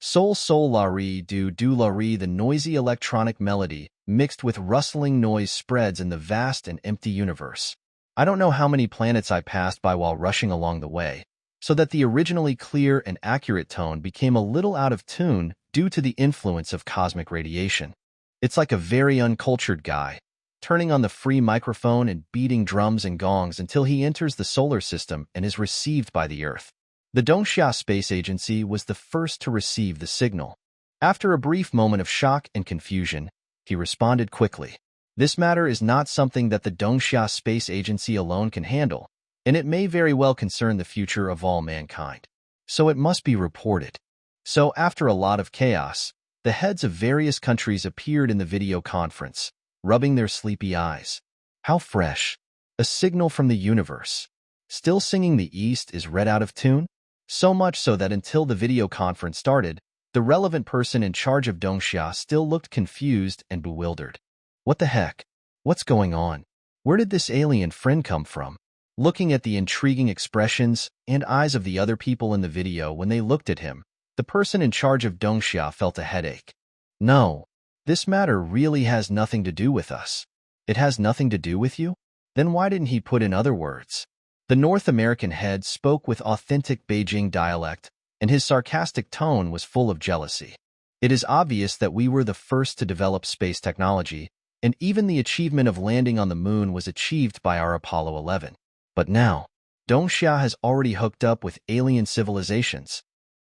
Sol sol la re do la re. The noisy electronic melody, mixed with rustling noise, spreads in the vast and empty universe. I don't know how many planets I passed by while rushing along the way, so that the originally clear and accurate tone became a little out of tune due to the influence of cosmic radiation. It's like a very uncultured guy, turning on the free microphone and beating drums and gongs until he enters the solar system and is received by the Earth. The Dongxia Space Agency was the first to receive the signal. After a brief moment of shock and confusion, he responded quickly. This matter is not something that the Dongxia Space Agency alone can handle, and it may very well concern the future of all mankind. So it must be reported. So after a lot of chaos, the heads of various countries appeared in the video conference, rubbing their sleepy eyes. How fresh. A signal from the universe. Still singing the East is read out of tune? So much so that until the video conference started, the relevant person in charge of Dongxia still looked confused and bewildered. What the heck? What's going on? Where did this alien friend come from? Looking at the intriguing expressions and eyes of the other people in the video when they looked at him, the person in charge of Dongxia felt a headache. No, this matter really has nothing to do with us. It has nothing to do with you? Then why didn't he put in other words? The North American head spoke with authentic Beijing dialect, and his sarcastic tone was full of jealousy. It is obvious that we were the first to develop space technology, and even the achievement of landing on the moon was achieved by our Apollo 11. But now, Dongxia has already hooked up with alien civilizations.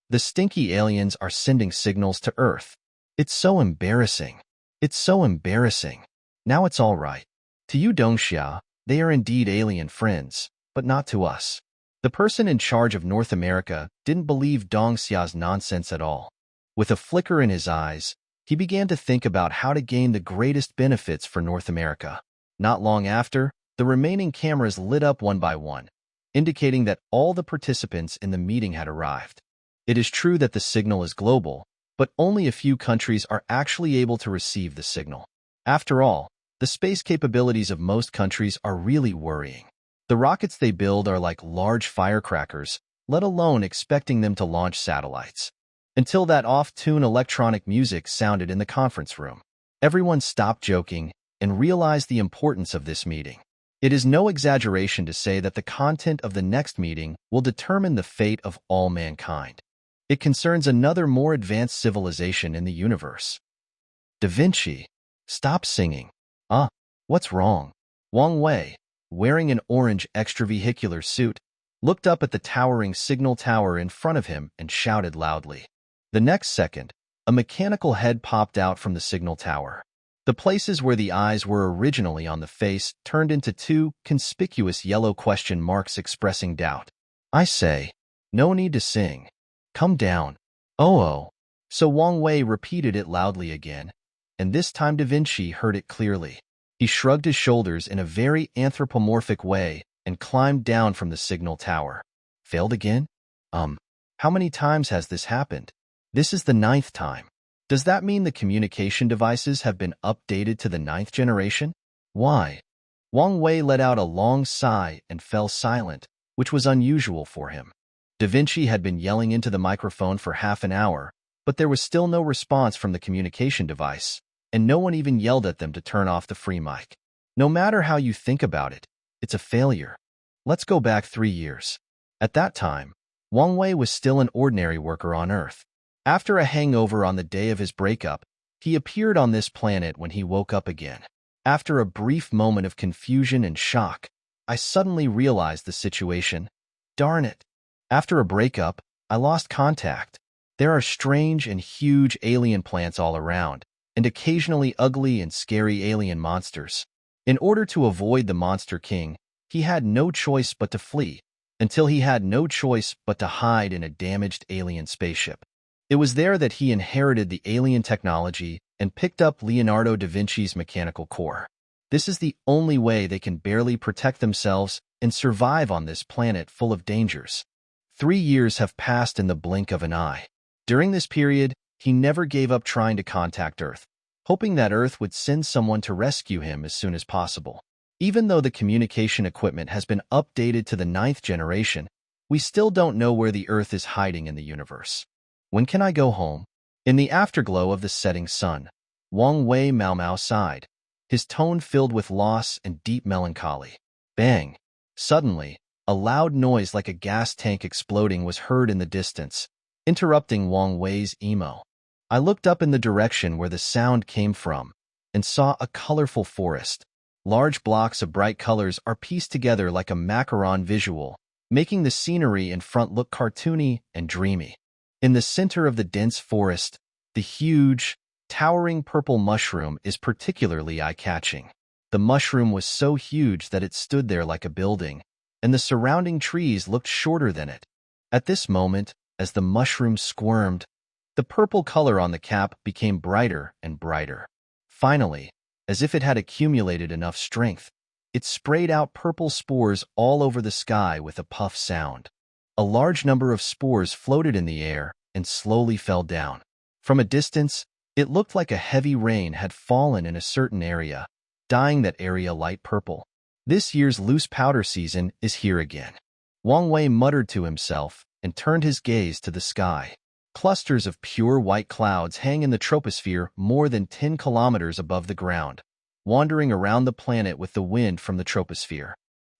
The stinky aliens are sending signals to Earth. It's so embarrassing. It's so embarrassing. Now it's all right. To you, Dongxia, they are indeed alien friends, but not to us. The person in charge of North America didn't believe Dongxia's nonsense at all. With a flicker in his eyes, he began to think about how to gain the greatest benefits for North America. Not long after, the remaining cameras lit up one by one, indicating that all the participants in the meeting had arrived. It is true that the signal is global, but only a few countries are actually able to receive the signal. After all, the space capabilities of most countries are really worrying. The rockets they build are like large firecrackers, let alone expecting them to launch satellites. Until that off-tune electronic music sounded in the conference room, everyone stopped joking and realized the importance of this meeting. It is no exaggeration to say that the content of the next meeting will determine the fate of all mankind. It concerns another more advanced civilization in the universe. Da Vinci, stop singing. What's wrong? Wang Wei, wearing an orange extravehicular suit, looked up at the towering signal tower in front of him and shouted loudly. The next second, a mechanical head popped out from the signal tower. The places where the eyes were originally on the face turned into two conspicuous yellow question marks expressing doubt. I say, no need to sing. Come down. Oh. So Wang Wei repeated it loudly again, and this time Da Vinci heard it clearly. He shrugged his shoulders in a very anthropomorphic way and climbed down from the signal tower. Failed again? How many times has this happened? This is the 9th time. Does that mean the communication devices have been updated to the 9th generation? Why? Wang Wei let out a long sigh and fell silent, which was unusual for him. Da Vinci had been yelling into the microphone for half an hour, but there was still no response from the communication device, and no one even yelled at them to turn off the free mic. No matter how you think about it, it's a failure. Let's go back 3 years. At that time, Wang Wei was still an ordinary worker on Earth. After a hangover on the day of his breakup, he appeared on this planet when he woke up again. After a brief moment of confusion and shock, I suddenly realized the situation. Darn it. After a breakup, I lost contact. There are strange and huge alien plants all around, and occasionally ugly and scary alien monsters. In order to avoid the Monster King, he had no choice but to flee, until he had no choice but to hide in a damaged alien spaceship. It was there that he inherited the alien technology and picked up Leonardo da Vinci's mechanical core. This is the only way they can barely protect themselves and survive on this planet full of dangers. 3 years have passed in the blink of an eye. During this period, he never gave up trying to contact Earth, hoping that Earth would send someone to rescue him as soon as possible. Even though the communication equipment has been updated to the 9th generation, we still don't know where the Earth is hiding in the universe. When can I go home? In the afterglow of the setting sun, Wang Wei Mau Mau sighed, his tone filled with loss and deep melancholy. Bang! Suddenly, a loud noise like a gas tank exploding was heard in the distance, interrupting Wang Wei's emo. I looked up in the direction where the sound came from and saw a colorful forest. Large blocks of bright colors are pieced together like a macaron visual, making the scenery in front look cartoony and dreamy. In the center of the dense forest, the huge, towering purple mushroom is particularly eye-catching. The mushroom was so huge that it stood there like a building, and the surrounding trees looked shorter than it. At this moment, as the mushroom squirmed, the purple color on the cap became brighter and brighter. Finally, as if it had accumulated enough strength, it sprayed out purple spores all over the sky with a puff sound. A large number of spores floated in the air and slowly fell down. From a distance, it looked like a heavy rain had fallen in a certain area, dyeing that area light purple. This year's loose powder season is here again. Wang Wei muttered to himself and turned his gaze to the sky. Clusters of pure white clouds hang in the troposphere more than 10 kilometers above the ground, wandering around the planet with the wind from the troposphere.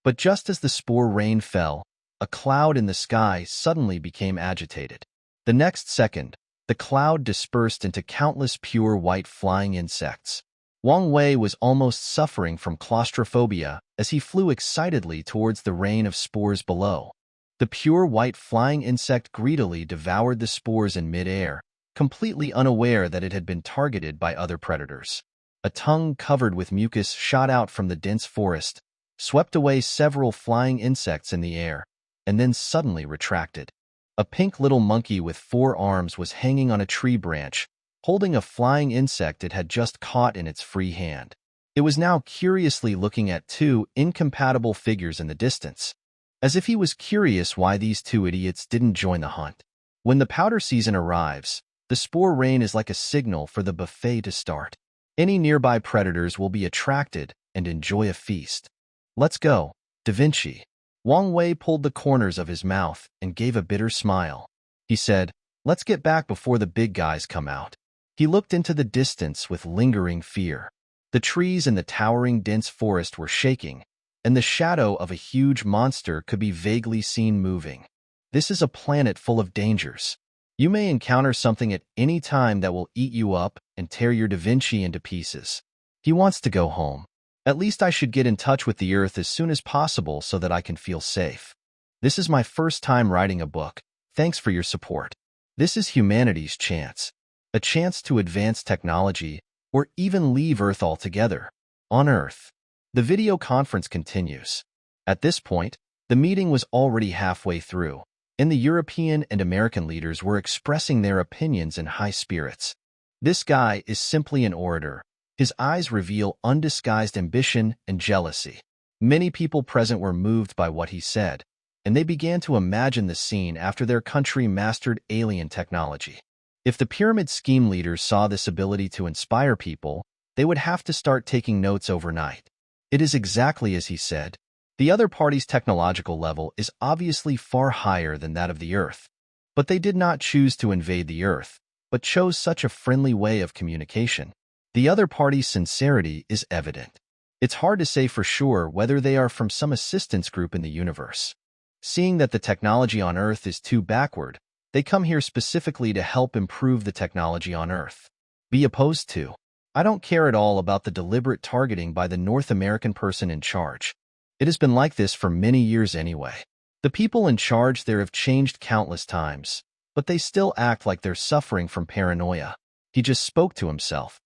But just as the spore rain fell, a cloud in the sky suddenly became agitated. The next second, the cloud dispersed into countless pure white flying insects. Wang Wei was almost suffering from claustrophobia as he flew excitedly towards the rain of spores below. The pure white flying insect greedily devoured the spores in midair, completely unaware that it had been targeted by other predators. A tongue covered with mucus shot out from the dense forest, swept away several flying insects in the air, and then suddenly retracted. A pink little monkey with 4 arms was hanging on a tree branch, holding a flying insect it had just caught in its free hand. It was now curiously looking at 2 incompatible figures in the distance, as if he was curious why these 2 idiots didn't join the hunt. When the powder season arrives, the spore rain is like a signal for the buffet to start. Any nearby predators will be attracted and enjoy a feast. Let's go, Da Vinci. Wang Wei pulled the corners of his mouth and gave a bitter smile. He said, let's get back before the big guys come out. He looked into the distance with lingering fear. The trees in the towering dense forest were shaking, and the shadow of a huge monster could be vaguely seen moving. This is a planet full of dangers. You may encounter something at any time that will eat you up and tear your Da Vinci into pieces. He wants to go home. At least I should get in touch with the Earth as soon as possible so that I can feel safe. This is my first time writing a book. Thanks for your support. This is humanity's chance. A chance to advance technology or even leave Earth altogether. On Earth. The video conference continues. At this point, the meeting was already halfway through, and the European and American leaders were expressing their opinions in high spirits. This guy is simply an orator. His eyes reveal undisguised ambition and jealousy. Many people present were moved by what he said, and they began to imagine the scene after their country mastered alien technology. If the pyramid scheme leaders saw this ability to inspire people, they would have to start taking notes overnight. It is exactly as he said. The other party's technological level is obviously far higher than that of the Earth. But they did not choose to invade the Earth, but chose such a friendly way of communication. The other party's sincerity is evident. It's hard to say for sure whether they are from some assistance group in the universe. Seeing that the technology on Earth is too backward, they come here specifically to help improve the technology on Earth. Be opposed to. I don't care at all about the deliberate targeting by the North American person in charge. It has been like this for many years anyway. The people in charge there have changed countless times, but they still act like they're suffering from paranoia. He just spoke to himself.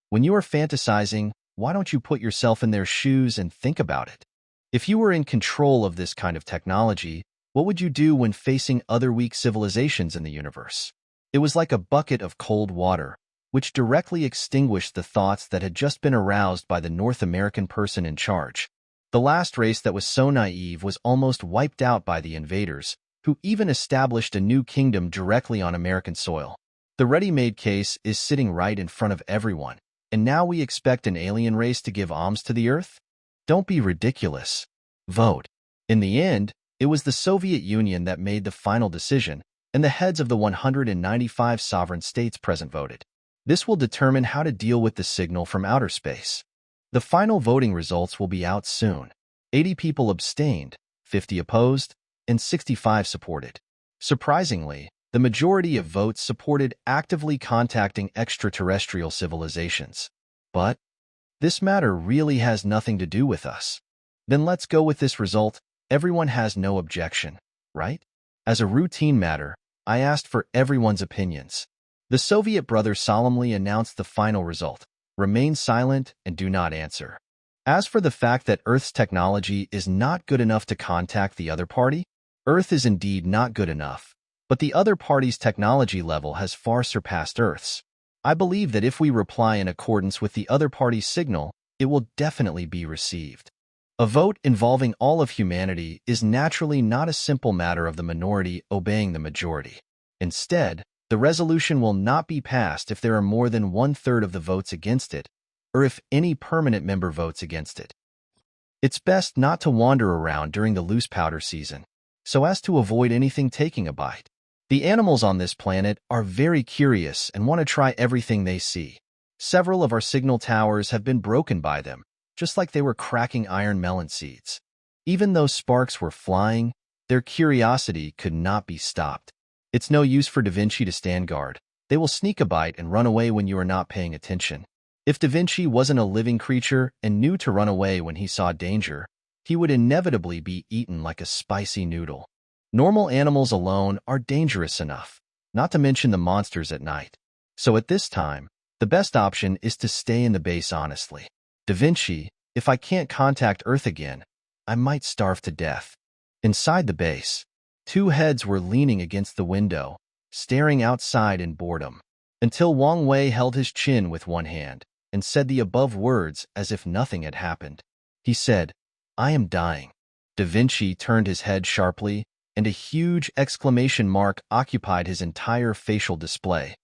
When you are fantasizing, why don't you put yourself in their shoes and think about it? If you were in control of this kind of technology, what would you do when facing other weak civilizations in the universe? It was like a bucket of cold water, which directly extinguished the thoughts that had just been aroused by the North American person in charge. The last race that was so naive was almost wiped out by the invaders, who even established a new kingdom directly on American soil. The ready-made case is sitting right in front of everyone, and now we expect an alien race to give alms to the Earth? Don't be ridiculous. Vote. In the end, it was the Soviet Union that made the final decision, and the heads of the 195 sovereign states present voted. This will determine how to deal with the signal from outer space. The final voting results will be out soon. 80 people abstained, 50 opposed, and 65 supported. Surprisingly, the majority of votes supported actively contacting extraterrestrial civilizations. But this matter really has nothing to do with us. Then let's go with this result. Everyone has no objection, right? As a routine matter, I asked for everyone's opinions. The Soviet brothers solemnly announced the final result. Remain silent and do not answer. As for the fact that Earth's technology is not good enough to contact the other party, Earth is indeed not good enough, but the other party's technology level has far surpassed Earth's. I believe that if we reply in accordance with the other party's signal, it will definitely be received. A vote involving all of humanity is naturally not a simple matter of the minority obeying the majority. Instead, the resolution will not be passed if there are more than one-third of the votes against it, or if any permanent member votes against it. It's best not to wander around during the loose powder season, so as to avoid anything taking a bite. The animals on this planet are very curious and want to try everything they see. Several of our signal towers have been broken by them, just like they were cracking iron melon seeds. Even though sparks were flying, their curiosity could not be stopped. It's no use for Da Vinci to stand guard. They will sneak a bite and run away when you are not paying attention. If Da Vinci wasn't a living creature and knew to run away when he saw danger, he would inevitably be eaten like a spicy noodle. Normal animals alone are dangerous enough, not to mention the monsters at night. So at this time, the best option is to stay in the base honestly. Da Vinci, if I can't contact Earth again, I might starve to death. Inside the base, two heads were leaning against the window, staring outside in boredom, until Wang Wei held his chin with one hand and said the above words as if nothing had happened. He said, "I am dying." Da Vinci turned his head sharply, and a huge exclamation mark occupied his entire facial display.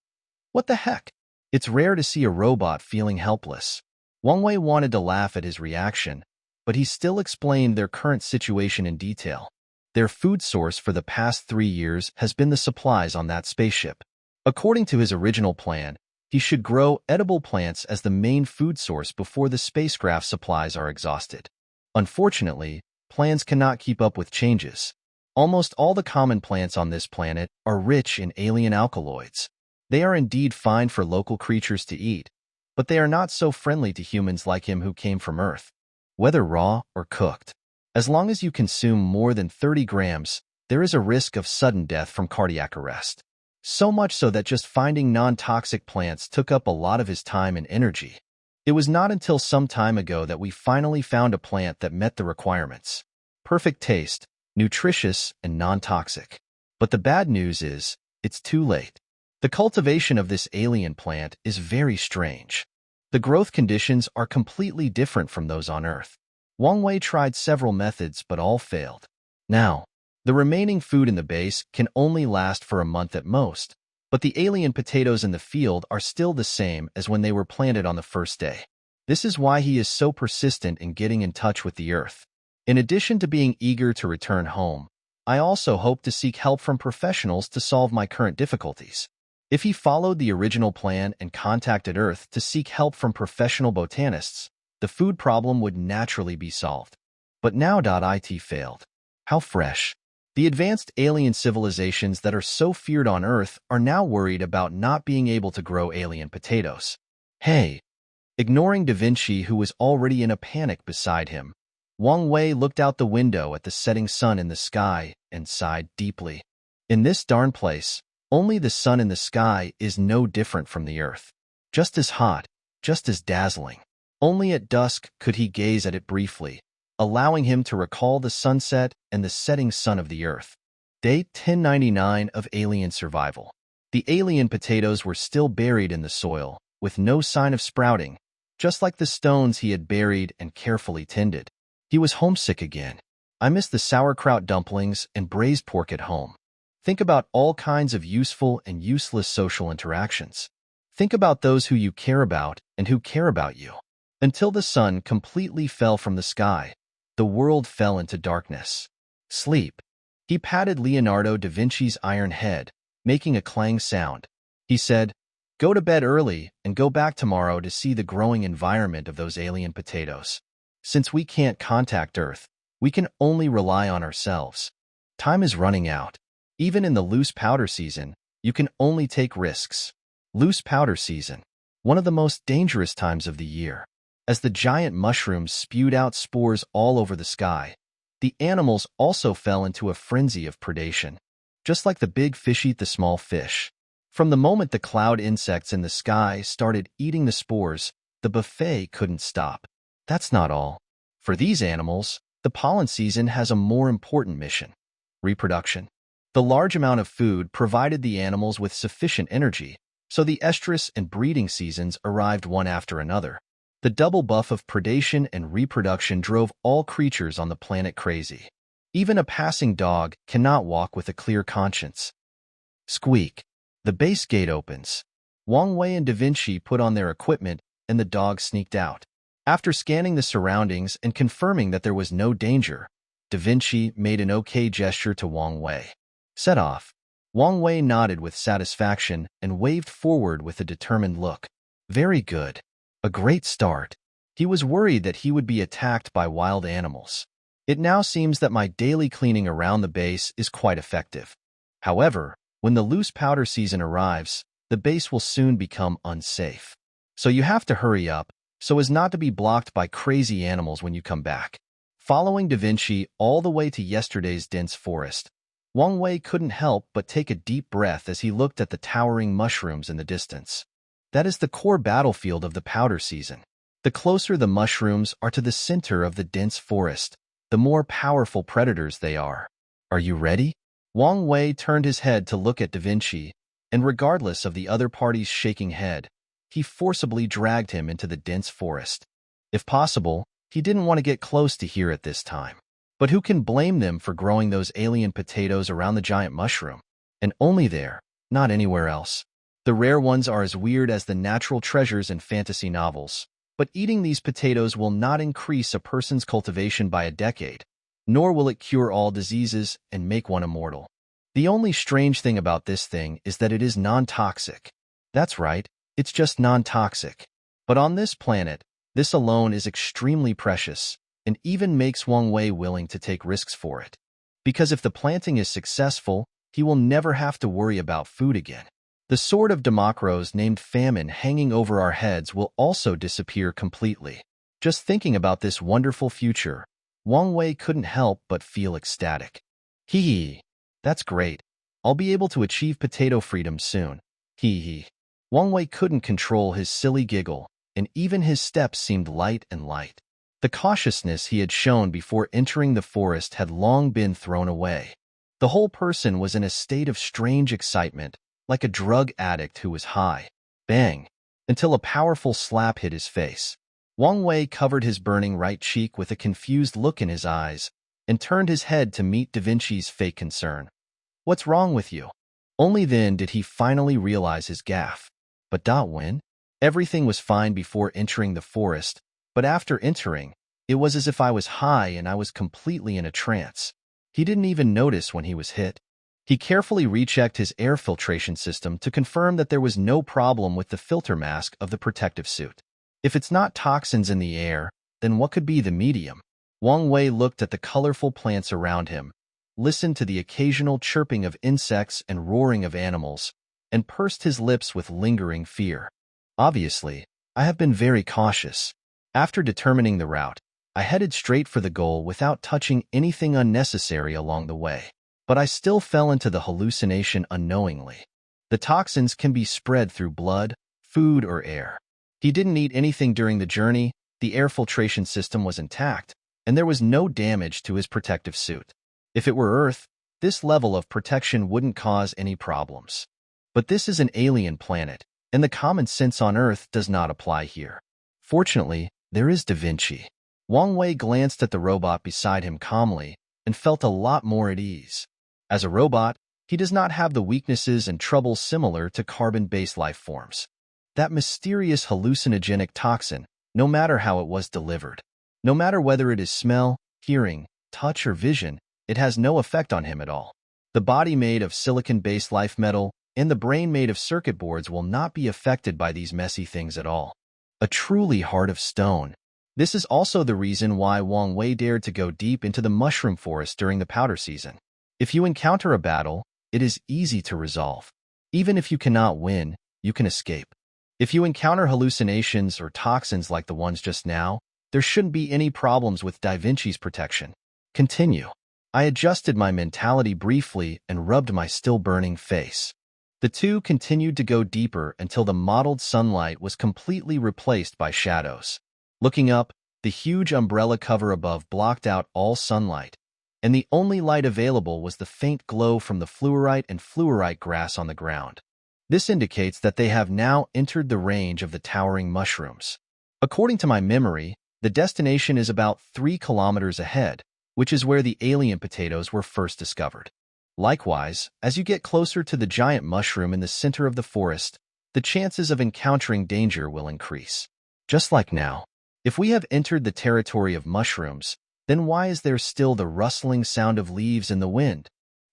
What the heck? It's rare to see a robot feeling helpless. Wang Wei wanted to laugh at his reaction, but he still explained their current situation in detail. Their food source for the past 3 years has been the supplies on that spaceship. According to his original plan, he should grow edible plants as the main food source before the spacecraft supplies are exhausted. Unfortunately, plans cannot keep up with changes. Almost all the common plants on this planet are rich in alien alkaloids. They are indeed fine for local creatures to eat, but they are not so friendly to humans like him who came from Earth. Whether raw or cooked, as long as you consume more than 30 grams, there is a risk of sudden death from cardiac arrest. So much so that just finding non-toxic plants took up a lot of his time and energy. It was not until some time ago that we finally found a plant that met the requirements. Perfect taste, nutritious, and non-toxic. But the bad news is, it's too late. The cultivation of this alien plant is very strange. The growth conditions are completely different from those on Earth. Wang Wei tried several methods, but all failed. Now, the remaining food in the base can only last for a month at most, but the alien potatoes in the field are still the same as when they were planted on the first day. This is why he is so persistent in getting in touch with the Earth. In addition to being eager to return home, I also hope to seek help from professionals to solve my current difficulties. If he followed the original plan and contacted Earth to seek help from professional botanists, the food problem would naturally be solved. But now it failed. How fresh. The advanced alien civilizations that are so feared on Earth are now worried about not being able to grow alien potatoes. Hey! Ignoring Da Vinci, who was already in a panic beside him, Wang Wei looked out the window at the setting sun in the sky and sighed deeply. In this darn place, only the sun in the sky is no different from the Earth. Just as hot, just as dazzling. Only at dusk could he gaze at it briefly, allowing him to recall the sunset and the setting sun of the Earth. Day 1099 of alien survival. The alien potatoes were still buried in the soil, with no sign of sprouting, just like the stones he had buried and carefully tended. He was homesick again. I miss the sauerkraut dumplings and braised pork at home. Think about all kinds of useful and useless social interactions. Think about those who you care about and who care about you. Until the sun completely fell from the sky, the world fell into darkness. Sleep. He patted Leonardo da Vinci's iron head, making a clang sound. He said, "Go to bed early and go back tomorrow to see the growing environment of those alien potatoes. Since we can't contact Earth, we can only rely on ourselves. Time is running out. Even in the loose powder season, you can only take risks." Loose powder season, one of the most dangerous times of the year. As the giant mushrooms spewed out spores all over the sky, the animals also fell into a frenzy of predation. Just like the big fish eat the small fish. From the moment the cloud insects in the sky started eating the spores, the buffet couldn't stop. That's not all. For these animals, the pollen season has a more important mission: reproduction. The large amount of food provided the animals with sufficient energy, so the estrus and breeding seasons arrived one after another. The double buff of predation and reproduction drove all creatures on the planet crazy. Even a passing dog cannot walk with a clear conscience. Squeak. The base gate opens. Wang Wei and Da Vinci put on their equipment, and the dog sneaked out. After scanning the surroundings and confirming that there was no danger, Da Vinci made an okay gesture to Wang Wei. Set off. Wang Wei nodded with satisfaction and waved forward with a determined look. Very good. A great start. He was worried that he would be attacked by wild animals. It now seems that my daily cleaning around the base is quite effective. However, when the loose powder season arrives, the base will soon become unsafe. So you have to hurry up, so as not to be blocked by crazy animals when you come back. Following Da Vinci all the way to yesterday's dense forest, Wang Wei couldn't help but take a deep breath as he looked at the towering mushrooms in the distance. That is the core battlefield of the powder season. The closer the mushrooms are to the center of the dense forest, the more powerful predators they are. Are you ready? Wang Wei turned his head to look at Da Vinci, and regardless of the other party's shaking head, he forcibly dragged him into the dense forest. If possible, he didn't want to get close to here at this time. But who can blame them for growing those alien potatoes around the giant mushroom? And only there, not anywhere else. The rare ones are as weird as the natural treasures in fantasy novels. But eating these potatoes will not increase a person's cultivation by a decade, nor will it cure all diseases and make one immortal. The only strange thing about this thing is that it is non-toxic. That's right, it's just non-toxic. But on this planet, this alone is extremely precious, and even makes Wang Wei willing to take risks for it. Because if the planting is successful, he will never have to worry about food again. The sword of Damocles named famine hanging over our heads will also disappear completely. Just thinking about this wonderful future, Wang Wei couldn't help but feel ecstatic. Hee hee. That's great. I'll be able to achieve potato freedom soon. Hee hee. Wang Wei couldn't control his silly giggle, and even his steps seemed light and light. The cautiousness he had shown before entering the forest had long been thrown away. The whole person was in a state of strange excitement, like a drug addict who was high. Bang! Until a powerful slap hit his face. Wang Wei covered his burning right cheek with a confused look in his eyes and turned his head to meet Da Vinci's fake concern. "What's wrong with you?" Only then did he finally realize his gaffe. But when? Everything was fine before entering the forest, but after entering, it was as if I was high and I was completely in a trance. He didn't even notice when he was hit. He carefully rechecked his air filtration system to confirm that there was no problem with the filter mask of the protective suit. If it's not toxins in the air, then what could be the medium? Wang Wei looked at the colorful plants around him, listened to the occasional chirping of insects and roaring of animals, and pursed his lips with lingering fear. Obviously, I have been very cautious. After determining the route, I headed straight for the goal without touching anything unnecessary along the way. But I still fell into the hallucination unknowingly. The toxins can be spread through blood, food, or air. He didn't eat anything during the journey, the air filtration system was intact, and there was no damage to his protective suit. If it were Earth, this level of protection wouldn't cause any problems. But this is an alien planet, and the common sense on Earth does not apply here. Fortunately, there is Da Vinci. Wang Wei glanced at the robot beside him calmly and felt a lot more at ease. As a robot, he does not have the weaknesses and troubles similar to carbon-based life forms. That mysterious hallucinogenic toxin, no matter how it was delivered, no matter whether it is smell, hearing, touch, or vision, it has no effect on him at all. The body made of silicon-based life metal and the brain made of circuit boards will not be affected by these messy things at all. A truly heart of stone. This is also the reason why Wang Wei dared to go deep into the mushroom forest during the powder season. If you encounter a battle, it is easy to resolve. Even if you cannot win, you can escape. If you encounter hallucinations or toxins like the ones just now, there shouldn't be any problems with Da Vinci's protection. Continue. I adjusted my mentality briefly and rubbed my still-burning face. The two continued to go deeper until the mottled sunlight was completely replaced by shadows. Looking up, the huge umbrella cover above blocked out all sunlight, and the only light available was the faint glow from the fluorite and fluorite grass on the ground. This indicates that they have now entered the range of the towering mushrooms. According to my memory, the destination is about 3 kilometers ahead, which is where the alien potatoes were first discovered. Likewise, as you get closer to the giant mushroom in the center of the forest, the chances of encountering danger will increase. Just like now, if we have entered the territory of mushrooms, then why is there still the rustling sound of leaves in the wind?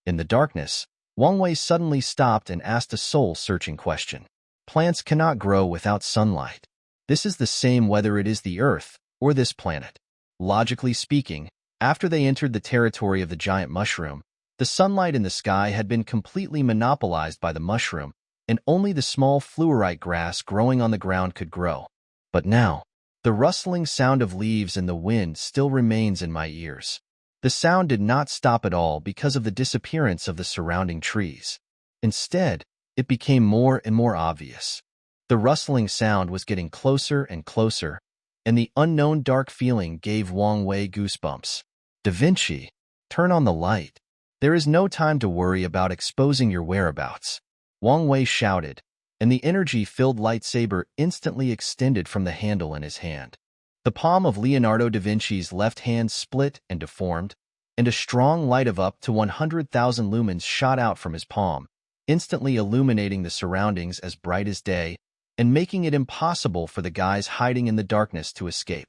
In the darkness, Wang Wei suddenly stopped and asked a soul-searching question. Plants cannot grow without sunlight. This is the same whether it is the Earth or this planet. Logically speaking, after they entered the territory of the giant mushroom, the sunlight in the sky had been completely monopolized by the mushroom, and only the small fluorite grass growing on the ground could grow. But now, the rustling sound of leaves in the wind still remains in my ears. The sound did not stop at all because of the disappearance of the surrounding trees. Instead, it became more and more obvious. The rustling sound was getting closer and closer, and the unknown dark feeling gave Wang Wei goosebumps. Da Vinci, turn on the light. There is no time to worry about exposing your whereabouts. Wang Wei shouted, and the energy-filled lightsaber instantly extended from the handle in his hand. The palm of Leonardo da Vinci's left hand split and deformed, and a strong light of up to 100,000 lumens shot out from his palm, instantly illuminating the surroundings as bright as day and making it impossible for the guys hiding in the darkness to escape.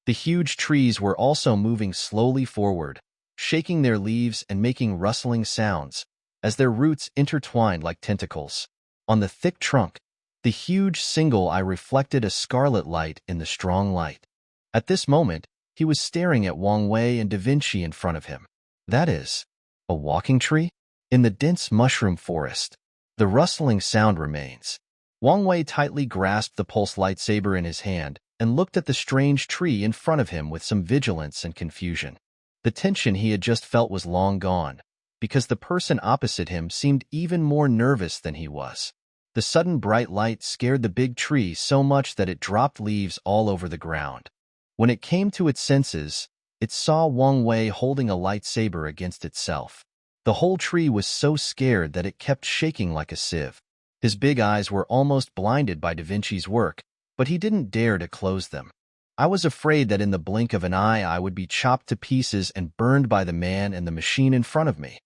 The huge trees were also moving slowly forward, shaking their leaves and making rustling sounds as their roots intertwined like tentacles. On the thick trunk, the huge single eye reflected a scarlet light in the strong light. At this moment, he was staring at Wang Wei and Da Vinci in front of him. That is, a walking tree? In the dense mushroom forest, the rustling sound remains. Wang Wei tightly grasped the pulse lightsaber in his hand and looked at the strange tree in front of him with some vigilance and confusion. The tension he had just felt was long gone, because the person opposite him seemed even more nervous than he was. The sudden bright light scared the big tree so much that it dropped leaves all over the ground. When it came to its senses, it saw Wang Wei holding a lightsaber against itself. The whole tree was so scared that it kept shaking like a sieve. His big eyes were almost blinded by Da Vinci's work, but he didn't dare to close them. I was afraid that in the blink of an eye I would be chopped to pieces and burned by the man and the machine in front of me.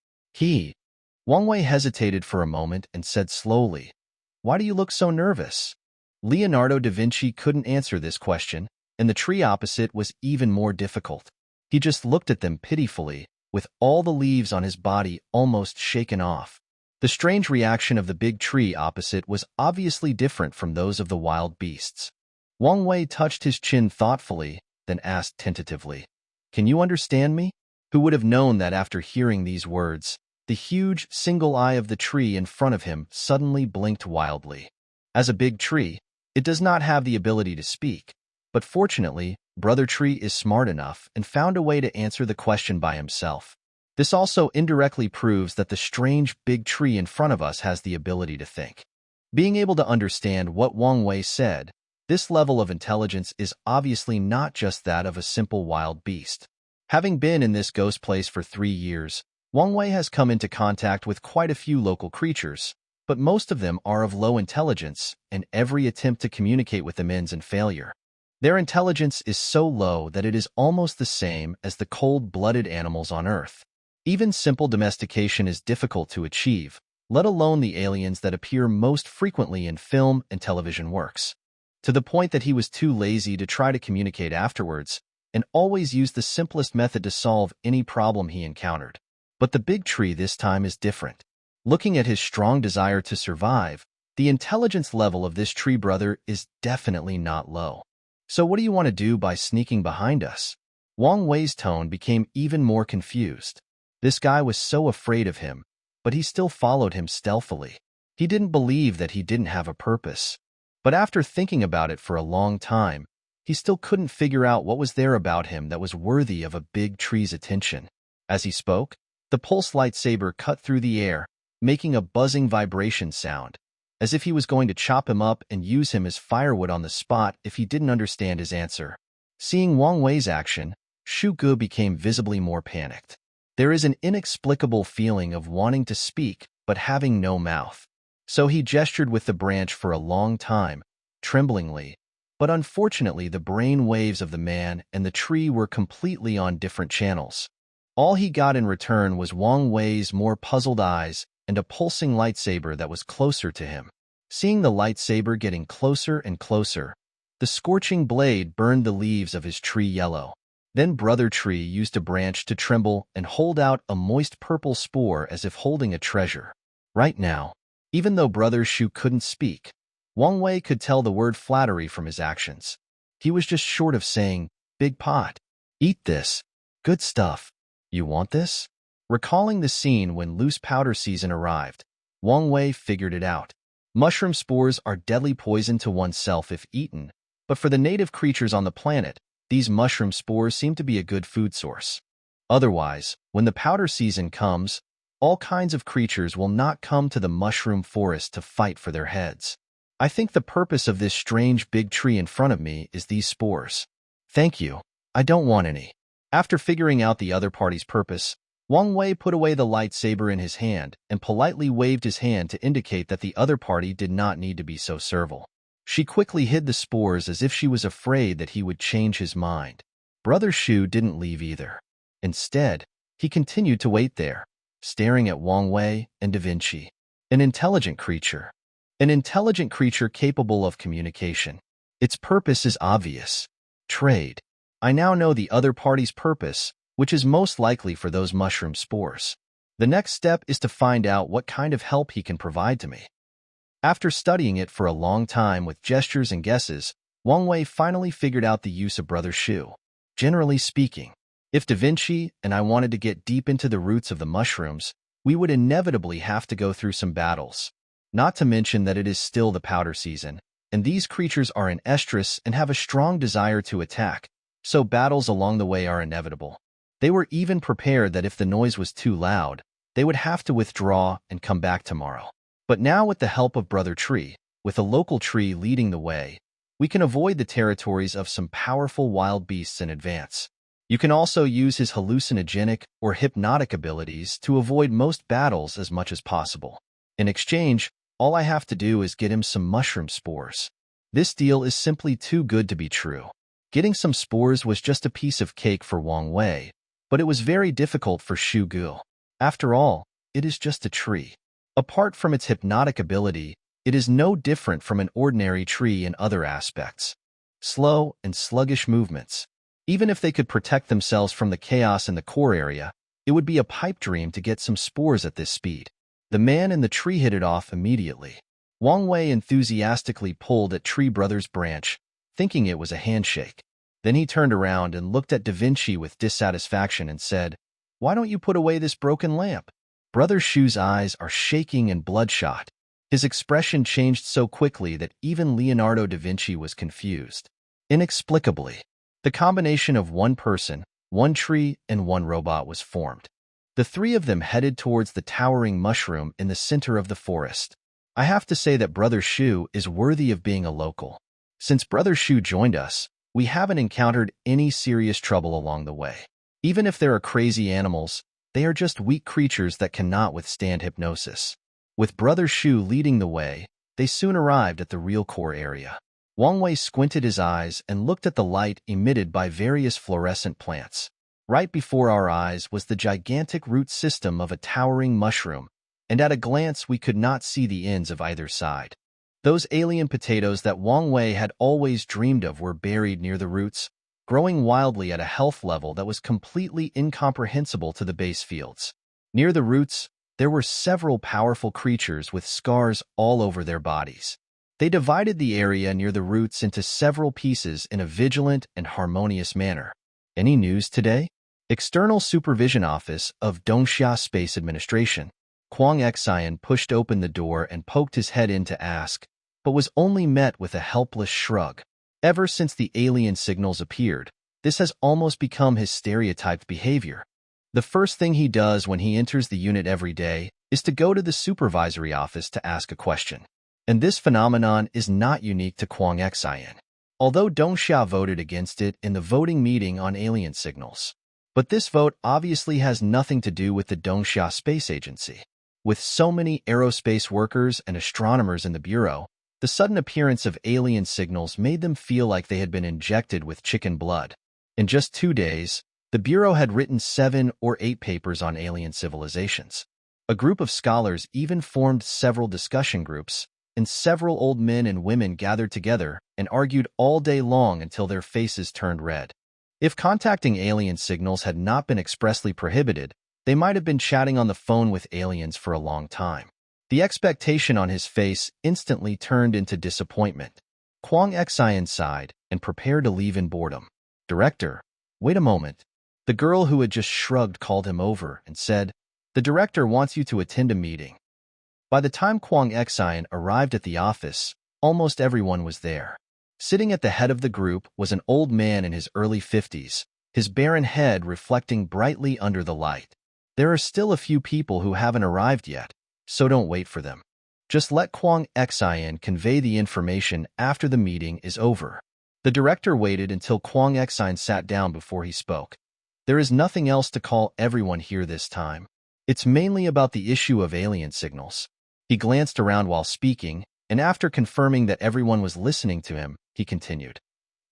Wang Wei hesitated for a moment and said slowly, "Why do you look so nervous?" Leonardo da Vinci couldn't answer this question, and the tree opposite was even more difficult. He just looked at them pitifully, with all the leaves on his body almost shaken off. The strange reaction of the big tree opposite was obviously different from those of the wild beasts. Wang Wei touched his chin thoughtfully, then asked tentatively, "Can you understand me?" Who would have known that after hearing these words, the huge single eye of the tree in front of him suddenly blinked wildly. As a big tree, it does not have the ability to speak, but fortunately, Brother Tree is smart enough and found a way to answer the question by himself. This also indirectly proves that the strange big tree in front of us has the ability to think. Being able to understand what Wang Wei said, this level of intelligence is obviously not just that of a simple wild beast. Having been in this ghost place for 3 years, Wang Wei has come into contact with quite a few local creatures, but most of them are of low intelligence, and every attempt to communicate with them ends in failure. Their intelligence is so low that it is almost the same as the cold-blooded animals on Earth. Even simple domestication is difficult to achieve, let alone the aliens that appear most frequently in film and television works. To the point that he was too lazy to try to communicate afterwards, and always used the simplest method to solve any problem he encountered. But the big tree this time is different. Looking at his strong desire to survive, the intelligence level of this tree brother is definitely not low. So what do you want to do by sneaking behind us? Wang Wei's tone became even more confused. This guy was so afraid of him, but he still followed him stealthily. He didn't believe that he didn't have a purpose. But after thinking about it for a long time, he still couldn't figure out what was there about him that was worthy of a big tree's attention. As he spoke, the pulse lightsaber cut through the air, making a buzzing vibration sound, as if he was going to chop him up and use him as firewood on the spot if he didn't understand his answer. Seeing Wang Wei's action, Shu Ge became visibly more panicked. There is an inexplicable feeling of wanting to speak but having no mouth. So he gestured with the branch for a long time, tremblingly, but unfortunately the brain waves of the man and the tree were completely on different channels. All he got in return was Wang Wei's more puzzled eyes and a pulsing lightsaber that was closer to him. Seeing the lightsaber getting closer and closer, the scorching blade burned the leaves of his tree yellow. Then Brother Tree used a branch to tremble and hold out a moist purple spore as if holding a treasure. Right now, even though Brother Shu couldn't speak, Wang Wei could tell the word flattery from his actions. He was just short of saying, "Big pot. Eat this. Good stuff. You want this?" Recalling the scene when loose powder season arrived, Wang Wei figured it out. Mushroom spores are deadly poison to oneself if eaten, but for the native creatures on the planet, these mushroom spores seem to be a good food source. Otherwise, when the powder season comes, all kinds of creatures will not come to the mushroom forest to fight for their heads. I think the purpose of this strange big tree in front of me is these spores. Thank you. I don't want any. After figuring out the other party's purpose, Wang Wei put away the lightsaber in his hand and politely waved his hand to indicate that the other party did not need to be so servile. She quickly hid the spores as if she was afraid that he would change his mind. Brother Shu didn't leave either. Instead, he continued to wait there, staring at Wang Wei and Da Vinci. An intelligent creature. An intelligent creature capable of communication. Its purpose is obvious. Trade. I now know the other party's purpose, which is most likely for those mushroom spores. The next step is to find out what kind of help he can provide to me. After studying it for a long time with gestures and guesses, Wang Wei finally figured out the use of Brother Shu. Generally speaking, if Da Vinci and I wanted to get deep into the roots of the mushrooms, we would inevitably have to go through some battles. Not to mention that it is still the powder season, and these creatures are in estrus and have a strong desire to attack, so battles along the way are inevitable. They were even prepared that if the noise was too loud, they would have to withdraw and come back tomorrow. But now with the help of Brother Tree, with a local tree leading the way, we can avoid the territories of some powerful wild beasts in advance. You can also use his hallucinogenic or hypnotic abilities to avoid most battles as much as possible. In exchange, all I have to do is get him some mushroom spores. This deal is simply too good to be true. Getting some spores was just a piece of cake for Wang Wei, but it was very difficult for Shu Ge. After all, it is just a tree. Apart from its hypnotic ability, it is no different from an ordinary tree in other aspects. Slow and sluggish movements. Even if they could protect themselves from the chaos in the core area, it would be a pipe dream to get some spores at this speed. The man in the tree hit it off immediately. Wang Wei enthusiastically pulled at Tree Brother's branch, thinking it was a handshake. Then he turned around and looked at Da Vinci with dissatisfaction and said, "Why don't you put away this broken lamp?" Brother Shu's eyes are shaking and bloodshot. His expression changed so quickly that even Leonardo da Vinci was confused. Inexplicably, the combination of one person, one tree, and one robot was formed. The three of them headed towards the towering mushroom in the center of the forest. I have to say that Brother Shu is worthy of being a local. Since Brother Shu joined us, we haven't encountered any serious trouble along the way. Even if there are crazy animals, they are just weak creatures that cannot withstand hypnosis. With Brother Shu leading the way, they soon arrived at the real core area. Wang Wei squinted his eyes and looked at the light emitted by various fluorescent plants. Right before our eyes was the gigantic root system of a towering mushroom, and at a glance we could not see the ends of either side. Those alien potatoes that Wang Wei had always dreamed of were buried near the roots, growing wildly at a health level that was completely incomprehensible to the base fields. Near the roots, there were several powerful creatures with scars all over their bodies. They divided the area near the roots into several pieces in a vigilant and harmonious manner. Any news today? External Supervision Office of Dongxia Space Administration. Kwang Xian pushed open the door and poked his head in to ask, but was only met with a helpless shrug. Ever since the alien signals appeared, this has almost become his stereotyped behavior. The first thing he does when he enters the unit every day is to go to the supervisory office to ask a question. And this phenomenon is not unique to Kwang Xian, although Dongxia voted against it in the voting meeting on alien signals. But this vote obviously has nothing to do with the Dongxia Space Agency. With so many aerospace workers and astronomers in the Bureau, the sudden appearance of alien signals made them feel like they had been injected with chicken blood. In just 2 days, the Bureau had written 7 or 8 papers on alien civilizations. A group of scholars even formed several discussion groups, and several old men and women gathered together and argued all day long until their faces turned red. If contacting alien signals had not been expressly prohibited, they might have been chatting on the phone with aliens for a long time. The expectation on his face instantly turned into disappointment. Kwang Xian sighed and prepared to leave in boredom. "Director, wait a moment." The girl who had just shrugged called him over and said, "The director wants you to attend a meeting." By the time Kwang Xian arrived at the office, almost everyone was there. Sitting at the head of the group was an old man in his early 50s, his barren head reflecting brightly under the light. There are still a few people who haven't arrived yet, so don't wait for them. Just let Kwang Xian convey the information after the meeting is over. The director waited until Kwang Xian sat down before he spoke. There is nothing else to call everyone here this time. It's mainly about the issue of alien signals. He glanced around while speaking, and after confirming that everyone was listening to him, he continued.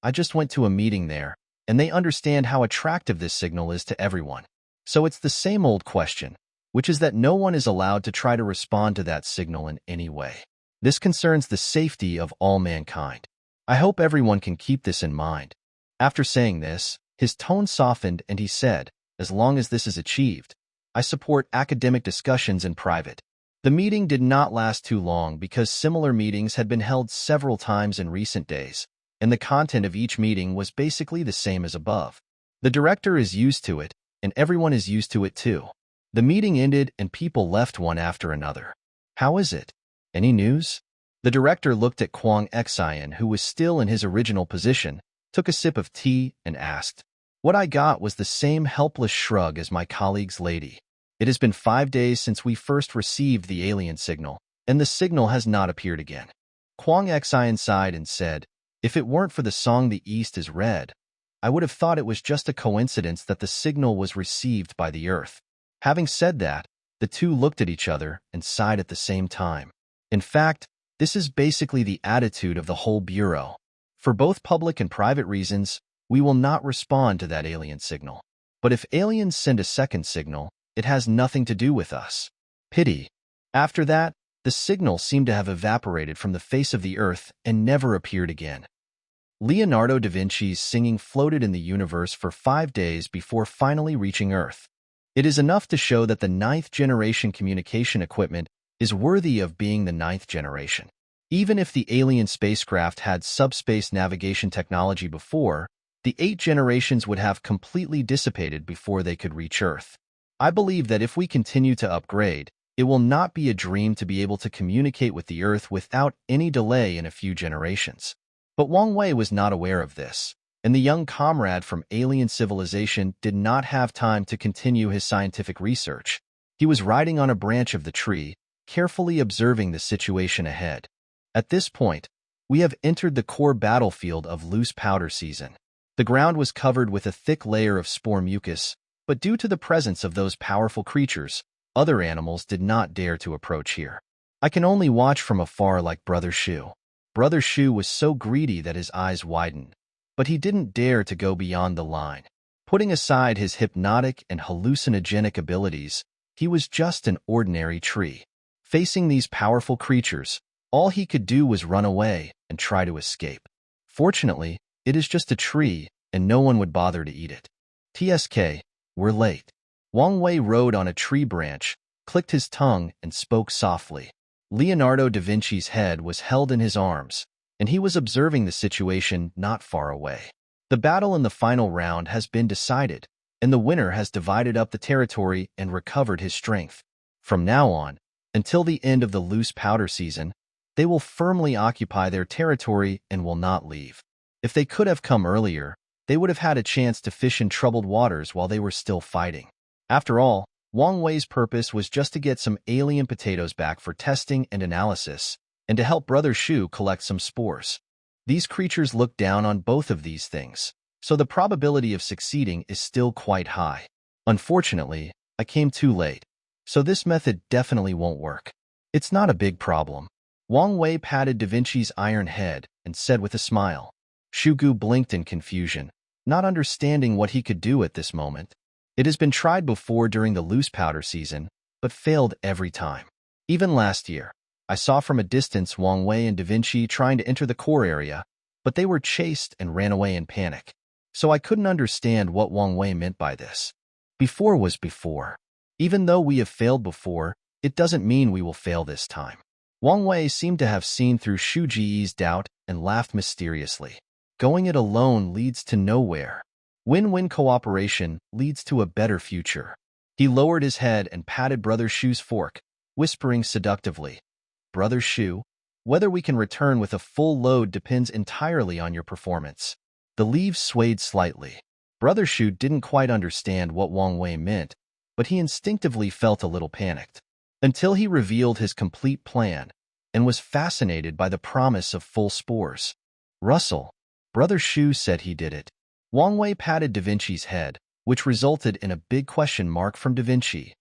"I just went to a meeting there, and they understand how attractive this signal is to everyone. So it's the same old question, which is that no one is allowed to try to respond to that signal in any way. This concerns the safety of all mankind. I hope everyone can keep this in mind." After saying this, his tone softened and he said, "As long as this is achieved, I support academic discussions in private." The meeting did not last too long because similar meetings had been held several times in recent days, and the content of each meeting was basically the same as above. The director is used to it, and everyone is used to it too. The meeting ended and people left one after another. "How is it? Any news?" The director looked at Kwang Xian, who was still in his original position, took a sip of tea, and asked. What I got was the same helpless shrug as my colleague's lady. "It has been 5 days since we first received the alien signal, and the signal has not appeared again." Kwang Xian sighed and said, "If it weren't for the song 'The East is Red,' I would have thought it was just a coincidence that the signal was received by the Earth." Having said that, the two looked at each other and sighed at the same time. In fact, this is basically the attitude of the whole Bureau. For both public and private reasons, we will not respond to that alien signal. But if aliens send a second signal, it has nothing to do with us. Pity. After that, the signal seemed to have evaporated from the face of the Earth and never appeared again. Leonardo da Vinci's singing floated in the universe for 5 days before finally reaching Earth. It is enough to show that the 9th-generation communication equipment is worthy of being the 9th generation. Even if the alien spacecraft had subspace navigation technology before, the 8 generations would have completely dissipated before they could reach Earth. I believe that if we continue to upgrade, it will not be a dream to be able to communicate with the Earth without any delay in a few generations. But Wang Wei was not aware of this, and the young comrade from alien civilization did not have time to continue his scientific research. He was riding on a branch of the tree, carefully observing the situation ahead. At this point, we have entered the core battlefield of loose powder season. The ground was covered with a thick layer of spore mucus, but due to the presence of those powerful creatures, other animals did not dare to approach here. I can only watch from afar like Brother Shu. Brother Shu was so greedy that his eyes widened, but he didn't dare to go beyond the line. Putting aside his hypnotic and hallucinogenic abilities, he was just an ordinary tree. Facing these powerful creatures, all he could do was run away and try to escape. Fortunately, it is just a tree, and no one would bother to eat it. TSK, we're late. Wang Wei rode on a tree branch, clicked his tongue, and spoke softly. Leonardo da Vinci's head was held in his arms, and he was observing the situation not far away. The battle in the final round has been decided, and the winner has divided up the territory and recovered his strength. From now on, until the end of the loose powder season, they will firmly occupy their territory and will not leave. If they could have come earlier, they would have had a chance to fish in troubled waters while they were still fighting. After all, Wang Wei's purpose was just to get some alien potatoes back for testing and analysis, and to help Brother Shu collect some spores. These creatures look down on both of these things, so the probability of succeeding is still quite high. Unfortunately, I came too late, so this method definitely won't work. It's not a big problem. Wang Wei patted Da Vinci's iron head and said with a smile. Shugu blinked in confusion, not understanding what he could do at this moment. It has been tried before during the loose powder season, but failed every time. Even last year, I saw from a distance Wang Wei and Da Vinci trying to enter the core area, but they were chased and ran away in panic. So I couldn't understand what Wang Wei meant by this. Before was before. Even though we have failed before, it doesn't mean we will fail this time. Wang Wei seemed to have seen through Shu Ji's doubt and laughed mysteriously. Going it alone leads to nowhere. Win-win cooperation leads to a better future. He lowered his head and patted Brother Shu's fork, whispering seductively, Brother Shu, whether we can return with a full load depends entirely on your performance. The leaves swayed slightly. Brother Shu didn't quite understand what Wang Wei meant, but he instinctively felt a little panicked, until he revealed his complete plan and was fascinated by the promise of full spores. Russell, Brother Shu said he did it. Wang Wei patted Da Vinci's head, which resulted in a big question mark from Da Vinci.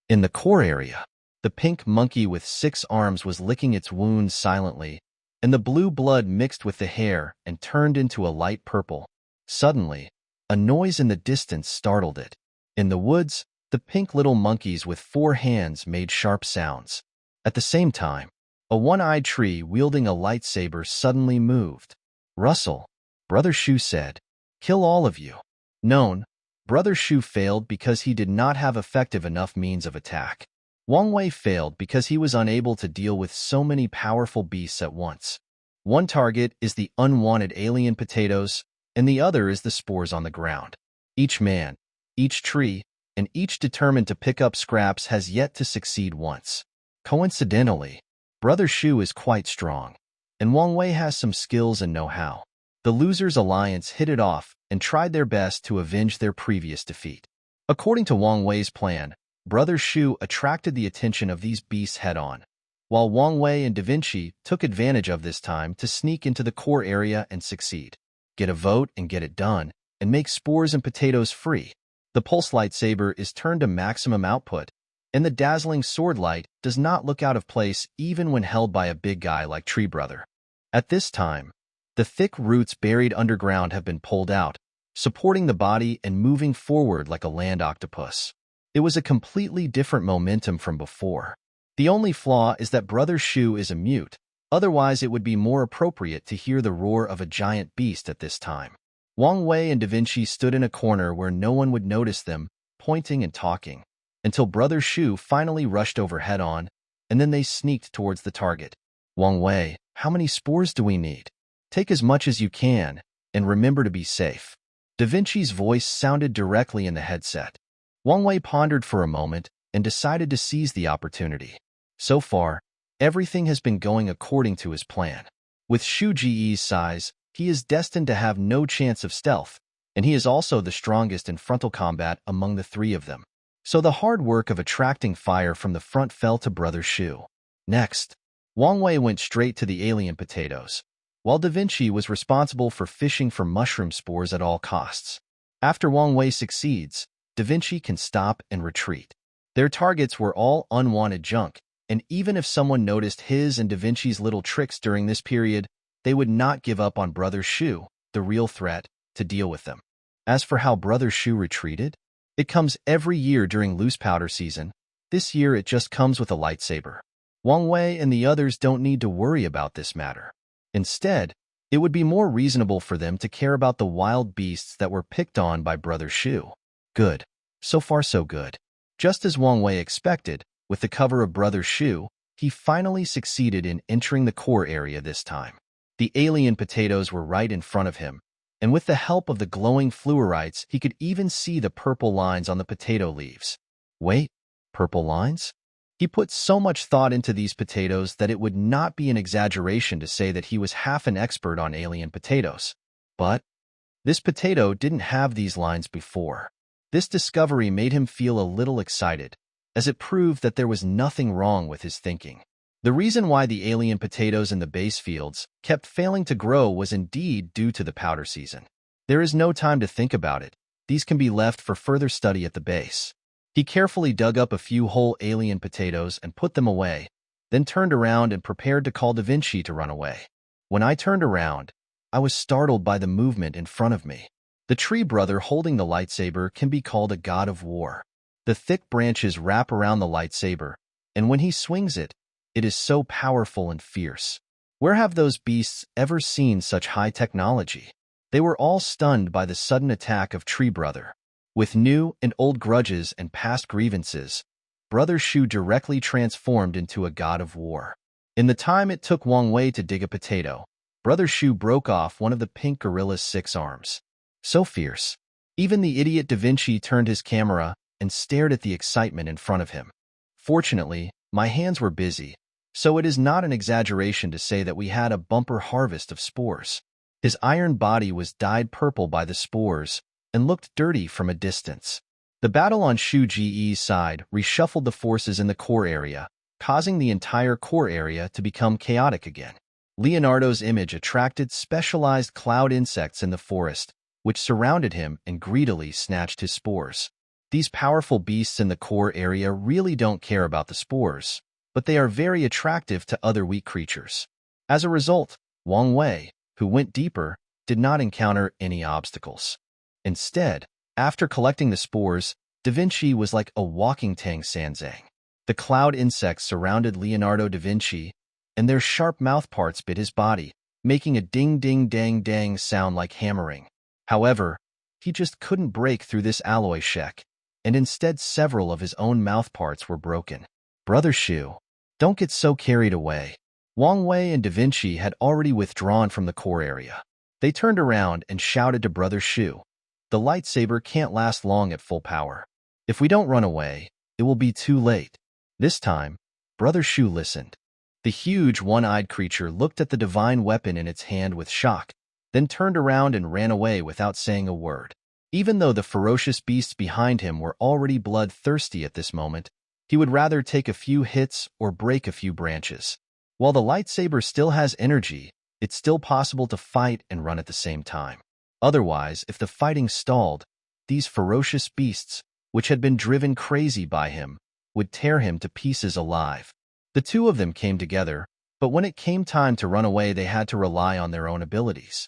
In the core area, the pink monkey with 6 arms was licking its wounds silently, and the blue blood mixed with the hair and turned into a light purple. Suddenly, a noise in the distance startled it. In the woods, the pink little monkeys with 4 hands made sharp sounds. At the same time, a one-eyed tree wielding a lightsaber suddenly moved. Russell, Brother Shu said, kill all of you. Known, Brother Shu failed because he did not have effective enough means of attack. Wang Wei failed because he was unable to deal with so many powerful beasts at once. One target is the unwanted alien potatoes, and the other is the spores on the ground. Each man, each tree, and each determined to pick up scraps has yet to succeed once. Coincidentally, Brother Shu is quite strong, and Wang Wei has some skills and know-how. The Losers Alliance hit it off and tried their best to avenge their previous defeat. According to Wang Wei's plan, Brother Shu attracted the attention of these beasts head-on, while Wang Wei and Da Vinci took advantage of this time to sneak into the core area and succeed. Get a vote and get it done, and make spores and potatoes free. The pulse lightsaber is turned to maximum output, and the dazzling sword light does not look out of place even when held by a big guy like Tree Brother. At this time, the thick roots buried underground have been pulled out, supporting the body and moving forward like a land octopus. It was a completely different momentum from before. The only flaw is that Brother Shu is a mute, otherwise it would be more appropriate to hear the roar of a giant beast at this time. Wang Wei and Da Vinci stood in a corner where no one would notice them, pointing and talking, until Brother Shu finally rushed over head-on, and then they sneaked towards the target. Wang Wei, how many spores do we need? Take as much as you can, and remember to be safe. Da Vinci's voice sounded directly in the headset. Wang Wei pondered for a moment and decided to seize the opportunity. So far, everything has been going according to his plan. With Shu Ji's size, he is destined to have no chance of stealth, and he is also the strongest in frontal combat among the 3 of them. So the hard work of attracting fire from the front fell to Brother Shu. Next, Wang Wei went straight to the alien potatoes, while Da Vinci was responsible for fishing for mushroom spores at all costs. After Wang Wei succeeds, Da Vinci can stop and retreat. Their targets were all unwanted junk, and even if someone noticed his and Da Vinci's little tricks during this period, they would not give up on Brother Shu, the real threat, to deal with them. As for how Brother Shu retreated, it comes every year during loose powder season. This year it just comes with a lightsaber. Wang Wei and the others don't need to worry about this matter. Instead, it would be more reasonable for them to care about the wild beasts that were picked on by Brother Shu. Good. So far so good. Just as Wang Wei expected, with the cover of Brother Shu, he finally succeeded in entering the core area this time. The alien potatoes were right in front of him, and with the help of the glowing fluorites, he could even see the purple lines on the potato leaves. Wait, purple lines? He put so much thought into these potatoes that it would not be an exaggeration to say that he was half an expert on alien potatoes. But this potato didn't have these lines before. This discovery made him feel a little excited, as it proved that there was nothing wrong with his thinking. The reason why the alien potatoes in the base fields kept failing to grow was indeed due to the powder season. There is no time to think about it. These can be left for further study at the base. He carefully dug up a few whole alien potatoes and put them away, then turned around and prepared to call Da Vinci to run away. When I turned around, I was startled by the movement in front of me. The tree brother holding the lightsaber can be called a god of war. The thick branches wrap around the lightsaber, and when he swings it, it is so powerful and fierce. Where have those beasts ever seen such high technology? They were all stunned by the sudden attack of Tree Brother. With new and old grudges and past grievances, Brother Shu directly transformed into a god of war. In the time it took Wang Wei to dig a potato, Brother Shu broke off one of the pink gorilla's 6 arms. So fierce. Even the idiot Da Vinci turned his camera and stared at the excitement in front of him. Fortunately, my hands were busy, so it is not an exaggeration to say that we had a bumper harvest of spores. His iron body was dyed purple by the spores and looked dirty from a distance. The battle on Shu Ji's side reshuffled the forces in the core area, causing the entire core area to become chaotic again. Leonardo's image attracted specialized cloud insects in the forest, which surrounded him and greedily snatched his spores. These powerful beasts in the core area really don't care about the spores, but they are very attractive to other weak creatures. As a result, Wang Wei, who went deeper, did not encounter any obstacles. Instead, after collecting the spores, Da Vinci was like a walking Tang Sanzang. The cloud insects surrounded Leonardo da Vinci, and their sharp mouthparts bit his body, making a ding-ding-dang-dang sound like hammering. However, he just couldn't break through this alloy sheck, and instead several of his own mouthparts were broken. Brother Shu, don't get so carried away. Wang Wei and Da Vinci had already withdrawn from the core area. They turned around and shouted to Brother Shu, "The lightsaber can't last long at full power. If we don't run away, it will be too late." This time, Brother Shu listened. The huge one-eyed creature looked at the divine weapon in its hand with shock, then turned around and ran away without saying a word. Even though the ferocious beasts behind him were already bloodthirsty at this moment, he would rather take a few hits or break a few branches. While the lightsaber still has energy, it's still possible to fight and run at the same time. Otherwise, if the fighting stalled, these ferocious beasts, which had been driven crazy by him, would tear him to pieces alive. The two of them came together, but when it came time to run away, they had to rely on their own abilities.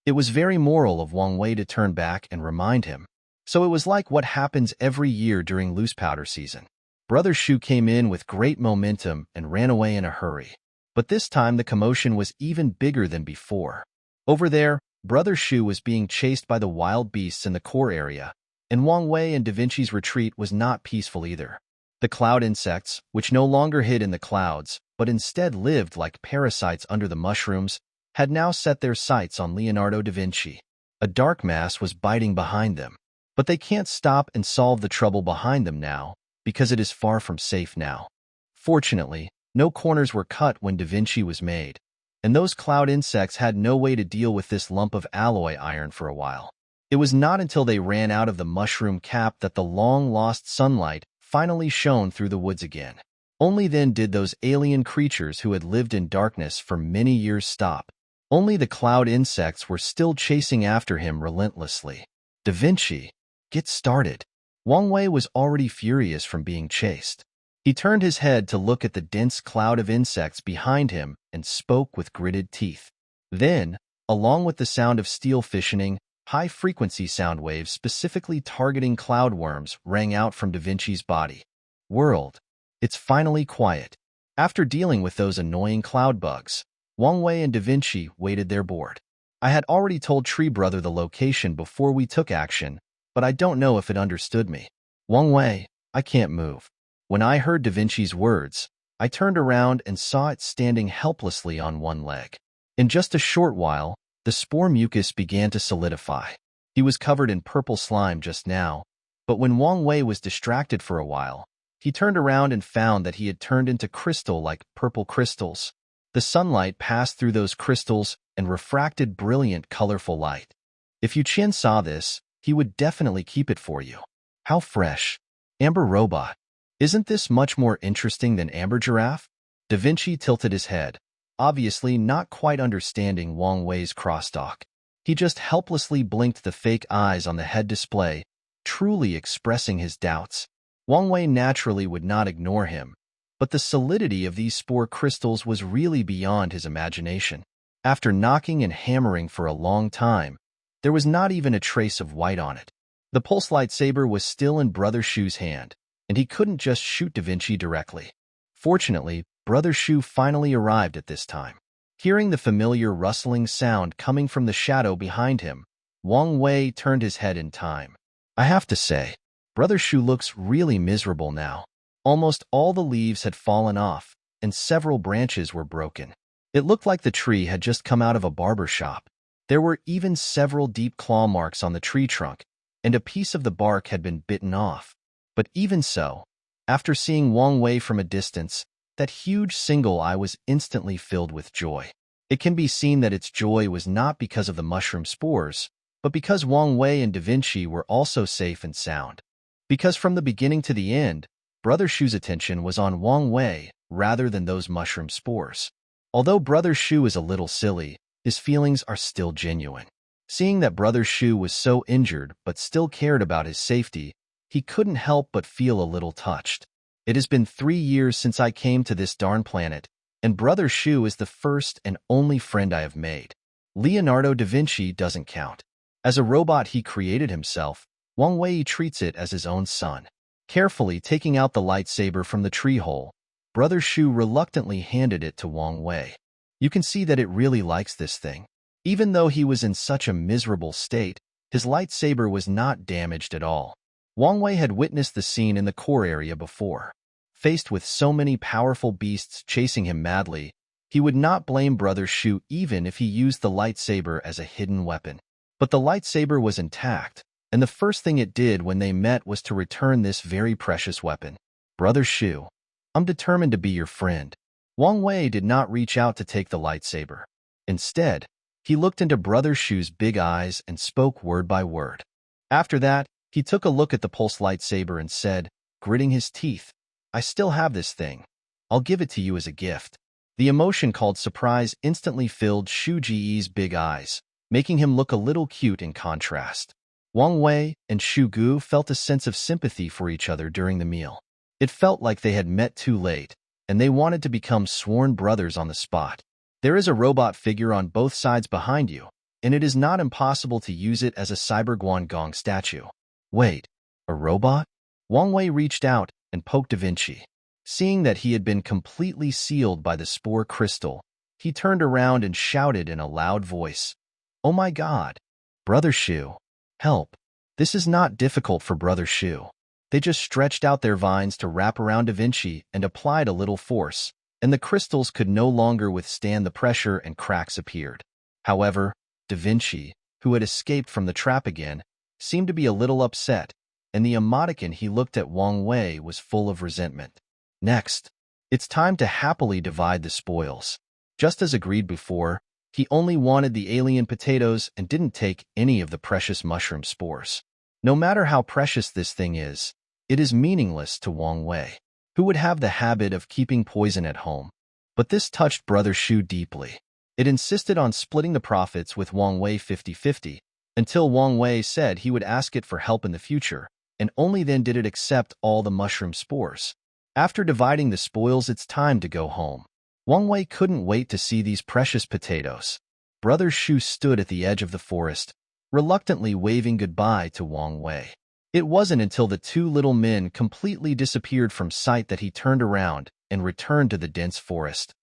It was very moral of Wang Wei to turn back and remind him. So it was like what happens every year during loose powder season. Brother Shu came in with great momentum and ran away in a hurry. But this time the commotion was even bigger than before. Over there, Brother Shu was being chased by the wild beasts in the core area, and Wang Wei and Da Vinci's retreat was not peaceful either. The cloud insects, which no longer hid in the clouds, but instead lived like parasites under the mushrooms, had now set their sights on Leonardo da Vinci. A dark mass was biting behind them, but they can't stop and solve the trouble behind them now, because it is far from safe now. Fortunately, no corners were cut when Da Vinci was made, and those cloud insects had no way to deal with this lump of alloy iron for a while. It was not until they ran out of the mushroom cap that the long-lost sunlight finally shone through the woods again. Only then did those alien creatures who had lived in darkness for many years stop. Only the cloud insects were still chasing after him relentlessly. Da Vinci, get started. Wang Wei was already furious from being chased. He turned his head to look at the dense cloud of insects behind him and spoke with gritted teeth. Then, along with the sound of steel fissioning, high-frequency sound waves specifically targeting cloud worms rang out from Da Vinci's body. World, it's finally quiet. After dealing with those annoying cloud bugs, Wang Wei and Da Vinci waited their board. I had already told Tree Brother the location before we took action, but I don't know if it understood me. Wang Wei, I can't move. When I heard Da Vinci's words, I turned around and saw it standing helplessly on one leg. In just a short while, the spore mucus began to solidify. He was covered in purple slime just now, but when Wang Wei was distracted for a while, he turned around and found that he had turned into crystal like purple crystals. The sunlight passed through those crystals and refracted brilliant, colorful light. If Yu Qian saw this, he would definitely keep it for you. How fresh. Amber robot. Isn't this much more interesting than amber giraffe? Da Vinci tilted his head, obviously not quite understanding Wang Wei's crosstalk. He just helplessly blinked the fake eyes on the head display, truly expressing his doubts. Wang Wei naturally would not ignore him, but the solidity of these spore crystals was really beyond his imagination. After knocking and hammering for a long time, there was not even a trace of white on it. The pulse lightsaber was still in Brother Shu's hand, and he couldn't just shoot Da Vinci directly. Fortunately, Brother Shu finally arrived at this time. Hearing the familiar rustling sound coming from the shadow behind him, Wang Wei turned his head in time. I have to say, Brother Shu looks really miserable now. Almost all the leaves had fallen off, and several branches were broken. It looked like the tree had just come out of a barber shop. There were even several deep claw marks on the tree trunk, and a piece of the bark had been bitten off. But even so, after seeing Wang Wei from a distance, that huge single eye was instantly filled with joy. It can be seen that its joy was not because of the mushroom spores, but because Wang Wei and Da Vinci were also safe and sound. Because from the beginning to the end, Brother Shu's attention was on Wang Wei rather than those mushroom spores. Although Brother Shu is a little silly, his feelings are still genuine. Seeing that Brother Shu was so injured but still cared about his safety, he couldn't help but feel a little touched. It has been 3 years since I came to this darn planet, and Brother Shu is the first and only friend I have made. Leonardo da Vinci doesn't count. As a robot he created himself, Wang Wei treats it as his own son. Carefully taking out the lightsaber from the tree hole, Brother Shu reluctantly handed it to Wang Wei. You can see that it really likes this thing. Even though he was in such a miserable state, his lightsaber was not damaged at all. Wang Wei had witnessed the scene in the core area before. Faced with so many powerful beasts chasing him madly, he would not blame Brother Shu even if he used the lightsaber as a hidden weapon. But the lightsaber was intact, and the first thing it did when they met was to return this very precious weapon. Brother Shu, I'm determined to be your friend. Wang Wei did not reach out to take the lightsaber. Instead, he looked into Brother Shu's big eyes and spoke word by word. After that, he took a look at the pulse lightsaber and said, gritting his teeth, I still have this thing. I'll give it to you as a gift. The emotion called surprise instantly filled Shu Ji's big eyes, making him look a little cute in contrast. Wang Wei and Shu Gu felt a sense of sympathy for each other during the meal. It felt like they had met too late, and they wanted to become sworn brothers on the spot. There is a robot figure on both sides behind you, and it is not impossible to use it as a Cyber Guangong statue. Wait, a robot? Wang Wei reached out and poked Da Vinci. Seeing that he had been completely sealed by the spore crystal, he turned around and shouted in a loud voice, Oh my God! Brother Shu, help! This is not difficult for Brother Shu. They just stretched out their vines to wrap around Da Vinci and applied a little force, and the crystals could no longer withstand the pressure and cracks appeared. However, Da Vinci, who had escaped from the trap again, seemed to be a little upset, and the emoticon he looked at Wang Wei was full of resentment. Next, it's time to happily divide the spoils. Just as agreed before, he only wanted the alien potatoes and didn't take any of the precious mushroom spores. No matter how precious this thing is, it is meaningless to Wang Wei, who would have the habit of keeping poison at home. But this touched Brother Shu deeply. It insisted on splitting the profits with Wang Wei 50-50, until Wang Wei said he would ask it for help in the future, and only then did it accept all the mushroom spores. After dividing the spoils, it's time to go home. Wang Wei couldn't wait to see these precious potatoes. Brother Shu stood at the edge of the forest, reluctantly waving goodbye to Wang Wei. It wasn't until the two little men completely disappeared from sight that he turned around and returned to the dense forest.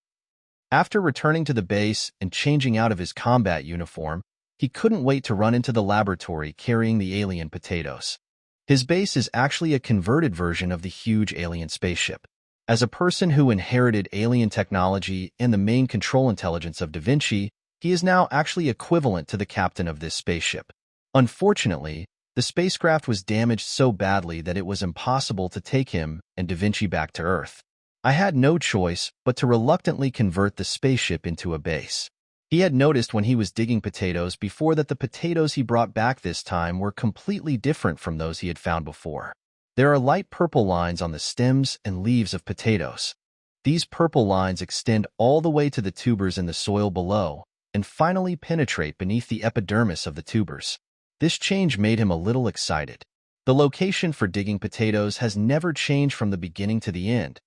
After returning to the base and changing out of his combat uniform, he couldn't wait to run into the laboratory carrying the alien potatoes. His base is actually a converted version of the huge alien spaceship. As a person who inherited alien technology and the main control intelligence of Da Vinci, he is now actually equivalent to the captain of this spaceship. Unfortunately, the spacecraft was damaged so badly that it was impossible to take him and Da Vinci back to Earth. I had no choice but to reluctantly convert the spaceship into a base. He had noticed when he was digging potatoes before that the potatoes he brought back this time were completely different from those he had found before. There are light purple lines on the stems and leaves of potatoes. These purple lines extend all the way to the tubers in the soil below and finally penetrate beneath the epidermis of the tubers. This change made him a little excited. The location for digging potatoes has never changed from the beginning to the end.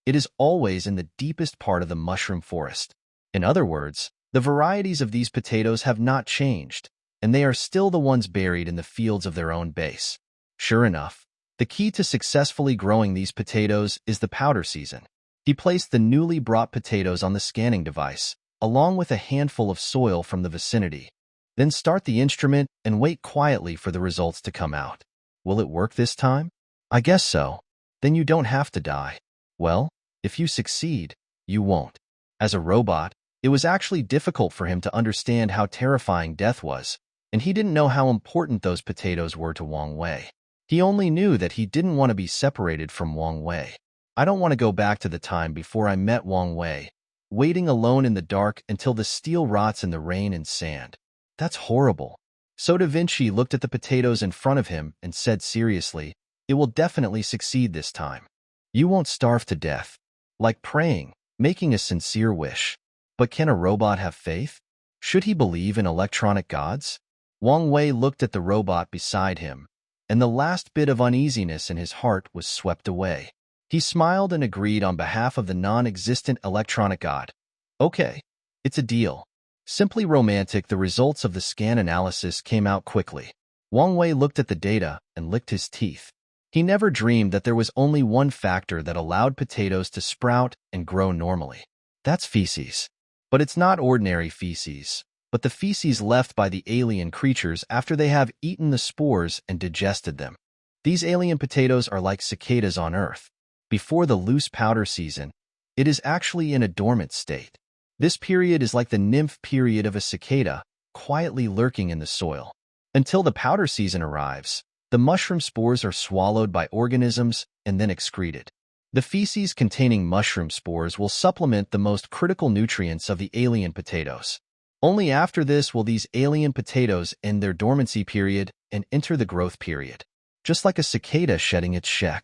It is always in the deepest part of the mushroom forest. In other words, the varieties of these potatoes have not changed, and they are still the ones buried in the fields of their own base. Sure enough, the key to successfully growing these potatoes is the powder season. He placed the newly brought potatoes on the scanning device, along with a handful of soil from the vicinity. Then start the instrument and wait quietly for the results to come out. Will it work this time? I guess so. Then you don't have to die. Well, if you succeed, you won't. As a robot, it was actually difficult for him to understand how terrifying death was, and he didn't know how important those potatoes were to Wang Wei. He only knew that he didn't want to be separated from Wang Wei. I don't want to go back to the time before I met Wang Wei, waiting alone in the dark until the steel rots in the rain and sand. That's horrible. So Da Vinci looked at the potatoes in front of him and said seriously, "It will definitely succeed this time. You won't starve to death." Like praying, making a sincere wish. But can a robot have faith? Should he believe in electronic gods? Wang Wei looked at the robot beside him, and the last bit of uneasiness in his heart was swept away. He smiled and agreed on behalf of the non-existent electronic god. Okay, it's a deal. Simply romantic, the results of the scan analysis came out quickly. Wang Wei looked at the data and licked his teeth. He never dreamed that there was only one factor that allowed potatoes to sprout and grow normally. That's feces. But it's not ordinary feces, but the feces left by the alien creatures after they have eaten the spores and digested them. These alien potatoes are like cicadas on Earth. Before the loose powder season, it is actually in a dormant state. This period is like the nymph period of a cicada, quietly lurking in the soil. Until the powder season arrives, the mushroom spores are swallowed by organisms and then excreted. The feces containing mushroom spores will supplement the most critical nutrients of the alien potatoes. Only after this will these alien potatoes end their dormancy period and enter the growth period. Just like a cicada shedding its shell.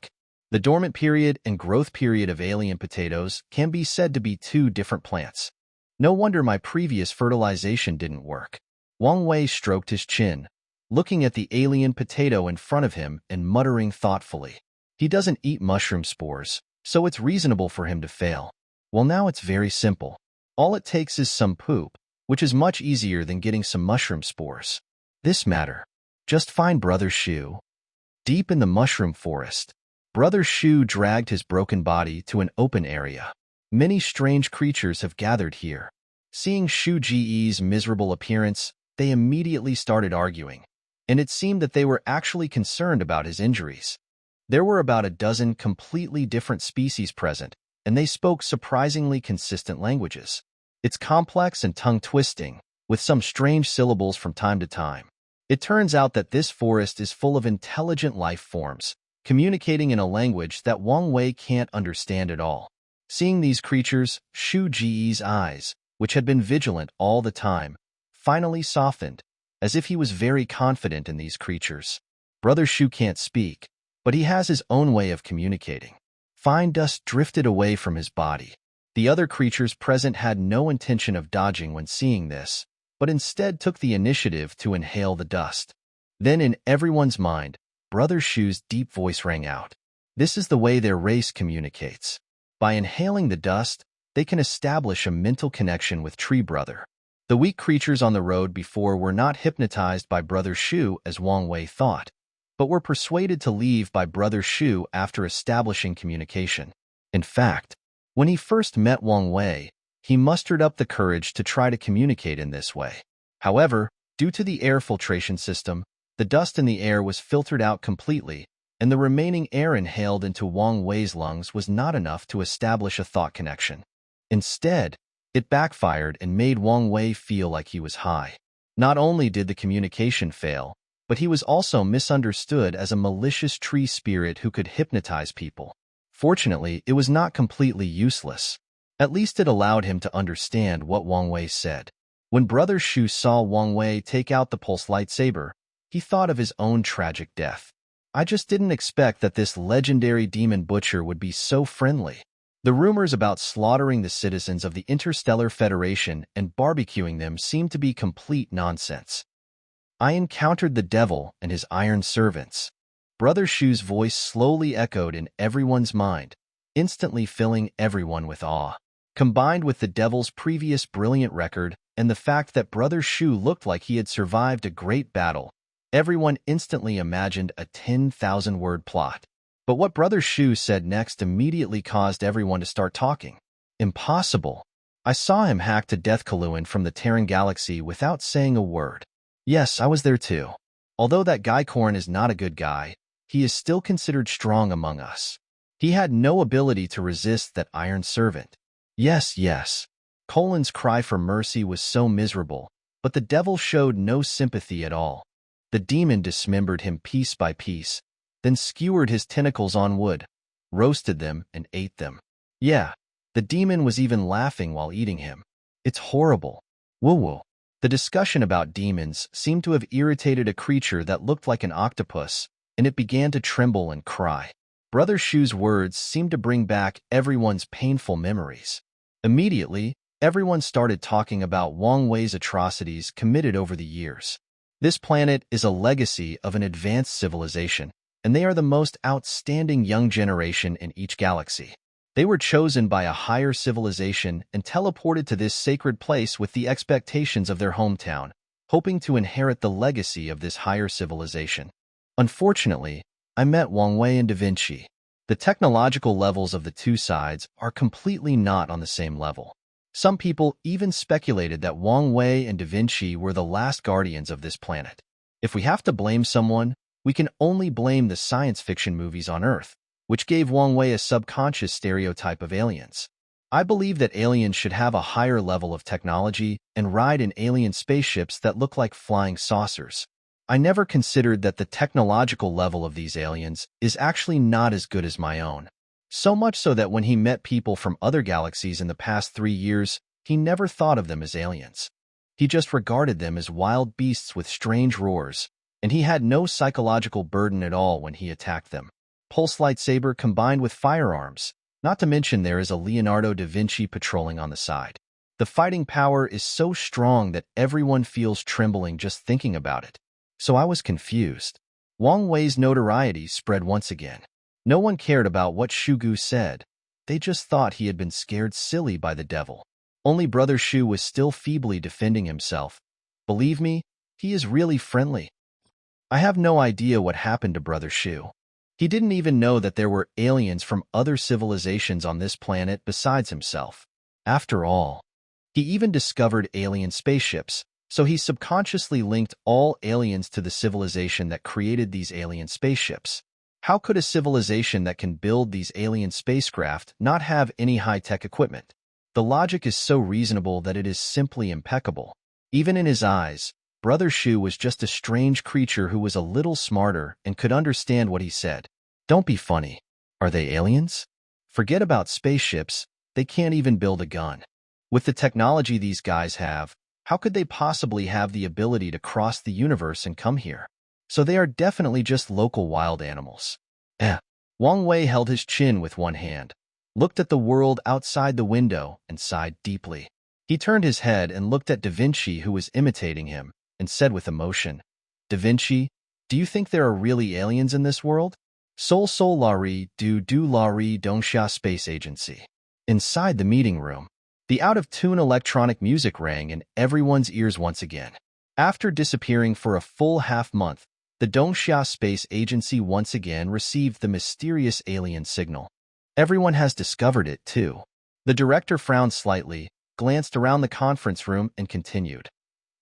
The dormant period and growth period of alien potatoes can be said to be two different plants. No wonder my previous fertilization didn't work. Wang Wei stroked his chin, looking at the alien potato in front of him and muttering thoughtfully. He doesn't eat mushroom spores, so it's reasonable for him to fail. Well, now it's very simple. All it takes is some poop, which is much easier than getting some mushroom spores. This matter. Just find Brother Shu. Deep in the mushroom forest, Brother Shu dragged his broken body to an open area. Many strange creatures have gathered here. Seeing Shu Ji's miserable appearance, they immediately started arguing, and it seemed that they were actually concerned about his injuries. There were about a dozen completely different species present, and they spoke surprisingly consistent languages. It's complex and tongue-twisting, with some strange syllables from time to time. It turns out that this forest is full of intelligent life forms, communicating in a language that Wang Wei can't understand at all. Seeing these creatures, Shu Ji's eyes, which had been vigilant all the time, finally softened, as if he was very confident in these creatures. Brother Shu can't speak, but he has his own way of communicating. Fine dust drifted away from his body. The other creatures present had no intention of dodging when seeing this, but instead took the initiative to inhale the dust. Then in everyone's mind, Brother Shu's deep voice rang out. This is the way their race communicates. By inhaling the dust, they can establish a mental connection with Tree Brother. The weak creatures on the road before were not hypnotized by Brother Shu as Wang Wei thought, but were persuaded to leave by Brother Shu after establishing communication. In fact, when he first met Wang Wei, he mustered up the courage to try to communicate in this way. However, due to the air filtration system, the dust in the air was filtered out completely, and the remaining air inhaled into Wang Wei's lungs was not enough to establish a thought connection. Instead, it backfired and made Wang Wei feel like he was high. Not only did the communication fail, but he was also misunderstood as a malicious tree spirit who could hypnotize people. Fortunately, it was not completely useless. At least it allowed him to understand what Wang Wei said. When Brother Shu saw Wang Wei take out the pulse lightsaber, he thought of his own tragic death. I just didn't expect that this legendary demon butcher would be so friendly. The rumors about slaughtering the citizens of the Interstellar Federation and barbecuing them seemed to be complete nonsense. I encountered the devil and his iron servants. Brother Shu's voice slowly echoed in everyone's mind, instantly filling everyone with awe. Combined with the devil's previous brilliant record and the fact that Brother Shu looked like he had survived a great battle, everyone instantly imagined a 10,000-word plot. But what Brother Shu said next immediately caused everyone to start talking. Impossible. I saw him hack to Death Kaluan from the Terran Galaxy without saying a word. Yes, I was there too. Although that guy Korn is not a good guy, he is still considered strong among us. He had no ability to resist that iron servant. Yes, yes. Colin's cry for mercy was so miserable, but the devil showed no sympathy at all. The demon dismembered him piece by piece, then skewered his tentacles on wood, roasted them, and ate them. Yeah, the demon was even laughing while eating him. It's horrible. Woo-woo. The discussion about demons seemed to have irritated a creature that looked like an octopus, and it began to tremble and cry. Brother Shu's words seemed to bring back everyone's painful memories. Immediately, everyone started talking about Wang Wei's atrocities committed over the years. This planet is a legacy of an advanced civilization, and they are the most outstanding young generation in each galaxy. They were chosen by a higher civilization and teleported to this sacred place with the expectations of their hometown, hoping to inherit the legacy of this higher civilization. Unfortunately, I met Wang Wei and Da Vinci. The technological levels of the two sides are completely not on the same level. Some people even speculated that Wang Wei and Da Vinci were the last guardians of this planet. If we have to blame someone, we can only blame the science fiction movies on Earth, which gave Wang Wei a subconscious stereotype of aliens. I believe that aliens should have a higher level of technology and ride in alien spaceships that look like flying saucers. I never considered that the technological level of these aliens is actually not as good as my own. So much so that when he met people from other galaxies in the past 3 years, he never thought of them as aliens. He just regarded them as wild beasts with strange roars, and he had no psychological burden at all when he attacked them. Pulse lightsaber combined with firearms, not to mention there is a Leonardo da Vinci patrolling on the side. The fighting power is so strong that everyone feels trembling just thinking about it. So I was confused. Wang Wei's notoriety spread once again. No one cared about what Shugu said. They just thought he had been scared silly by the devil. Only Brother Shu was still feebly defending himself. Believe me, he is really friendly. I have no idea what happened to Brother Shu. He didn't even know that there were aliens from other civilizations on this planet besides himself. After all, he even discovered alien spaceships, so he subconsciously linked all aliens to the civilization that created these alien spaceships. How could a civilization that can build these alien spacecraft not have any high-tech equipment? The logic is so reasonable that it is simply impeccable. Even in his eyes, Brother Shu was just a strange creature who was a little smarter and could understand what he said. Don't be funny. Are they aliens? Forget about spaceships, they can't even build a gun. With the technology these guys have, how could they possibly have the ability to cross the universe and come here? So they are definitely just local wild animals. Wang Wei held his chin with one hand, looked at the world outside the window, and sighed deeply. He turned his head and looked at Da Vinci, who was imitating him, and said with emotion, Da Vinci, do you think there are really aliens in this world? Sol la ri do la ri Dongxia Space Agency. Inside the meeting room, the out-of-tune electronic music rang in everyone's ears once again. After disappearing for a full half-month, the Dongxia Space Agency once again received the mysterious alien signal. Everyone has discovered it, too. The director frowned slightly, glanced around the conference room, and continued.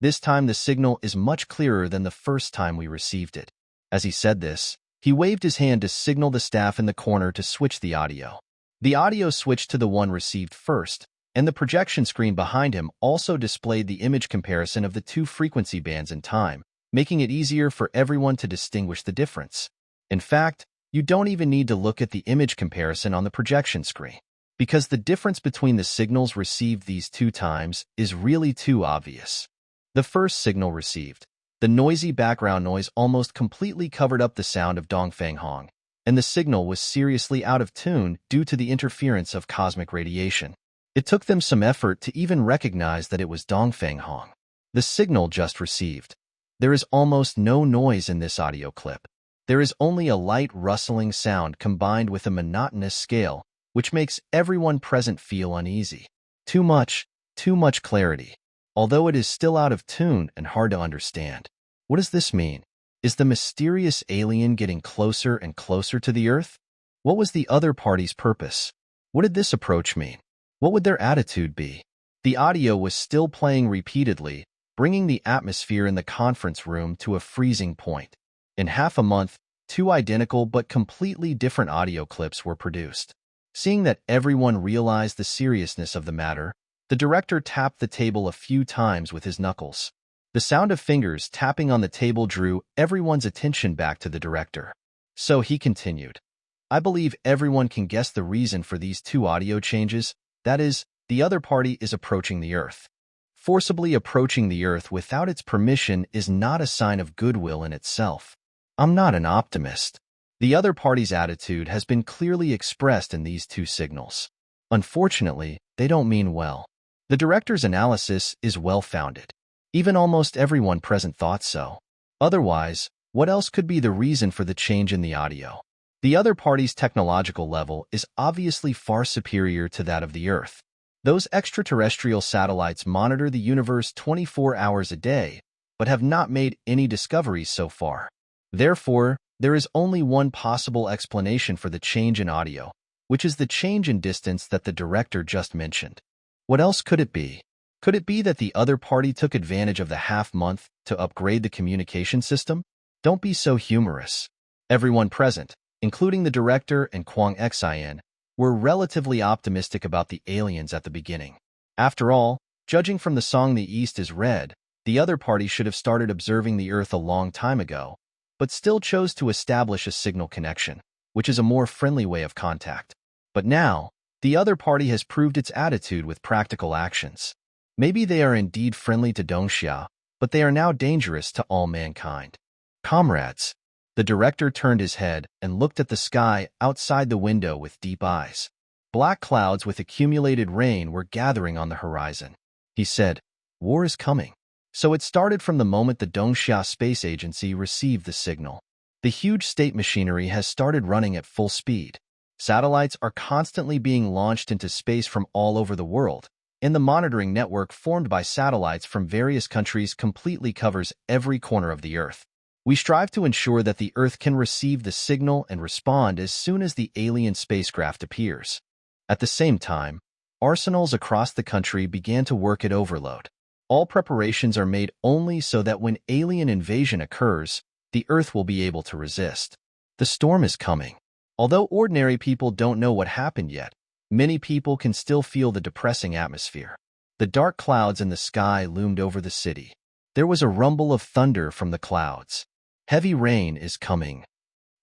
This time the signal is much clearer than the first time we received it. As he said this, He waved his hand to signal the staff in the corner to switch the audio. The audio switched to the one received first, and the projection screen behind him also displayed the image comparison of the two frequency bands in time, making it easier for everyone to distinguish the difference. In fact, you don't even need to look at the image comparison on the projection screen, because the difference between the signals received these two times is really too obvious. The first signal received, the noisy background noise almost completely covered up the sound of Dongfang Hong, and the signal was seriously out of tune due to the interference of cosmic radiation. It took them some effort to even recognize that it was Dongfang Hong. The signal just received. There is almost no noise in this audio clip. There is only a light rustling sound combined with a monotonous scale, which makes everyone present feel uneasy. Too much clarity. Although it is still out of tune and hard to understand. What does this mean? Is the mysterious alien getting closer and closer to the Earth? What was the other party's purpose? What did this approach mean? What would their attitude be? The audio was still playing repeatedly, bringing the atmosphere in the conference room to a freezing point. In half a month, two identical but completely different audio clips were produced. Seeing that everyone realized the seriousness of the matter, the director tapped the table a few times with his knuckles. The sound of fingers tapping on the table drew everyone's attention back to the director. So he continued, I believe everyone can guess the reason for these two audio changes. That is, the other party is approaching the Earth. Forcibly approaching the Earth without its permission is not a sign of goodwill in itself. I'm not an optimist. The other party's attitude has been clearly expressed in these two signals. Unfortunately, they don't mean well. The director's analysis is well-founded. Even almost everyone present thought so. Otherwise, what else could be the reason for the change in the audio? The other party's technological level is obviously far superior to that of the Earth. Those extraterrestrial satellites monitor the universe 24 hours a day, but have not made any discoveries so far. Therefore, there is only one possible explanation for the change in audio, which is the change in distance that the director just mentioned. What else could it be? Could it be that the other party took advantage of the half-month to upgrade the communication system? Don't be so humorous. Everyone present, including the director and Kwang Xin, were relatively optimistic about the aliens at the beginning. After all, judging from the song The East is Red, the other party should have started observing the Earth a long time ago, but still chose to establish a signal connection, which is a more friendly way of contact. But now, the other party has proved its attitude with practical actions. Maybe they are indeed friendly to Dongxia, but they are now dangerous to all mankind. Comrades. The director turned his head and looked at the sky outside the window with deep eyes. Black clouds with accumulated rain were gathering on the horizon. He said, war is coming. So it started from the moment the Dongxia Space Agency received the signal. The huge state machinery has started running at full speed. Satellites are constantly being launched into space from all over the world, and the monitoring network formed by satellites from various countries completely covers every corner of the Earth. We strive to ensure that the Earth can receive the signal and respond as soon as the alien spacecraft appears. At the same time, arsenals across the country began to work at overload. All preparations are made only so that when alien invasion occurs, the Earth will be able to resist. The storm is coming. Although ordinary people don't know what happened yet, many people can still feel the depressing atmosphere. The dark clouds in the sky loomed over the city. There was a rumble of thunder from the clouds. Heavy rain is coming.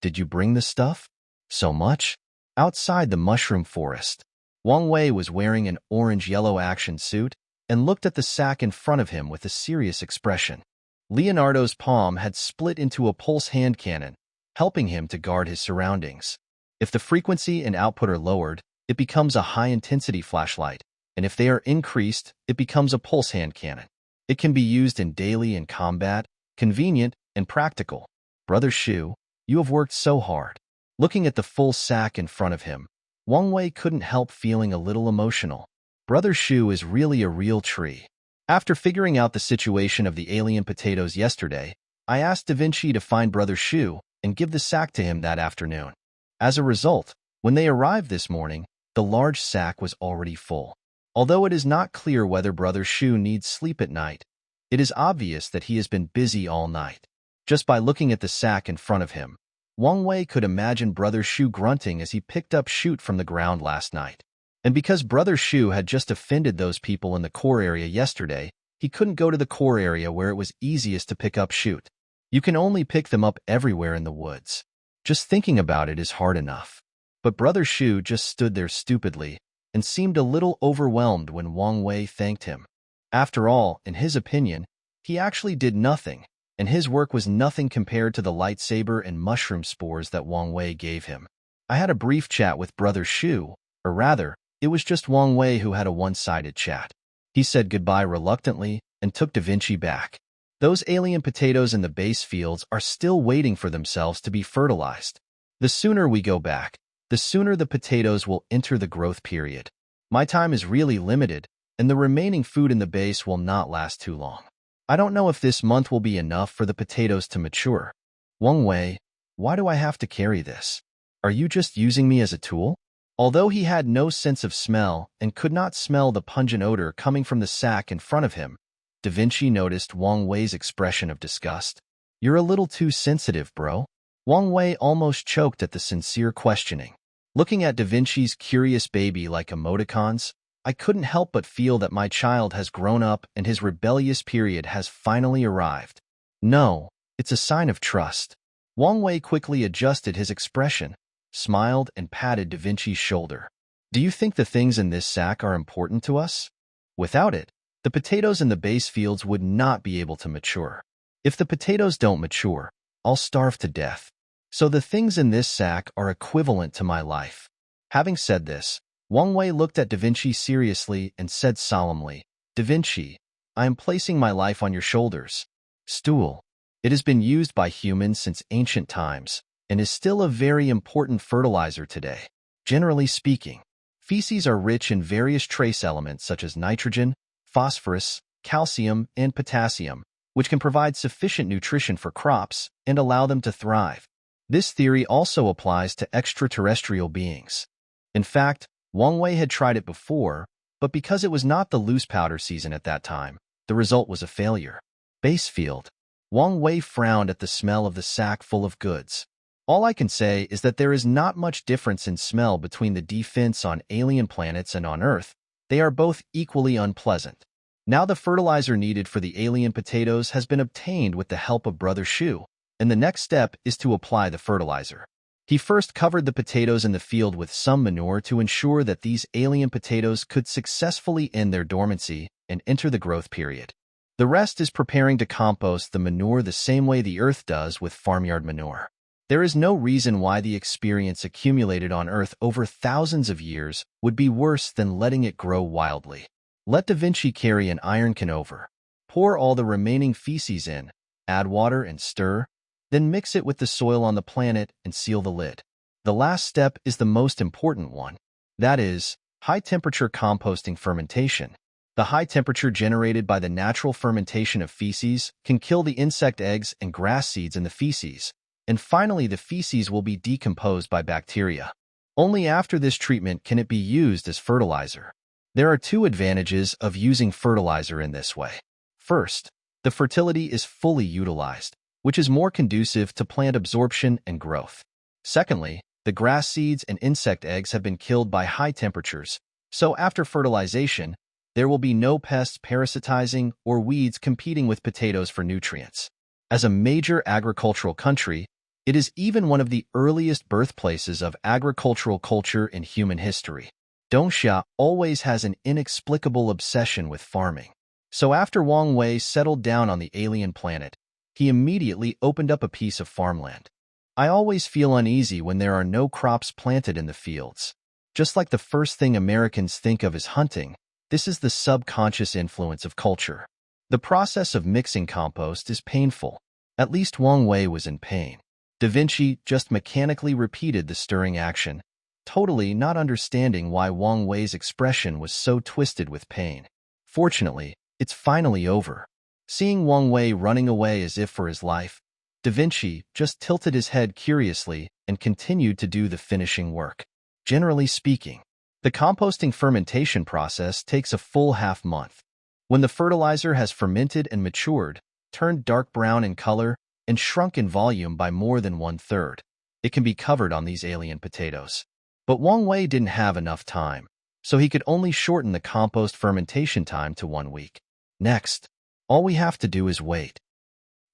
Did you bring the stuff? So much? Outside the mushroom forest, Wang Wei was wearing an orange-yellow action suit and looked at the sack in front of him with a serious expression. Leonardo's palm had split into a pulse hand cannon, helping him to guard his surroundings. If the frequency and output are lowered, it becomes a high-intensity flashlight, and if they are increased, it becomes a pulse hand cannon. It can be used in daily and combat, convenient and practical. Brother Shu, you have worked so hard. Looking at the full sack in front of him, Wang Wei couldn't help feeling a little emotional. Brother Shu is really a real tree. After figuring out the situation of the alien potatoes yesterday, I asked Da Vinci to find Brother Shu and give the sack to him that afternoon. As a result, when they arrived this morning, the large sack was already full. Although it is not clear whether Brother Shu needs sleep at night, it is obvious that he has been busy all night. Just by looking at the sack in front of him, Wang Wei could imagine Brother Shu grunting as he picked up shoot from the ground last night. And because Brother Shu had just offended those people in the core area yesterday, he couldn't go to the core area where it was easiest to pick up shoot. You can only pick them up everywhere in the woods. Just thinking about it is hard enough. But Brother Shu just stood there stupidly and seemed a little overwhelmed when Wang Wei thanked him. After all, in his opinion, he actually did nothing, and his work was nothing compared to the lightsaber and mushroom spores that Wang Wei gave him. I had a brief chat with Brother Shu, or rather, it was just Wang Wei who had a one-sided chat. He said goodbye reluctantly and took Da Vinci back. Those alien potatoes in the base fields are still waiting for themselves to be fertilized. The sooner we go back, the sooner the potatoes will enter the growth period. My time is really limited, and the remaining food in the base will not last too long. I don't know if this month will be enough for the potatoes to mature. Wang Wei, why do I have to carry this? Are you just using me as a tool? Although he had no sense of smell and could not smell the pungent odor coming from the sack in front of him, Da Vinci noticed Wang Wei's expression of disgust. You're a little too sensitive, bro. Wang Wei almost choked at the sincere questioning. Looking at Da Vinci's curious baby-like emoticons, I couldn't help but feel that my child has grown up and his rebellious period has finally arrived. No, it's a sign of trust. Wang Wei quickly adjusted his expression, smiled, and patted Da Vinci's shoulder. Do you think the things in this sack are important to us? Without it, the potatoes in the base fields would not be able to mature. If the potatoes don't mature, I'll starve to death. So the things in this sack are equivalent to my life. Having said this, Wang Wei looked at Da Vinci seriously and said solemnly, Da Vinci, I am placing my life on your shoulders. Stool. It has been used by humans since ancient times and is still a very important fertilizer today. Generally speaking, feces are rich in various trace elements such as nitrogen, phosphorus, calcium, and potassium, which can provide sufficient nutrition for crops and allow them to thrive. This theory also applies to extraterrestrial beings. In fact, Wang Wei had tried it before, but because it was not the loose powder season at that time, the result was a failure. Base field. Wang Wei frowned at the smell of the sack full of goods. All I can say is that there is not much difference in smell between the defense on alien planets and on Earth. They are both equally unpleasant. Now the fertilizer needed for the alien potatoes has been obtained with the help of Brother Shu, and the next step is to apply the fertilizer. He first covered the potatoes in the field with some manure to ensure that these alien potatoes could successfully end their dormancy and enter the growth period. The rest is preparing to compost the manure the same way the Earth does with farmyard manure. There is no reason why the experience accumulated on Earth over thousands of years would be worse than letting it grow wildly. Let Da Vinci carry an iron can over. Pour all the remaining feces in, add water and stir, then mix it with the soil on the planet and seal the lid. The last step is the most important one. That is, high-temperature composting fermentation. The high temperature generated by the natural fermentation of feces can kill the insect eggs and grass seeds in the feces, and finally the feces will be decomposed by bacteria. Only after this treatment can it be used as fertilizer. There are two advantages of using fertilizer in this way. First, the fertility is fully utilized, which is more conducive to plant absorption and growth. Secondly, the grass seeds and insect eggs have been killed by high temperatures, so after fertilization, there will be no pests parasitizing or weeds competing with potatoes for nutrients. As a major agricultural country, it is even one of the earliest birthplaces of agricultural culture in human history. Dongxia always has an inexplicable obsession with farming. So after Wang Wei settled down on the alien planet, he immediately opened up a piece of farmland. I always feel uneasy when there are no crops planted in the fields. Just like the first thing Americans think of is hunting, this is the subconscious influence of culture. The process of mixing compost is painful. At least Wang Wei was in pain. Da Vinci just mechanically repeated the stirring action, totally not understanding why Wang Wei's expression was so twisted with pain. Fortunately, it's finally over. Seeing Wang Wei running away as if for his life, Da Vinci just tilted his head curiously and continued to do the finishing work. Generally speaking, the composting fermentation process takes a full half-month. When the fertilizer has fermented and matured, turned dark brown in color, and shrunk in volume by more than 1/3, it can be covered on these alien potatoes. But Wang Wei didn't have enough time, so he could only shorten the compost fermentation time to 1 week. Next, all we have to do is wait.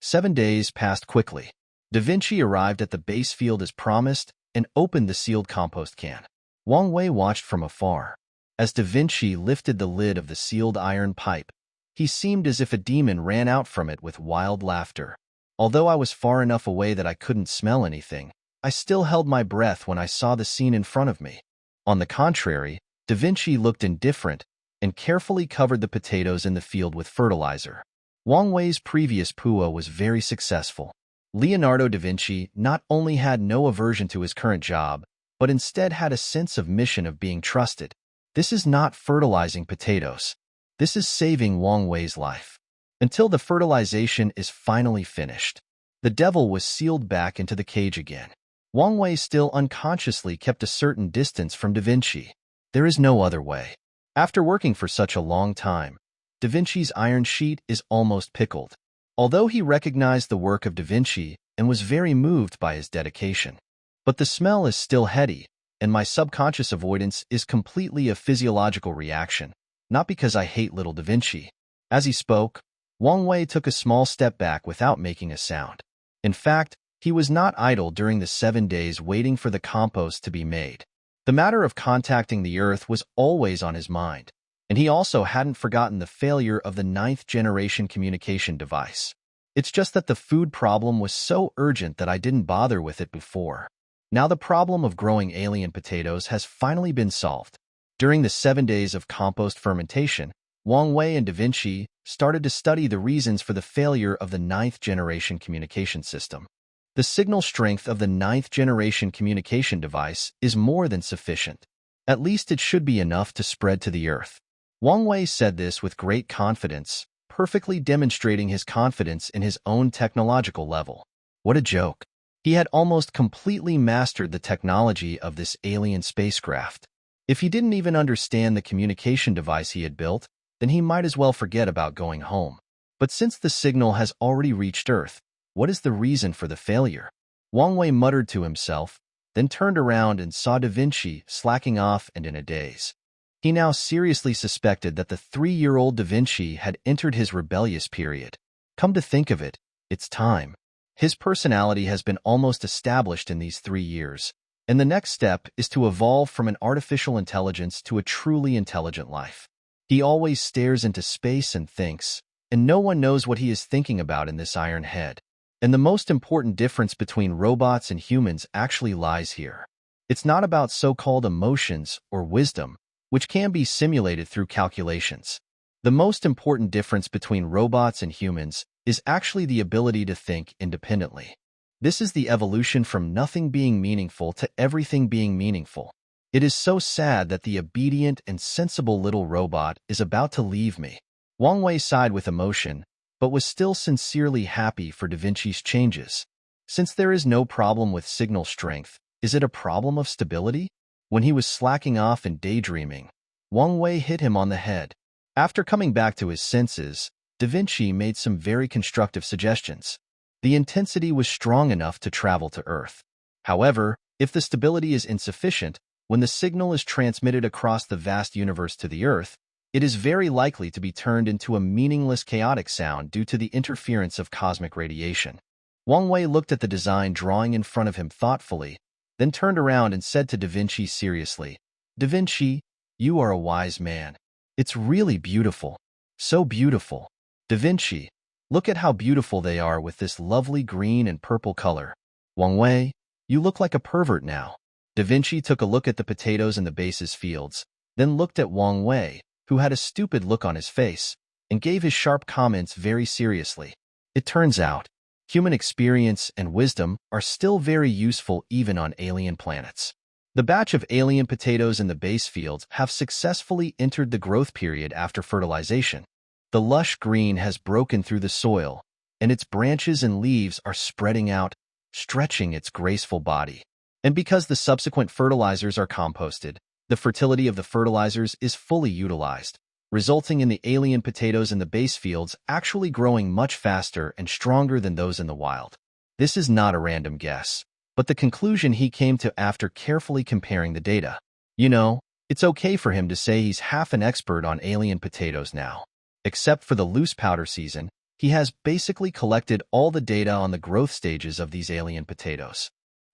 7 days passed quickly. Da Vinci arrived at the base field as promised and opened the sealed compost can. Wang Wei watched from afar. As Da Vinci lifted the lid of the sealed iron pipe, he seemed as if a demon ran out from it with wild laughter. Although I was far enough away that I couldn't smell anything, I still held my breath when I saw the scene in front of me. On the contrary, Da Vinci looked indifferent and carefully covered the potatoes in the field with fertilizer. Wang Wei's previous puo was very successful. Leonardo da Vinci not only had no aversion to his current job, but instead had a sense of mission of being trusted. This is not fertilizing potatoes. This is saving Wang Wei's life. Until the fertilization is finally finished, the devil was sealed back into the cage again. Wang Wei still unconsciously kept a certain distance from Da Vinci. There is no other way. After working for such a long time, Da Vinci's iron sheet is almost pickled. Although he recognized the work of Da Vinci and was very moved by his dedication. But the smell is still heady, and my subconscious avoidance is completely a physiological reaction, not because I hate little Da Vinci. As he spoke, Wang Wei took a small step back without making a sound. In fact, he was not idle during the 7 days waiting for the compost to be made. The matter of contacting the Earth was always on his mind, and he also hadn't forgotten the failure of the 9th-generation communication device. It's just that the food problem was so urgent that I didn't bother with it before. Now the problem of growing alien potatoes has finally been solved. During the 7 days of compost fermentation, Wang Wei and Da Vinci started to study the reasons for the failure of the 9th-generation communication system. The signal strength of the 9th-generation communication device is more than sufficient. At least it should be enough to spread to the Earth. Wang Wei said this with great confidence, perfectly demonstrating his confidence in his own technological level. What a joke. He had almost completely mastered the technology of this alien spacecraft. If he didn't even understand the communication device he had built, then he might as well forget about going home. But since the signal has already reached Earth, what is the reason for the failure? Wang Wei muttered to himself, then turned around and saw Da Vinci slacking off and in a daze. He now seriously suspected that the 3-year-old Da Vinci had entered his rebellious period. Come to think of it, it's time. His personality has been almost established in these 3 years, and the next step is to evolve from an artificial intelligence to a truly intelligent life. He always stares into space and thinks, and no one knows what he is thinking about in this iron head. And the most important difference between robots and humans actually lies here. It's not about so-called emotions or wisdom, which can be simulated through calculations. The most important difference between robots and humans is actually the ability to think independently. This is the evolution from nothing being meaningful to everything being meaningful. It is so sad that the obedient and sensible little robot is about to leave me. Wang Wei sighed with emotion, but was still sincerely happy for Da Vinci's changes. Since there is no problem with signal strength, is it a problem of stability? When he was slacking off and daydreaming, Wang Wei hit him on the head. After coming back to his senses, Da Vinci made some very constructive suggestions. The intensity was strong enough to travel to Earth. However, if the stability is insufficient, when the signal is transmitted across the vast universe to the Earth, it is very likely to be turned into a meaningless chaotic sound due to the interference of cosmic radiation. Wang Wei looked at the design drawing in front of him thoughtfully, then turned around and said to Da Vinci seriously, "Da Vinci, you are a wise man. It's really beautiful. So beautiful. Da Vinci, look at how beautiful they are with this lovely green and purple color. Wang Wei, you look like a pervert now." Da Vinci took a look at the potatoes in the base's fields, then looked at Wang Wei, who had a stupid look on his face, and gave his sharp comments very seriously. It turns out, human experience and wisdom are still very useful even on alien planets. The batch of alien potatoes in the base fields have successfully entered the growth period after fertilization. The lush green has broken through the soil, and its branches and leaves are spreading out, stretching its graceful body. And because the subsequent fertilizers are composted, the fertility of the fertilizers is fully utilized, resulting in the alien potatoes in the base fields actually growing much faster and stronger than those in the wild. This is not a random guess. but the conclusion he came to after carefully comparing the data. You know, it's okay for him to say he's half an expert on alien potatoes now. Except for the loose powder season, he has basically collected all the data on the growth stages of these alien potatoes.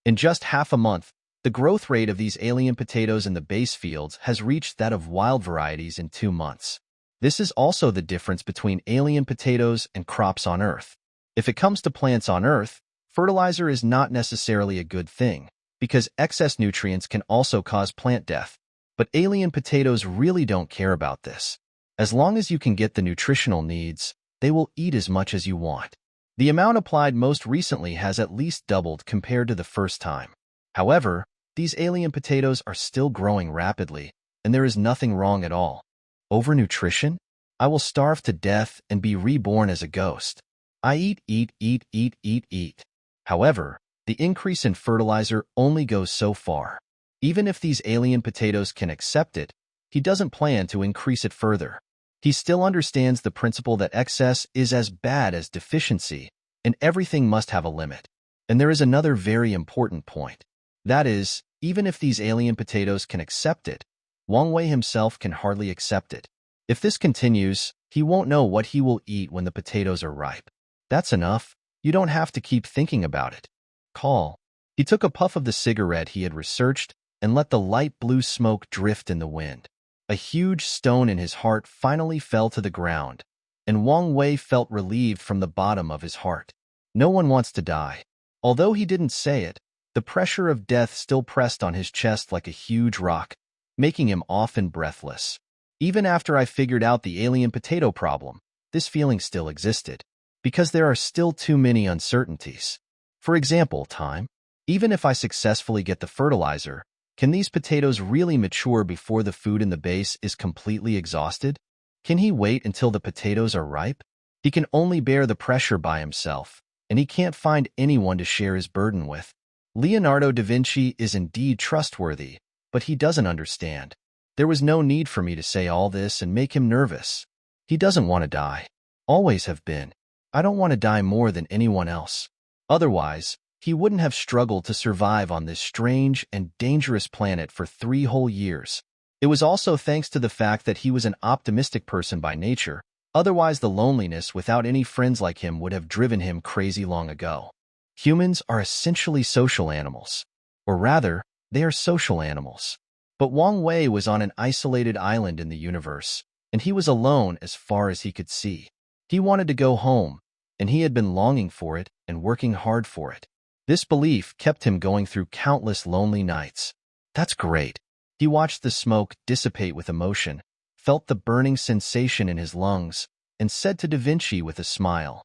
In just half a month, the growth rate of these alien potatoes in the base fields has reached that of wild varieties in 2 months. This is also the difference between alien potatoes and crops on Earth. If it comes to plants on Earth, fertilizer is not necessarily a good thing, because excess nutrients can also cause plant death. But alien potatoes really don't care about this. As long as you can get the nutritional needs, they will eat as much as you want. The amount applied most recently has at least doubled compared to the first time. However, these alien potatoes are still growing rapidly, and there is nothing wrong at all. Overnutrition? I will starve to death and be reborn as a ghost. I eat. However, the increase in fertilizer only goes so far. Even if these alien potatoes can accept it, he doesn't plan to increase it further. He still understands the principle that excess is as bad as deficiency, and everything must have a limit. And there is another very important point. That is, even if these alien potatoes can accept it, Wang Wei himself can hardly accept it. If this continues, he won't know what he will eat when the potatoes are ripe. That's enough. You don't have to keep thinking about it. Call. He took a puff of the cigarette he had researched and let the light blue smoke drift in the wind. A huge stone in his heart finally fell to the ground, and Wang Wei felt relieved from the bottom of his heart. No one wants to die. Although he didn't say it, the pressure of death still pressed on his chest like a huge rock, making him often breathless. Even after I figured out the alien potato problem, this feeling still existed, because there are still too many uncertainties. For example, time. Even if I successfully get the fertilizer, can these potatoes really mature before the food in the base is completely exhausted? Can he wait until the potatoes are ripe? He can only bear the pressure by himself, and he can't find anyone to share his burden with. Leonardo da Vinci is indeed trustworthy, but he doesn't understand. There was no need for me to say all this and make him nervous. He doesn't want to die. Always have been. I don't want to die more than anyone else. Otherwise, he wouldn't have struggled to survive on this strange and dangerous planet for 3 whole years. It was also thanks to the fact that he was an optimistic person by nature. Otherwise, the loneliness without any friends like him would have driven him crazy long ago. Humans are essentially social animals. Or rather, they are social animals. But Wang Wei was on an isolated island in the universe, and he was alone as far as he could see. He wanted to go home, and he had been longing for it and working hard for it. This belief kept him going through countless lonely nights. That's great. He watched the smoke dissipate with emotion, felt the burning sensation in his lungs, and said to Da Vinci with a smile,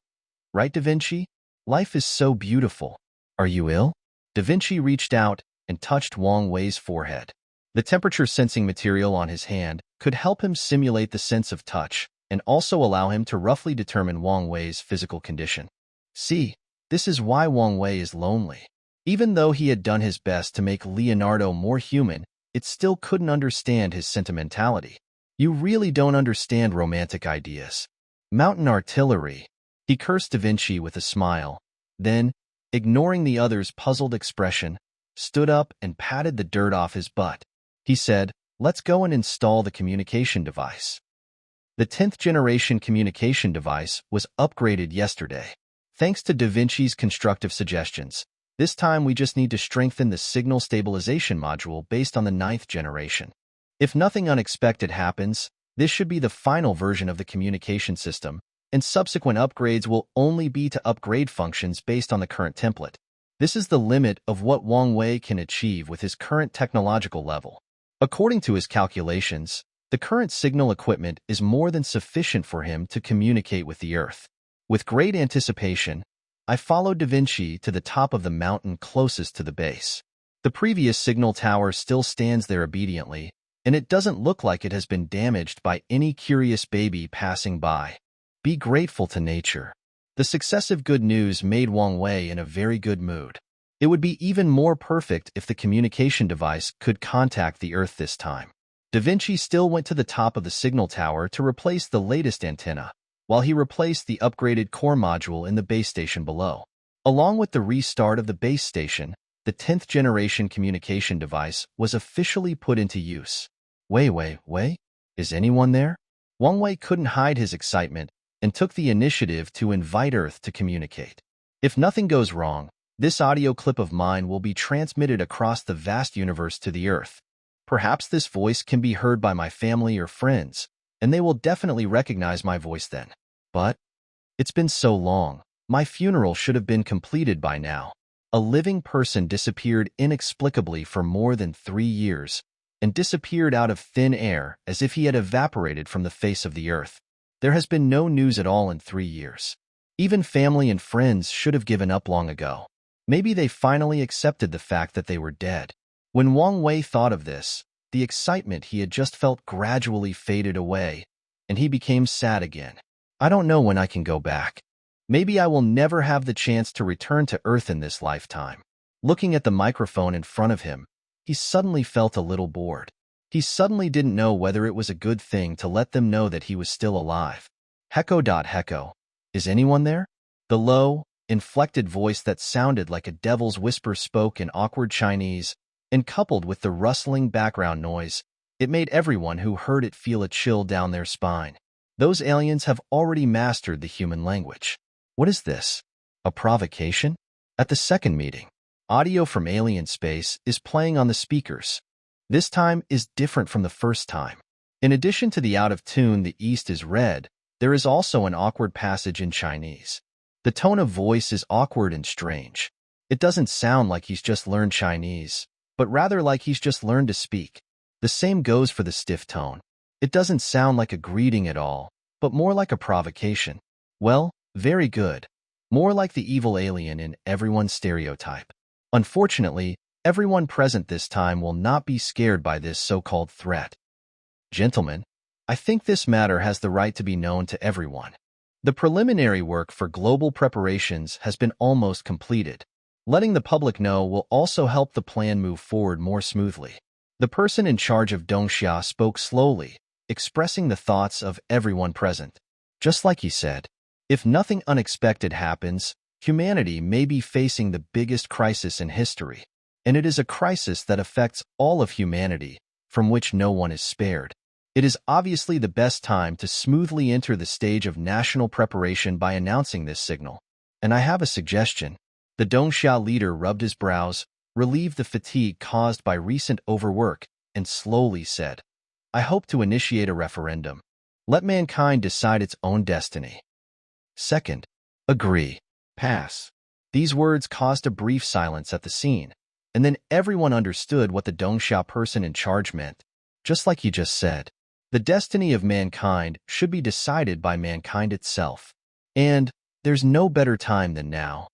"Right, Da Vinci? Life is so beautiful. Are you ill?" Da Vinci reached out and touched Wang Wei's forehead. The temperature-sensing material on his hand could help him simulate the sense of touch and also allow him to roughly determine Wang Wei's physical condition. See, this is why Wang Wei is lonely. Even though he had done his best to make Leonardo more human, it still couldn't understand his sentimentality. You really don't understand romantic ideas. Mountain artillery. He cursed Da Vinci with a smile. Then, ignoring the other's puzzled expression, stood up and patted the dirt off his butt. He said, "Let's go and install the communication device." The 10th generation communication device was upgraded yesterday. Thanks to Da Vinci's constructive suggestions, this time we just need to strengthen the signal stabilization module based on the 9th generation. If nothing unexpected happens, this should be the final version of the communication system, and subsequent upgrades will only be to upgrade functions based on the current template. This is the limit of what Wang Wei can achieve with his current technological level. According to his calculations, the current signal equipment is more than sufficient for him to communicate with the Earth. With great anticipation, I followed Da Vinci to the top of the mountain closest to the base. The previous signal tower still stands there obediently, and it doesn't look like it has been damaged by any curious baby passing by. Be grateful to nature. The successive good news made Wang Wei in a very good mood. It would be even more perfect if the communication device could contact the Earth this time. Da Vinci still went to the top of the signal tower to replace the latest antenna, while he replaced the upgraded core module in the base station below. Along with the restart of the base station, the 10th generation communication device was officially put into use. Wei, is anyone there? Wang Wei couldn't hide his excitement and took the initiative to invite Earth to communicate. If nothing goes wrong, this audio clip of mine will be transmitted across the vast universe to the Earth. Perhaps this voice can be heard by my family or friends, and they will definitely recognize my voice then. But it's been so long. My funeral should have been completed by now. A living person disappeared inexplicably for more than 3 years and disappeared out of thin air as if he had evaporated from the face of the earth. There has been no news at all in 3 years. Even family and friends should have given up long ago. Maybe they finally accepted the fact that they were dead. When Wang Wei thought of this, the excitement he had just felt gradually faded away, and he became sad again. I don't know when I can go back. Maybe I will never have the chance to return to Earth in this lifetime. Looking at the microphone in front of him, he suddenly felt a little bored. He suddenly didn't know whether it was a good thing to let them know that he was still alive. Heko. Is anyone there? The low, inflected voice that sounded like a devil's whisper spoke in awkward Chinese, and coupled with the rustling background noise, it made everyone who heard it feel a chill down their spine. Those aliens have already mastered the human language. What is this? A provocation? At the second meeting, audio from alien space is playing on the speakers. This time is different from the first time. In addition to the out-of-tune "the East is red," there is also an awkward passage in Chinese. The tone of voice is awkward and strange. It doesn't sound like he's just learned Chinese, but rather like he's just learned to speak. The same goes for the stiff tone. It doesn't sound like a greeting at all, but more like a provocation. Well, very good. More like the evil alien in everyone's stereotype. Unfortunately, everyone present this time will not be scared by this so-called threat. Gentlemen, I think this matter has the right to be known to everyone. The preliminary work for global preparations has been almost completed. Letting the public know will also help the plan move forward more smoothly. The person in charge of Dongxia spoke slowly, expressing the thoughts of everyone present. Just like he said, if nothing unexpected happens, humanity may be facing the biggest crisis in history, and it is a crisis that affects all of humanity, from which no one is spared. It is obviously the best time to smoothly enter the stage of national preparation by announcing this signal. And I have a suggestion. The Dongxia leader rubbed his brows, relieved the fatigue caused by recent overwork, and slowly said, I hope to initiate a referendum. Let mankind decide its own destiny. Second, agree. Pass. These words caused a brief silence at the scene, and then everyone understood what the Dongxia person in charge meant. Just like he just said, the destiny of mankind should be decided by mankind itself. And there's no better time than now.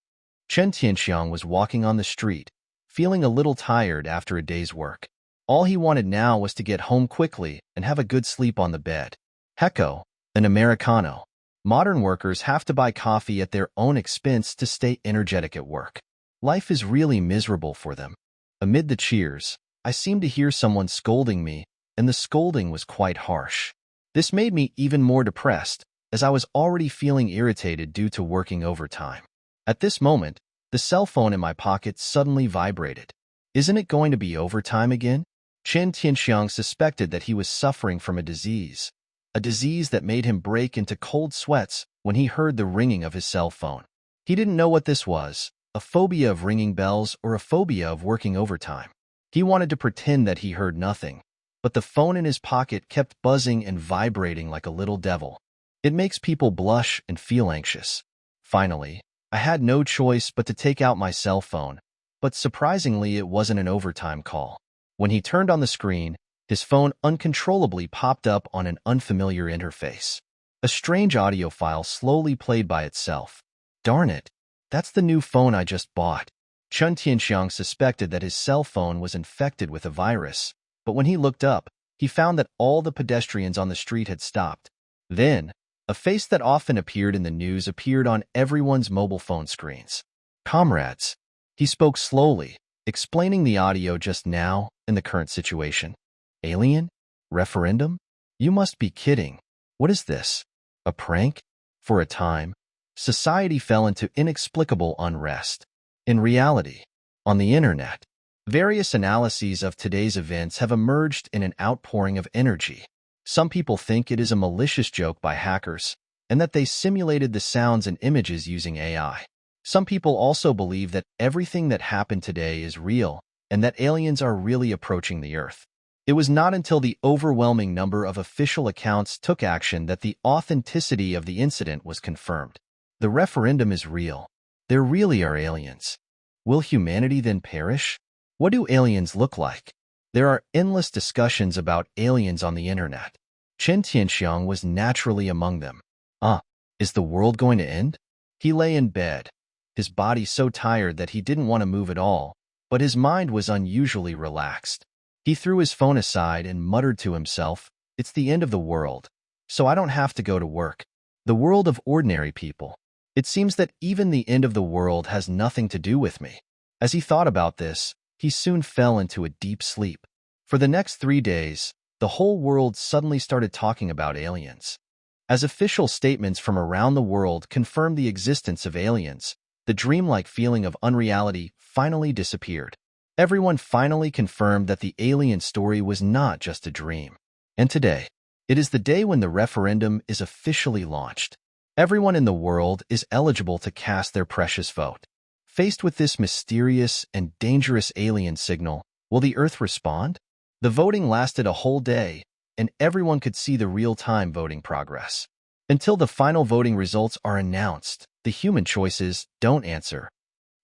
Chen Tianxiang was walking on the street, feeling a little tired after a day's work. All he wanted now was to get home quickly and have a good sleep on the bed. Heko, an Americano. Modern workers have to buy coffee at their own expense to stay energetic at work. Life is really miserable for them. Amid the cheers, I seemed to hear someone scolding me, and the scolding was quite harsh. This made me even more depressed, as I was already feeling irritated due to working overtime. At this moment, the cell phone in my pocket suddenly vibrated. Isn't it going to be overtime again? Chen Tianxiang suspected that he was suffering from a disease that made him break into cold sweats when he heard the ringing of his cell phone. He didn't know what this was, a phobia of ringing bells or a phobia of working overtime. He wanted to pretend that he heard nothing, but the phone in his pocket kept buzzing and vibrating like a little devil. It makes people blush and feel anxious. Finally, I had no choice but to take out my cell phone, but surprisingly it wasn't an overtime call. When he turned on the screen, his phone uncontrollably popped up on an unfamiliar interface. A strange audio file slowly played by itself. Darn it, that's the new phone I just bought. Chen Tianxiang suspected that his cell phone was infected with a virus, but when he looked up, he found that all the pedestrians on the street had stopped. Then, a face that often appeared in the news appeared on everyone's mobile phone screens. Comrades. He spoke slowly, explaining the audio just now and the current situation. Alien? Referendum? You must be kidding. What is this? A prank? For a time, society fell into inexplicable unrest. In reality, On the internet, various analyses of today's events have emerged in an outpouring of energy. Some people think it is a malicious joke by hackers, and that they simulated the sounds and images using AI. Some people also believe that everything that happened today is real, and that aliens are really approaching the Earth. It was not until the overwhelming number of official accounts took action that the authenticity of the incident was confirmed. The referendum is real. There really are aliens. Will humanity then perish? What do aliens look like? There are endless discussions about aliens on the internet. Chen Tianxiang was naturally among them. Is the world going to end? He lay in bed, his body so tired that he didn't want to move at all, but his mind was unusually relaxed. He threw his phone aside and muttered to himself, "It's the end of the world, so I don't have to go to work." The world of ordinary people. It seems that even the end of the world has nothing to do with me. As he thought about this, he soon fell into a deep sleep. For the next 3 days, the whole world suddenly started talking about aliens. As official statements from around the world confirmed the existence of aliens, the dreamlike feeling of unreality finally disappeared. Everyone finally confirmed that the alien story was not just a dream. And today, it is the day when the referendum is officially launched. Everyone in the world is eligible to cast their precious vote. Faced with this mysterious and dangerous alien signal, will the Earth respond? The voting lasted a whole day, and everyone could see the real-time voting progress. Until the final voting results are announced, the human choices don't answer.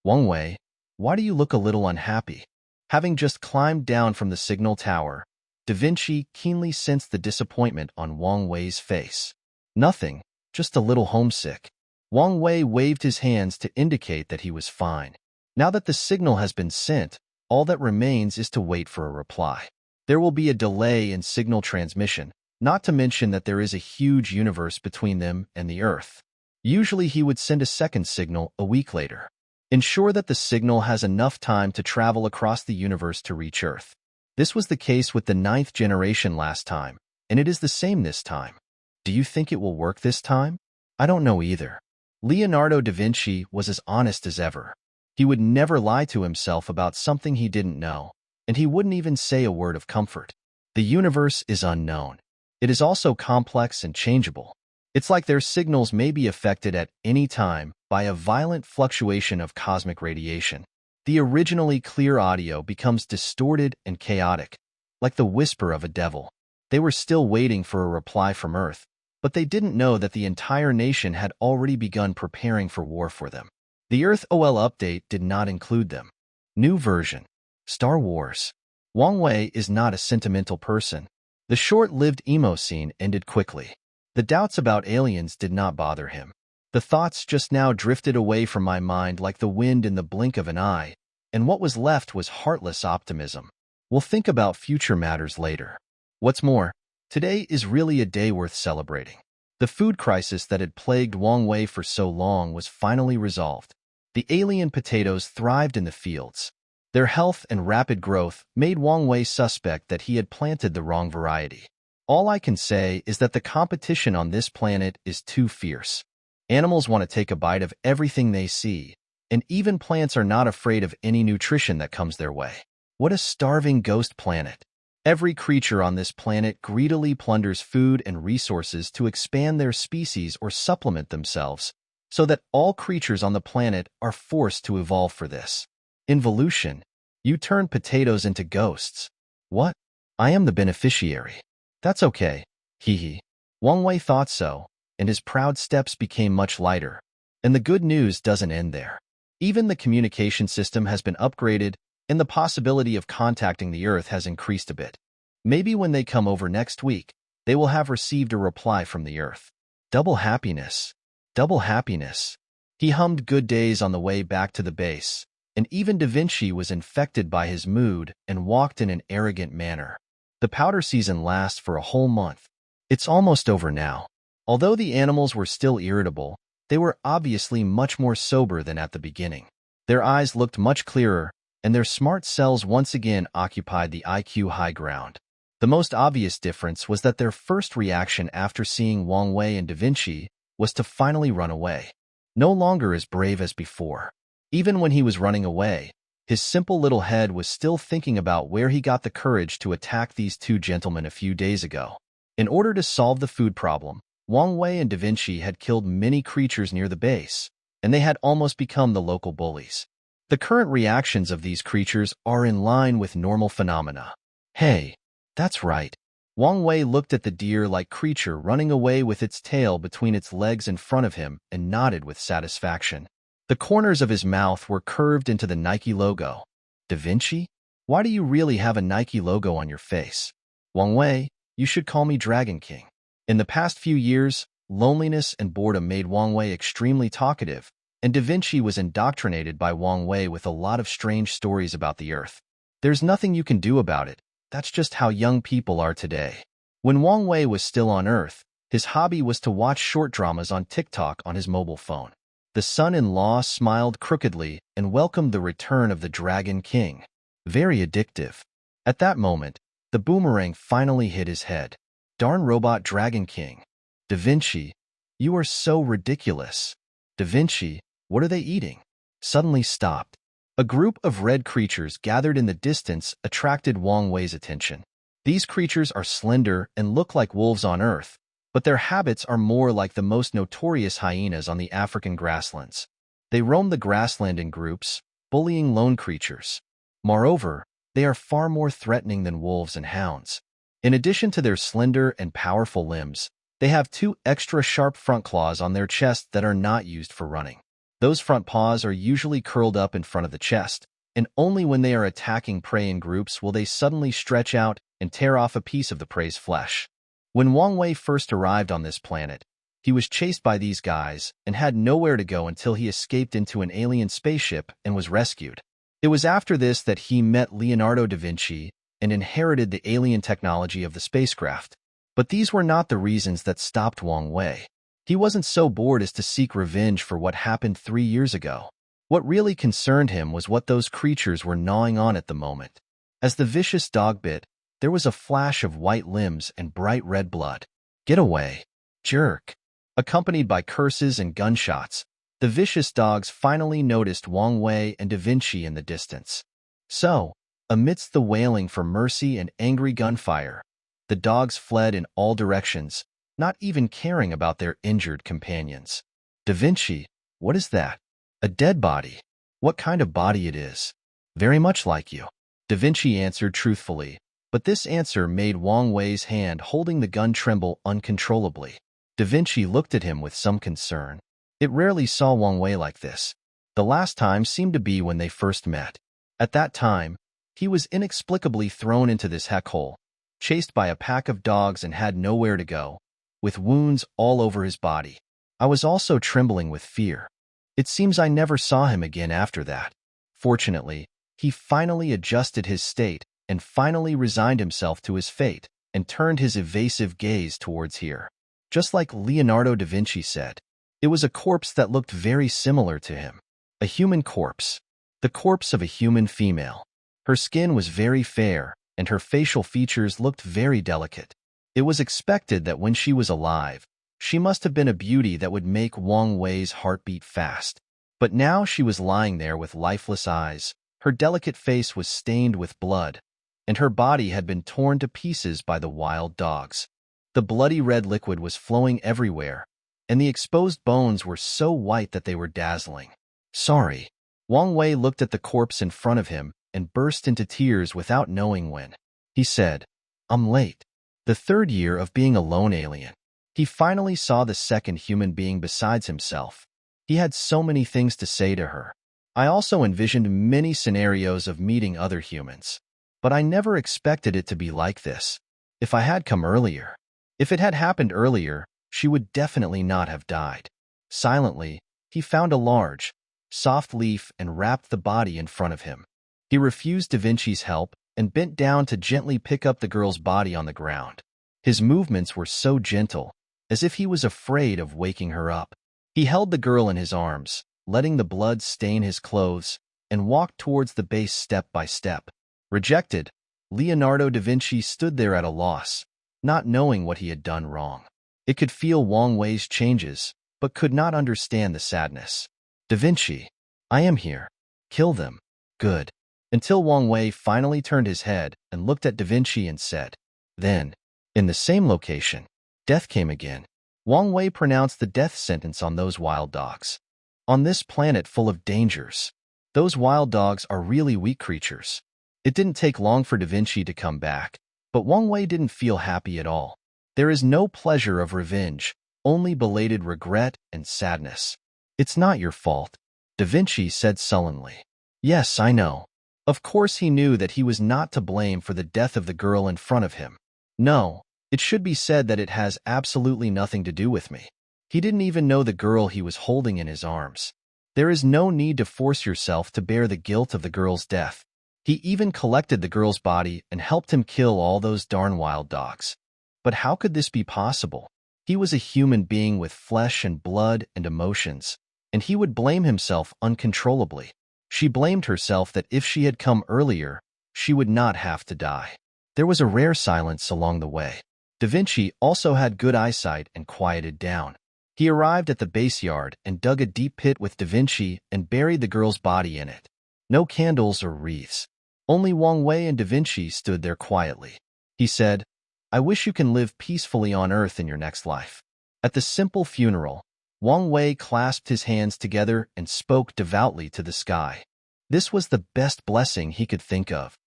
Wang Wei, why do you look a little unhappy? Having just climbed down from the signal tower, Da Vinci keenly sensed the disappointment on Wang Wei's face. Nothing, just a little homesick. Wang Wei waved his hands to indicate that he was fine. Now that the signal has been sent, all that remains is to wait for a reply. There will be a delay in signal transmission, not to mention that there is a huge universe between them and the Earth. Usually he would send a second signal a week later. Ensure that the signal has enough time to travel across the universe to reach Earth. This was the case with the 9th generation last time, and it is the same this time. Do you think it will work this time? I don't know either. Leonardo da Vinci was as honest as ever. He would never lie to himself about something he didn't know, and he wouldn't even say a word of comfort. The universe is unknown. It is also complex and changeable. It's like their signals may be affected at any time by a violent fluctuation of cosmic radiation. The originally clear audio becomes distorted and chaotic, like the whisper of a devil. They were still waiting for a reply from Earth, but they didn't know that the entire nation had already begun preparing for war for them. The Earth OL update did not include them. New version. Star Wars. Wang Wei is not a sentimental person. The short-lived emo scene ended quickly. The doubts about aliens did not bother him. The thoughts just now drifted away from my mind like the wind in the blink of an eye, and what was left was heartless optimism. We'll think about future matters later. What's more, today is really a day worth celebrating. The food crisis that had plagued Wang Wei for so long was finally resolved. The alien potatoes thrived in the fields. Their health and rapid growth made Wang Wei suspect that he had planted the wrong variety. All I can say is that the competition on this planet is too fierce. Animals want to take a bite of everything they see, and even plants are not afraid of any nutrition that comes their way. What a starving ghost planet. Every creature on this planet greedily plunders food and resources to expand their species or supplement themselves, so that all creatures on the planet are forced to evolve for this. Involution. You turn potatoes into ghosts. What? I am the beneficiary. That's okay. Hee. Wang Wei thought so, and his proud steps became much lighter. And the good news doesn't end there. Even the communication system has been upgraded, and the possibility of contacting the Earth has increased a bit. Maybe when they come over next week, they will have received a reply from the Earth. Double happiness. Double happiness. He hummed good days on the way back to the base, and even Da Vinci was infected by his mood and walked in an arrogant manner. The powder season lasts for a whole month. It's almost over now. Although the animals were still irritable, they were obviously much more sober than at the beginning. Their eyes looked much clearer, and their smart cells once again occupied the IQ high ground. The most obvious difference was that their first reaction after seeing Wang Wei and Da Vinci was to finally run away. No longer as brave as before. Even when he was running away, His simple little head was still thinking about where he got the courage to attack these two gentlemen a few days ago. In order to solve the food problem, Wang Wei and Da Vinci had killed many creatures near the base, and they had almost become the local bullies. The current reactions of these creatures are in line with normal phenomena. Hey, that's right. Wang Wei looked at the deer-like creature running away with its tail between its legs in front of him and nodded with satisfaction. The corners of his mouth were curved into the Nike logo. Da Vinci? Why do you really have a Nike logo on your face? Wang Wei, you should call me Dragon King. In the past few years, loneliness and boredom made Wang Wei extremely talkative, and Da Vinci was indoctrinated by Wang Wei with a lot of strange stories about the Earth. There's nothing you can do about it. That's just how young people are today. When Wang Wei was still on Earth, his hobby was to watch short dramas on TikTok on his mobile phone. The son-in-law smiled crookedly and welcomed the return of the Dragon King. Very addictive. At that moment, the boomerang finally hit his head. Darn robot Dragon King. Da Vinci, you are so ridiculous. Da Vinci, what are they eating? Suddenly stopped. A group of red creatures gathered in the distance attracted Wang Wei's attention. These creatures are slender and look like wolves on Earth, but their habits are more like the most notorious hyenas on the African grasslands. They roam the grassland in groups, bullying lone creatures. Moreover, they are far more threatening than wolves and hounds. In addition to their slender and powerful limbs, they have two extra sharp front claws on their chest that are not used for running. Those front paws are usually curled up in front of the chest, and only when they are attacking prey in groups will they suddenly stretch out and tear off a piece of the prey's flesh. When Wang Wei first arrived on this planet, he was chased by these guys and had nowhere to go until he escaped into an alien spaceship and was rescued. It was after this that he met Leonardo da Vinci and inherited the alien technology of the spacecraft. But these were not the reasons that stopped Wang Wei. He wasn't so bored as to seek revenge for what happened 3 years ago. What really concerned him was what those creatures were gnawing on at the moment. As the vicious dog bit, there was a flash of white limbs and bright red blood. Get away, jerk! Accompanied by curses and gunshots, the vicious dogs finally noticed Wang Wei and Da Vinci in the distance. So, amidst the wailing for mercy and angry gunfire, the dogs fled in all directions, not even caring about their injured companions. Da Vinci, what is that? A dead body. What kind of body it is? Very much like you. Da Vinci answered truthfully, but this answer made Wang Wei's hand holding the gun tremble uncontrollably. Da Vinci looked at him with some concern. It rarely saw Wang Wei like this. The last time seemed to be when they first met. At that time, he was inexplicably thrown into this heck hole, chased by a pack of dogs and had nowhere to go, with wounds all over his body. I was also trembling with fear. It seems I never saw him again after that. Fortunately, he finally adjusted his state and finally resigned himself to his fate and turned his evasive gaze towards here. Just like Leonardo da Vinci said, it was a corpse that looked very similar to him. A human corpse. The corpse of a human female. Her skin was very fair, and her facial features looked very delicate. It was expected that when she was alive, she must have been a beauty that would make Wang Wei's heart beat fast. But now she was lying there with lifeless eyes, her delicate face was stained with blood, and her body had been torn to pieces by the wild dogs. The bloody red liquid was flowing everywhere, and the exposed bones were so white that they were dazzling. Sorry. Wang Wei looked at the corpse in front of him and burst into tears without knowing when. He said, I'm late. The 3rd year of being a lone alien. He finally saw the second human being besides himself. He had so many things to say to her. I also envisioned many scenarios of meeting other humans. But I never expected it to be like this. If I had come earlier. If it had happened earlier, she would definitely not have died. Silently, he found a large, soft leaf and wrapped the body in front of him. He refused Da Vinci's help and bent down to gently pick up the girl's body on the ground. His movements were so gentle, as if he was afraid of waking her up. He held the girl in his arms, letting the blood stain his clothes, and walked towards the base step by step. Rejected, Leonardo da Vinci stood there at a loss, not knowing what he had done wrong. It could feel Wang Wei's changes, but could not understand the sadness. Da Vinci, I am here. Kill them. Good. until Wang Wei finally turned his head and looked at Da Vinci and said, "Then, in the same location, death came again." Wang Wei pronounced the death sentence on those wild dogs. On this planet full of dangers, those wild dogs are really weak creatures. It didn't take long for Da Vinci to come back, but Wang Wei didn't feel happy at all. There is no pleasure of revenge, only belated regret and sadness. "It's not your fault," Da Vinci said sullenly. "Yes, I know." Of course he knew that he was not to blame for the death of the girl in front of him. No, it should be said that it has absolutely nothing to do with me. He didn't even know the girl he was holding in his arms. There is no need to force yourself to bear the guilt of the girl's death. He even collected the girl's body and helped him kill all those darn wild dogs. But how could this be possible? He was a human being with flesh and blood and emotions, and he would blame himself uncontrollably. She blamed herself that if she had come earlier, she would not have to die. There was a rare silence along the way. Da Vinci also had good eyesight and quieted down. He arrived at the base yard and dug a deep pit with Da Vinci and buried the girl's body in it. No candles or wreaths. Only Wang Wei and Da Vinci stood there quietly. He said, "I wish you can live peacefully on Earth in your next life." At the simple funeral, Wang Wei clasped his hands together and spoke devoutly to the sky. This was the best blessing he could think of.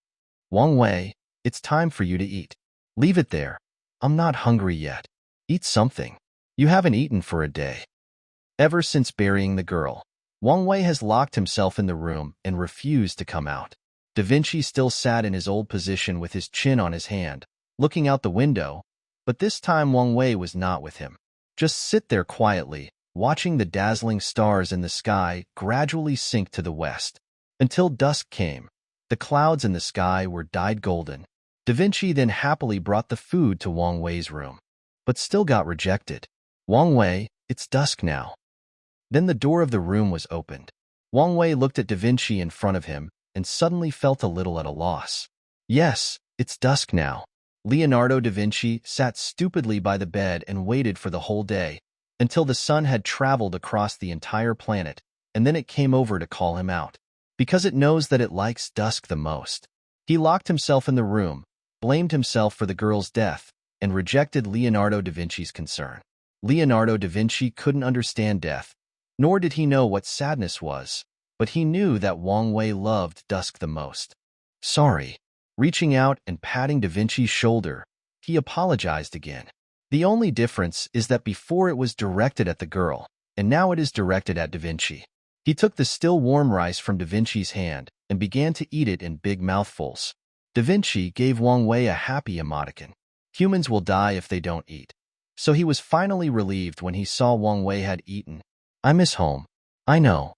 "Wang Wei, it's time for you to eat. Leave it there. I'm not hungry yet. Eat something. You haven't eaten for a day." Ever since burying the girl, Wang Wei has locked himself in the room and refused to come out. Da Vinci still sat in his old position with his chin on his hand, looking out the window, but this time Wang Wei was not with him. Just sit there quietly, watching the dazzling stars in the sky gradually sink to the west. Until dusk came, the clouds in the sky were dyed golden. Da Vinci then happily brought the food to Wang Wei's room, but still got rejected. "Wang Wei, it's dusk now." Then the door of the room was opened. Wang Wei looked at Da Vinci in front of him and suddenly felt a little at a loss. "Yes, it's dusk now." Leonardo da Vinci sat stupidly by the bed and waited for the whole day, until the sun had traveled across the entire planet, and then it came over to call him out, because it knows that it likes dusk the most. He locked himself in the room, blamed himself for the girl's death, and rejected Leonardo da Vinci's concern. Leonardo da Vinci couldn't understand death, nor did he know what sadness was, but he knew that Wang Wei loved dusk the most. "Sorry." Reaching out and patting Da Vinci's shoulder, he apologized again. The only difference is that before it was directed at the girl, and now it is directed at Da Vinci. He took the still warm rice from Da Vinci's hand and began to eat it in big mouthfuls. Da Vinci gave Wang Wei a happy emoticon. Humans will die if they don't eat. So he was finally relieved when he saw Wang Wei had eaten. "I miss home." "I know."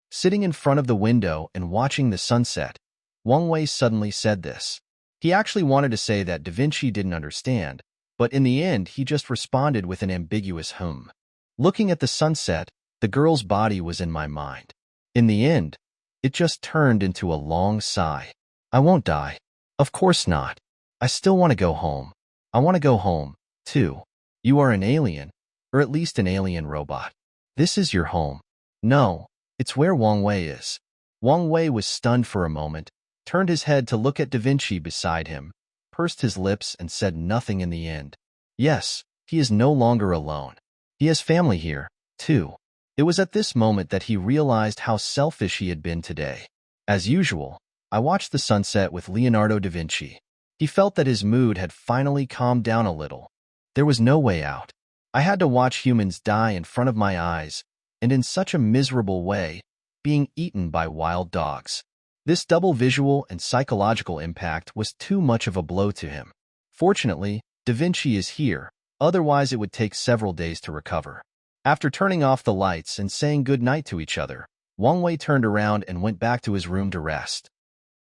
Sitting in front of the window and watching the sunset, Wang Wei suddenly said this. He actually wanted to say that Da Vinci didn't understand, but in the end he just responded with an ambiguous hum. "Looking at the sunset, the girl's body was in my mind." In the end, it just turned into a long sigh. "I won't die." "Of course not. I still want to go home." "I want to go home, too." "You are an alien, or at least an alien robot. This is your home." "No, it's where Wang Wei is." Wang Wei was stunned for a moment, turned his head to look at Da Vinci beside him, pursed his lips and said nothing in the end. Yes, he is no longer alone. He has family here, too. It was at this moment that he realized how selfish he had been today. As usual, I watched the sunset with Leonardo da Vinci. He felt that his mood had finally calmed down a little. There was no way out. I had to watch humans die in front of my eyes, and in such a miserable way, being eaten by wild dogs. This double visual and psychological impact was too much of a blow to him. Fortunately, Da Vinci is here, otherwise it would take several days to recover. After turning off the lights and saying good night to each other, Wang Wei turned around and went back to his room to rest.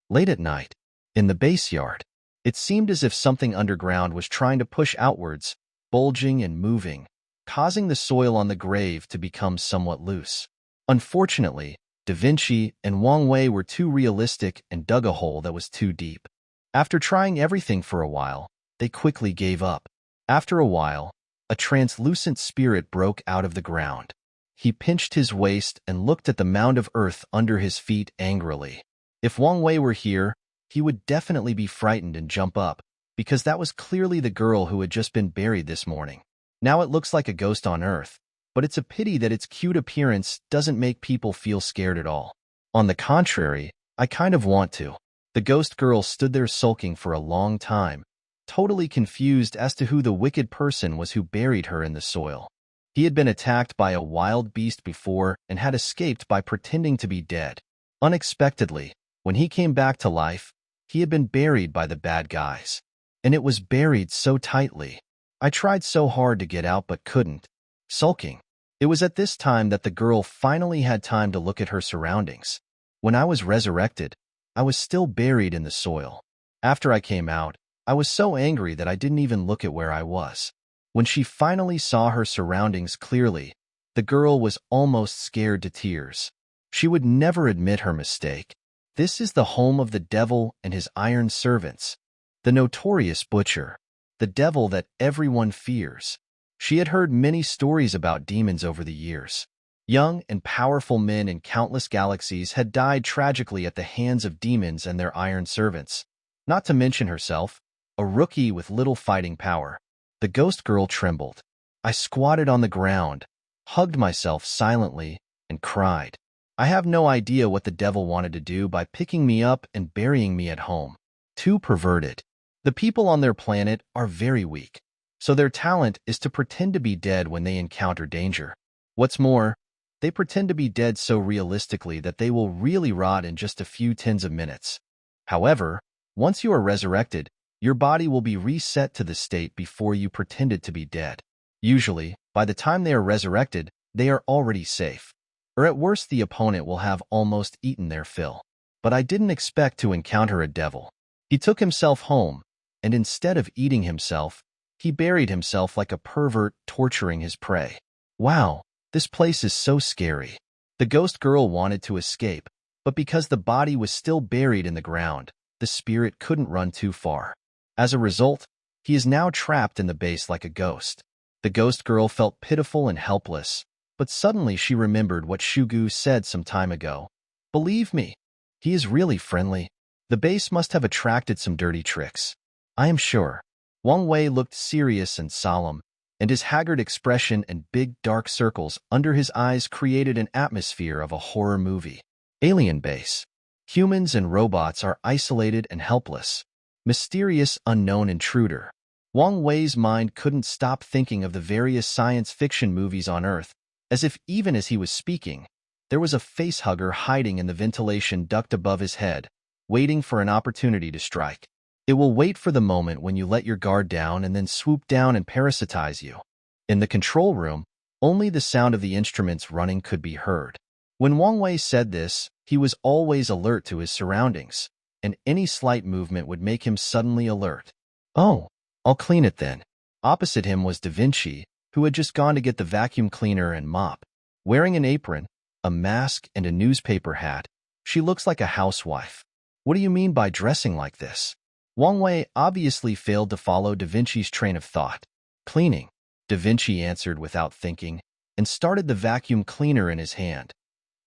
Late at night, in the base yard, it seemed as if something underground was trying to push outwards, bulging and moving, causing the soil on the grave to become somewhat loose. Unfortunately, Da Vinci and Wang Wei were too realistic and dug a hole that was too deep. After trying everything for a while, they quickly gave up. After a while, a translucent spirit broke out of the ground. He pinched his waist and looked at the mound of earth under his feet angrily. If Wang Wei were here, he would definitely be frightened and jump up, because that was clearly the girl who had just been buried this morning. Now it looks like a ghost on Earth, but it's a pity that its cute appearance doesn't make people feel scared at all. On the contrary, I kind of want to. The ghost girl stood there sulking for a long time, totally confused as to who the wicked person was who buried her in the soil. He had been attacked by a wild beast before and had escaped by pretending to be dead. Unexpectedly, when he came back to life, he had been buried by the bad guys. And it was buried so tightly. I tried so hard to get out but couldn't. Sulking. It was at this time that the girl finally had time to look at her surroundings. When I was resurrected, I was still buried in the soil. After I came out, I was so angry that I didn't even look at where I was. When she finally saw her surroundings clearly, the girl was almost scared to tears. She would never admit her mistake. This is the home of the devil and his iron servants, the notorious butcher, the devil that everyone fears. She had heard many stories about demons over the years. Young and powerful men in countless galaxies had died tragically at the hands of demons and their iron servants. Not to mention herself, a rookie with little fighting power. The ghost girl trembled. I squatted on the ground, hugged myself silently, and cried. I have no idea what the devil wanted to do by picking me up and burying me at home. Too perverted. The people on their planet are very weak, so their talent is to pretend to be dead when they encounter danger. What's more, they pretend to be dead so realistically that they will really rot in just a few tens of minutes. However, once you are resurrected, your body will be reset to the state before you pretended to be dead. Usually, by the time they are resurrected, they are already safe. Or at worst the opponent will have almost eaten their fill. But I didn't expect to encounter a devil. He took himself home, and instead of eating himself, he buried himself like a pervert torturing his prey. Wow, this place is so scary. The ghost girl wanted to escape, but because the body was still buried in the ground, the spirit couldn't run too far. As a result, he is now trapped in the base like a ghost. The ghost girl felt pitiful and helpless, but suddenly she remembered what Shugu said some time ago. Believe me, he is really friendly. The base must have attracted some dirty tricks. I am sure. Wang Wei looked serious and solemn, and his haggard expression and big dark circles under his eyes created an atmosphere of a horror movie. Alien base. Humans and robots are isolated and helpless. Mysterious unknown intruder. Wang Wei's mind couldn't stop thinking of the various science fiction movies on Earth, as if even as he was speaking, there was a facehugger hiding in the ventilation duct above his head, waiting for an opportunity to strike. It will wait for the moment when you let your guard down and then swoop down and parasitize you. In the control room, only the sound of the instruments running could be heard. When Wang Wei said this, he was always alert to his surroundings, and any slight movement would make him suddenly alert. Oh, I'll clean it then. Opposite him was Da Vinci, who had just gone to get the vacuum cleaner and mop. Wearing an apron, a mask, and a newspaper hat, she looks like a housewife. What do you mean by dressing like this? Wang Wei obviously failed to follow Da Vinci's train of thought. Cleaning, Da Vinci answered without thinking, and started the vacuum cleaner in his hand.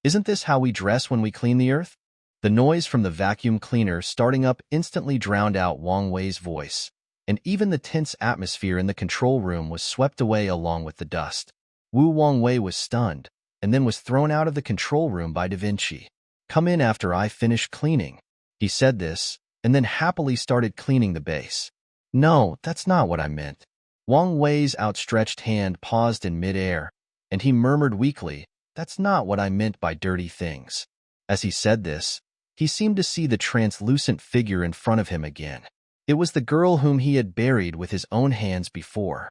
Isn't this how we dress when we clean the earth? The noise from the vacuum cleaner starting up instantly drowned out Wang Wei's voice, and even the tense atmosphere in the control room was swept away along with the dust. Wang Wei was stunned, and then was thrown out of the control room by Da Vinci. Come in after I finish cleaning. He said this, and then happily started cleaning the base. No, that's not what I meant. Wang Wei's outstretched hand paused in midair, and he murmured weakly, that's not what I meant by dirty things. As he said this, he seemed to see the translucent figure in front of him again. It was the girl whom he had buried with his own hands before.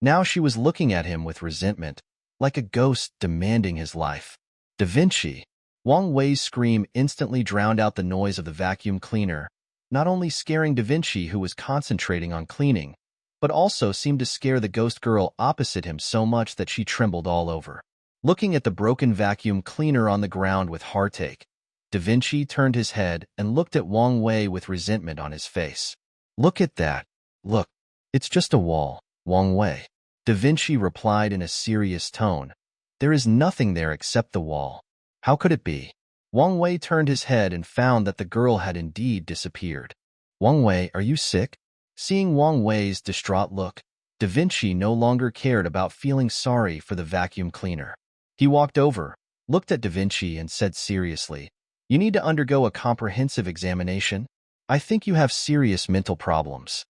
Now she was looking at him with resentment, like a ghost demanding his life. Da Vinci. Wang Wei's scream instantly drowned out the noise of the vacuum cleaner, not only scaring Da Vinci, who was concentrating on cleaning, but also seemed to scare the ghost girl opposite him so much that she trembled all over. Looking at the broken vacuum cleaner on the ground with heartache, Da Vinci turned his head and looked at Wang Wei with resentment on his face. Look at that. Look, it's just a wall, Wang Wei. Da Vinci replied in a serious tone. There is nothing there except the wall. How could it be? Wang Wei turned his head and found that the girl had indeed disappeared. Wang Wei, are you sick? Seeing Wang Wei's distraught look, Da Vinci no longer cared about feeling sorry for the vacuum cleaner. He walked over, looked at Da Vinci and said seriously, "You need to undergo a comprehensive examination. I think you have serious mental problems."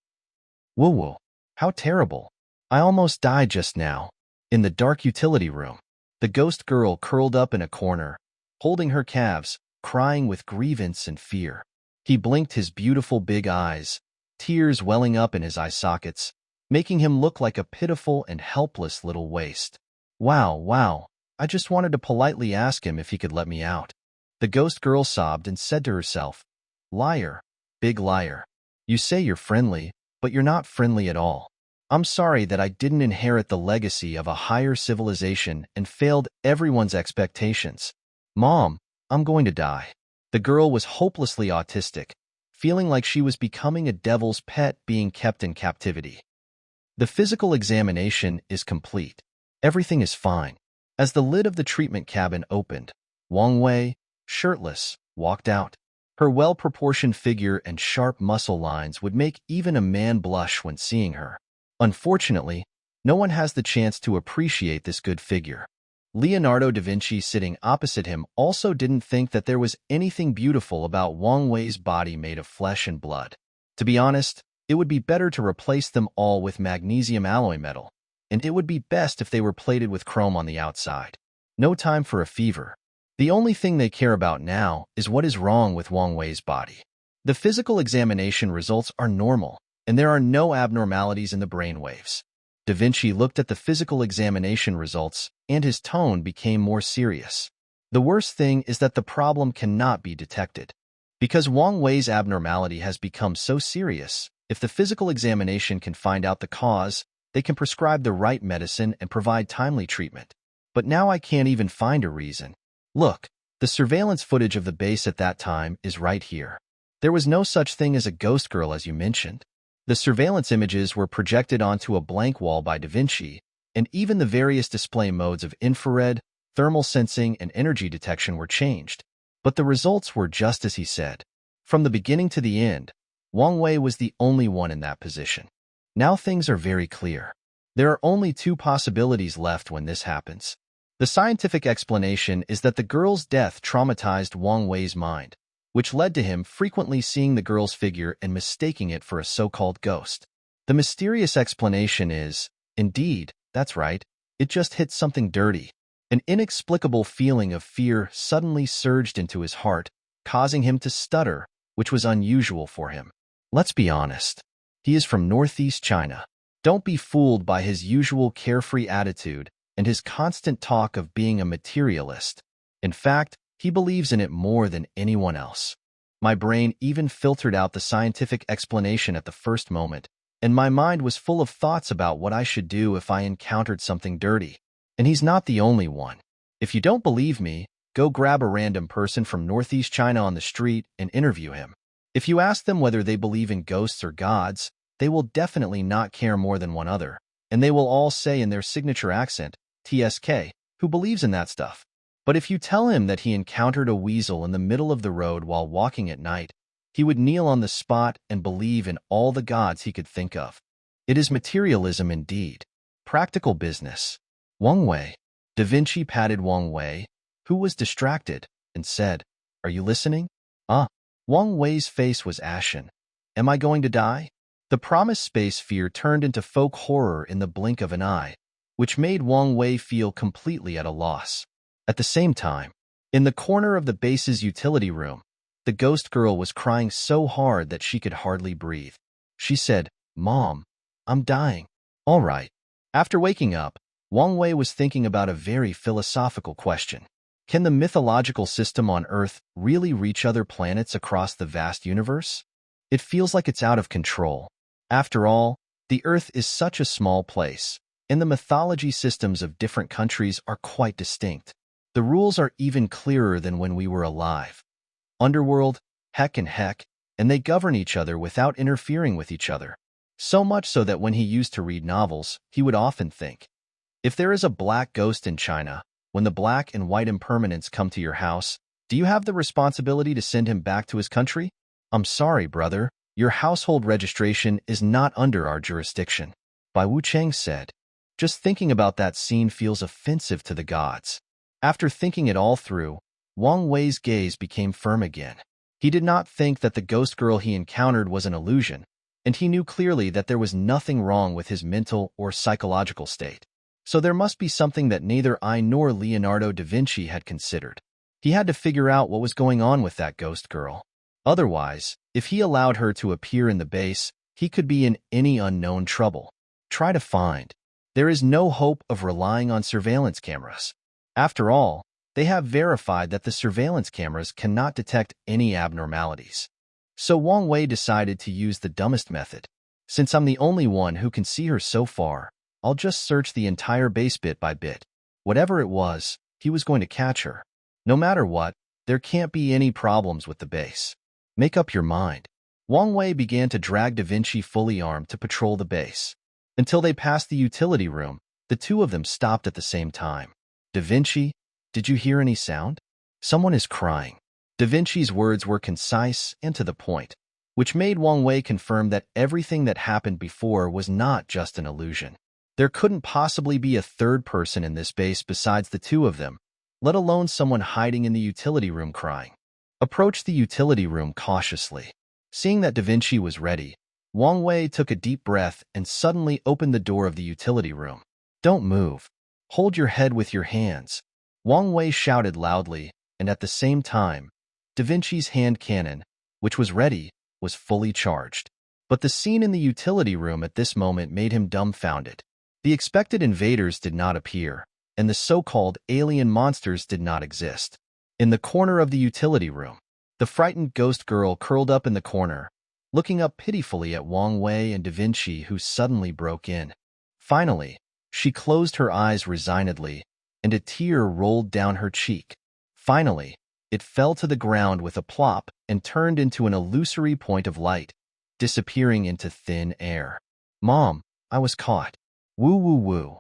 Woo-woo. How terrible. I almost died just now. In the dark utility room, the ghost girl curled up in a corner, holding her calves, crying with grievance and fear. He blinked his beautiful big eyes, tears welling up in his eye sockets, making him look like a pitiful and helpless little waste. Wow, I just wanted to politely ask him if he could let me out. The ghost girl sobbed and said to herself, "Liar, big liar. You say you're friendly, but you're not friendly at all. I'm sorry that I didn't inherit the legacy of a higher civilization and failed everyone's expectations. Mom, I'm going to die." The girl was hopelessly autistic, feeling like she was becoming a devil's pet being kept in captivity. The physical examination is complete. Everything is fine. As the lid of the treatment cabin opened, Wang Wei, shirtless, walked out. Her well-proportioned figure and sharp muscle lines would make even a man blush when seeing her. Unfortunately, no one has the chance to appreciate this good figure. Leonardo da Vinci, sitting opposite him, also didn't think that there was anything beautiful about Wang Wei's body made of flesh and blood. To be honest, it would be better to replace them all with magnesium alloy metal, and it would be best if they were plated with chrome on the outside. No time for a fever. The only thing they care about now is what is wrong with Wang Wei's body. The physical examination results are normal, and there are no abnormalities in the brainwaves. Da Vinci looked at the physical examination results, and his tone became more serious. The worst thing is that the problem cannot be detected. Because Wang Wei's abnormality has become so serious, if the physical examination can find out the cause, they can prescribe the right medicine and provide timely treatment. But now I can't even find a reason. Look, the surveillance footage of the base at that time is right here. There was no such thing as a ghost girl as you mentioned. The surveillance images were projected onto a blank wall by Da Vinci, and even the various display modes of infrared, thermal sensing, and energy detection were changed. But the results were just as he said. From the beginning to the end, Wang Wei was the only one in that position. Now things are very clear. There are only two possibilities left when this happens. The scientific explanation is that the girl's death traumatized Wang Wei's mind, which led to him frequently seeing the girl's figure and mistaking it for a so-called ghost. The mysterious explanation is, indeed, that's right, it just hit something dirty. An inexplicable feeling of fear suddenly surged into his heart, causing him to stutter, which was unusual for him. Let's be honest. He is from Northeast China. Don't be fooled by his usual carefree attitude and his constant talk of being a materialist. In fact, he believes in it more than anyone else. My brain even filtered out the scientific explanation at the first moment, and my mind was full of thoughts about what I should do if I encountered something dirty. And he's not the only one. If you don't believe me, go grab a random person from Northeast China on the street and interview him. If you ask them whether they believe in ghosts or gods, they will definitely not care more than one other, and they will all say in their signature accent, "TSK, who believes in that stuff?" But if you tell him that he encountered a weasel in the middle of the road while walking at night, he would kneel on the spot and believe in all the gods he could think of. It is materialism indeed. Practical business. Wang Wei. Da Vinci patted Wang Wei, who was distracted, and said, "Are you listening?" Wang Wei's face was ashen. "Am I going to die?" The promised space fear turned into folk horror in the blink of an eye, which made Wang Wei feel completely at a loss. At the same time, in the corner of the base's utility room, the ghost girl was crying so hard that she could hardly breathe. She said, "Mom, I'm dying." All right. After waking up, Wang Wei was thinking about a very philosophical question. Can the mythological system on Earth really reach other planets across the vast universe? It feels like it's out of control. After all, the Earth is such a small place, and the mythology systems of different countries are quite distinct. The rules are even clearer than when we were alive. Underworld, heck, and they govern each other without interfering with each other. So much so that when he used to read novels, he would often think, if there is a black ghost in China, when the black and white impermanents come to your house, Do you have the responsibility to send him back to his country? I'm sorry, brother. Your household registration is not under our jurisdiction. Bai Wu Cheng said. Just thinking about that scene feels offensive to the gods. After thinking it all through, Wang Wei's gaze became firm again. He did not think that the ghost girl he encountered was an illusion, and he knew clearly that there was nothing wrong with his mental or psychological state. So there must be something that neither I nor Leonardo da Vinci had considered. He had to figure out what was going on with that ghost girl. Otherwise, if he allowed her to appear in the base, he could be in any unknown trouble. Try to find. There is no hope of relying on surveillance cameras. After all, they have verified that the surveillance cameras cannot detect any abnormalities. So Wang Wei decided to use the dumbest method. Since I'm the only one who can see her so far, I'll just search the entire base bit by bit. Whatever it was, he was going to catch her. No matter what, there can't be any problems with the base. Make up your mind. Wang Wei began to drag Da Vinci fully armed to patrol the base. Until they passed the utility room, the two of them stopped at the same time. Da Vinci, did you hear any sound? Someone is crying. Da Vinci's words were concise and to the point, which made Wang Wei confirm that everything that happened before was not just an illusion. There couldn't possibly be a third person in this base besides the two of them, let alone someone hiding in the utility room crying. Approach the utility room cautiously. Seeing that Da Vinci was ready, Wang Wei took a deep breath and suddenly opened the door of the utility room. Don't move. Hold your head with your hands. Wang Wei shouted loudly, and at the same time, Da Vinci's hand cannon, which was ready, was fully charged. But the scene in the utility room at this moment made him dumbfounded. The expected invaders did not appear, and the so-called alien monsters did not exist. In the corner of the utility room, the frightened ghost girl curled up in the corner, looking up pitifully at Wang Wei and Da Vinci, who suddenly broke in. Finally, she closed her eyes resignedly, and a tear rolled down her cheek. Finally, it fell to the ground with a plop and turned into an illusory point of light, disappearing into thin air. Mom, I was caught. Woo woo woo.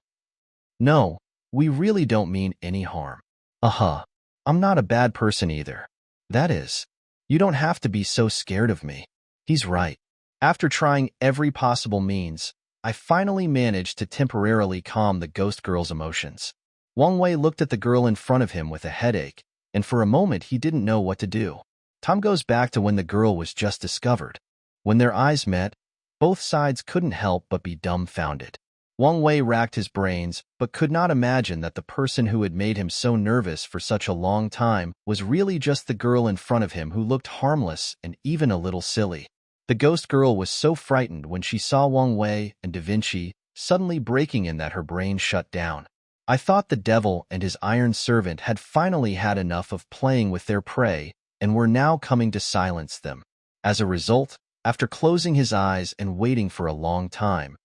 No, we really don't mean any harm. I'm not a bad person either. That is, you don't have to be so scared of me. He's right. After trying every possible means, I finally managed to temporarily calm the ghost girl's emotions. Wang Wei looked at the girl in front of him with a headache, and for a moment he didn't know what to do. Time goes back to when the girl was just discovered. When their eyes met, both sides couldn't help but be dumbfounded. Wang Wei racked his brains, but could not imagine that the person who had made him so nervous for such a long time was really just the girl in front of him who looked harmless and even a little silly. The ghost girl was so frightened when she saw Wang Wei and Da Vinci suddenly breaking in that her brain shut down. I thought the devil and his iron servant had finally had enough of playing with their prey and were now coming to silence them. As a result, after closing his eyes and waiting for a long time,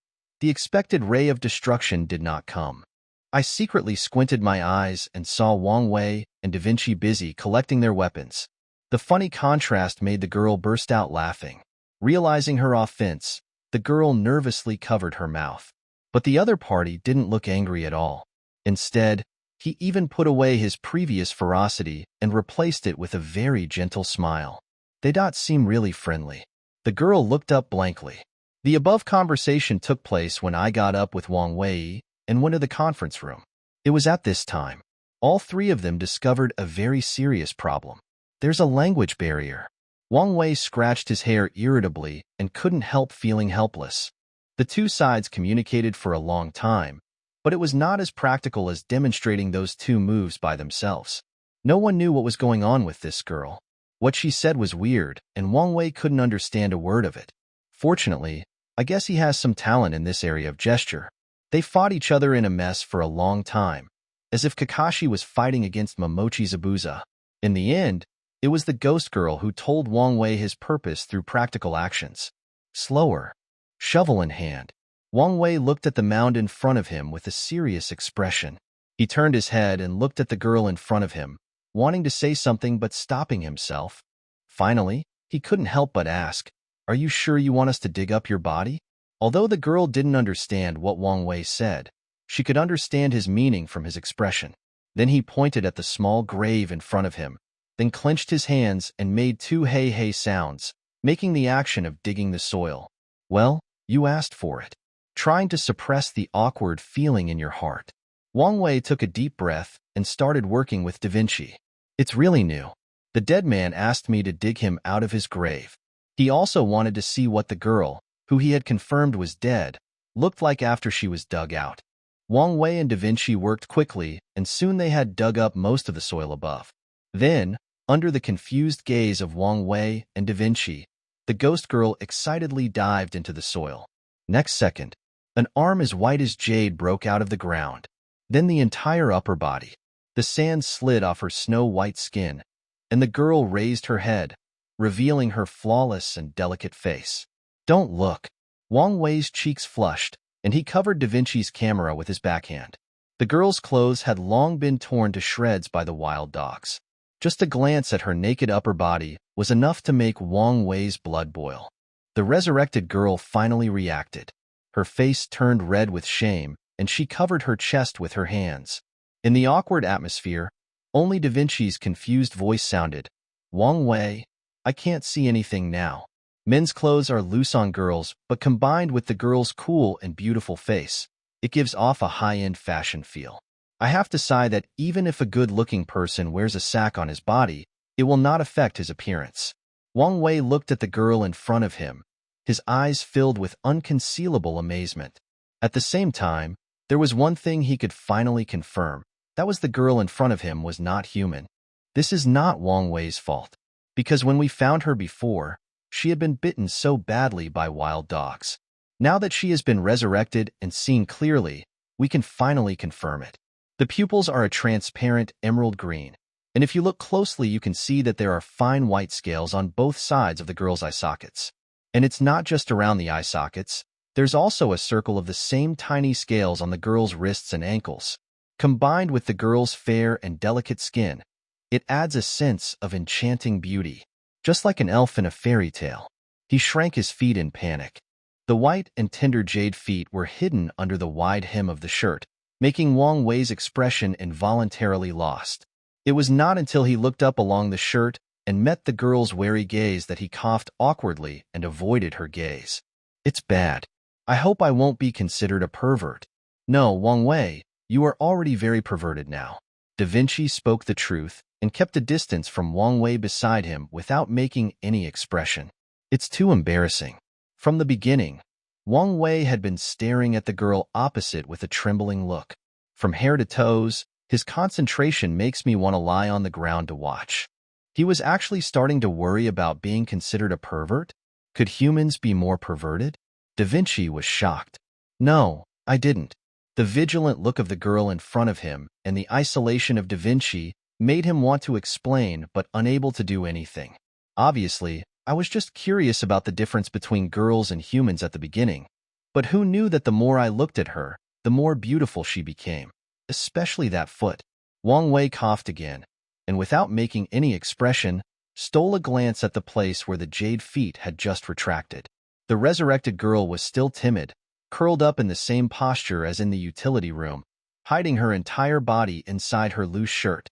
the expected ray of destruction did not come. I secretly squinted my eyes and saw Wang Wei and Da Vinci busy collecting their weapons. The funny contrast made the girl burst out laughing. Realizing her offense, the girl nervously covered her mouth. But the other party didn't look angry at all. Instead, he even put away his previous ferocity and replaced it with a very gentle smile. They don't seem really friendly. The girl looked up blankly. The above conversation took place when I got up with Wang Wei and went to the conference room. It was at this time all three of them discovered a very serious problem. There's a language barrier. Wang Wei scratched his hair irritably and couldn't help feeling helpless. The two sides communicated for a long time, but it was not as practical as demonstrating those two moves by themselves. No one knew what was going on with this girl. What she said was weird, and Wang Wei couldn't understand a word of it. Fortunately, I guess he has some talent in this area of gesture. They fought each other in a mess for a long time, as if Kakashi was fighting against Momochi Zabuza. In the end, it was the ghost girl who told Wang Wei his purpose through practical actions. Slower. Shovel in hand. Wang Wei looked at the mound in front of him with a serious expression. He turned his head and looked at the girl in front of him, wanting to say something but stopping himself. Finally, he couldn't help but ask, "Are you sure you want us to dig up your body?" Although the girl didn't understand what Wang Wei said, she could understand his meaning from his expression. Then he pointed at the small grave in front of him, then clenched his hands and made two hey-hey sounds, making the action of digging the soil. Well, you asked for it. Trying to suppress the awkward feeling in your heart. Wang Wei took a deep breath and started working with Da Vinci. It's really new. The dead man asked me to dig him out of his grave. He also wanted to see what the girl, who he had confirmed was dead, looked like after she was dug out. Wang Wei and Da Vinci worked quickly, and soon they had dug up most of the soil above. Then, under the confused gaze of Wang Wei and Da Vinci, the ghost girl excitedly dived into the soil. Next second, an arm as white as jade broke out of the ground. Then the entire upper body. The sand slid off her snow-white skin, and the girl raised her head, revealing her flawless and delicate face. Don't look. Wang Wei's cheeks flushed, and he covered Da Vinci's camera with his backhand. The girl's clothes had long been torn to shreds by the wild dogs. Just a glance at her naked upper body was enough to make Wang Wei's blood boil. The resurrected girl finally reacted. Her face turned red with shame, and she covered her chest with her hands. In the awkward atmosphere, only Da Vinci's confused voice sounded, "Wang Wei, I can't see anything now." Men's clothes are loose on girls, but combined with the girl's cool and beautiful face, it gives off a high-end fashion feel. I have to say that even if a good-looking person wears a sack on his body, it will not affect his appearance. Wang Wei looked at the girl in front of him, his eyes filled with unconcealable amazement. At the same time, there was one thing he could finally confirm. That was the girl in front of him was not human. This is not Wang Wei's fault, because when we found her before, she had been bitten so badly by wild dogs. Now that she has been resurrected and seen clearly, we can finally confirm it. The pupils are a transparent emerald green, and if you look closely you can see that there are fine white scales on both sides of the girl's eye sockets. And it's not just around the eye sockets, there's also a circle of the same tiny scales on the girl's wrists and ankles. Combined with the girl's fair and delicate skin, it adds a sense of enchanting beauty. Just like an elf in a fairy tale. He shrank his feet in panic. The white and tender jade feet were hidden under the wide hem of the shirt, making Wang Wei's expression involuntarily lost. It was not until he looked up along the shirt and met the girl's wary gaze that he coughed awkwardly and avoided her gaze. It's bad. I hope I won't be considered a pervert. No, Wang Wei, you are already very perverted now. Da Vinci spoke the truth and kept a distance from Wang Wei beside him without making any expression. It's too embarrassing. From the beginning, Wang Wei had been staring at the girl opposite with a trembling look. From hair to toes, his concentration makes me want to lie on the ground to watch. He was actually starting to worry about being considered a pervert? Could humans be more perverted? Da Vinci was shocked. No, I didn't. The vigilant look of the girl in front of him and the isolation of Da Vinci made him want to explain but unable to do anything. Obviously, I was just curious about the difference between girls and humans at the beginning. But who knew that the more I looked at her, the more beautiful she became. Especially that foot. Wang Wei coughed again, and without making any expression, stole a glance at the place where the jade feet had just retracted. The resurrected girl was still timid, curled up in the same posture as in the utility room, hiding her entire body inside her loose shirt.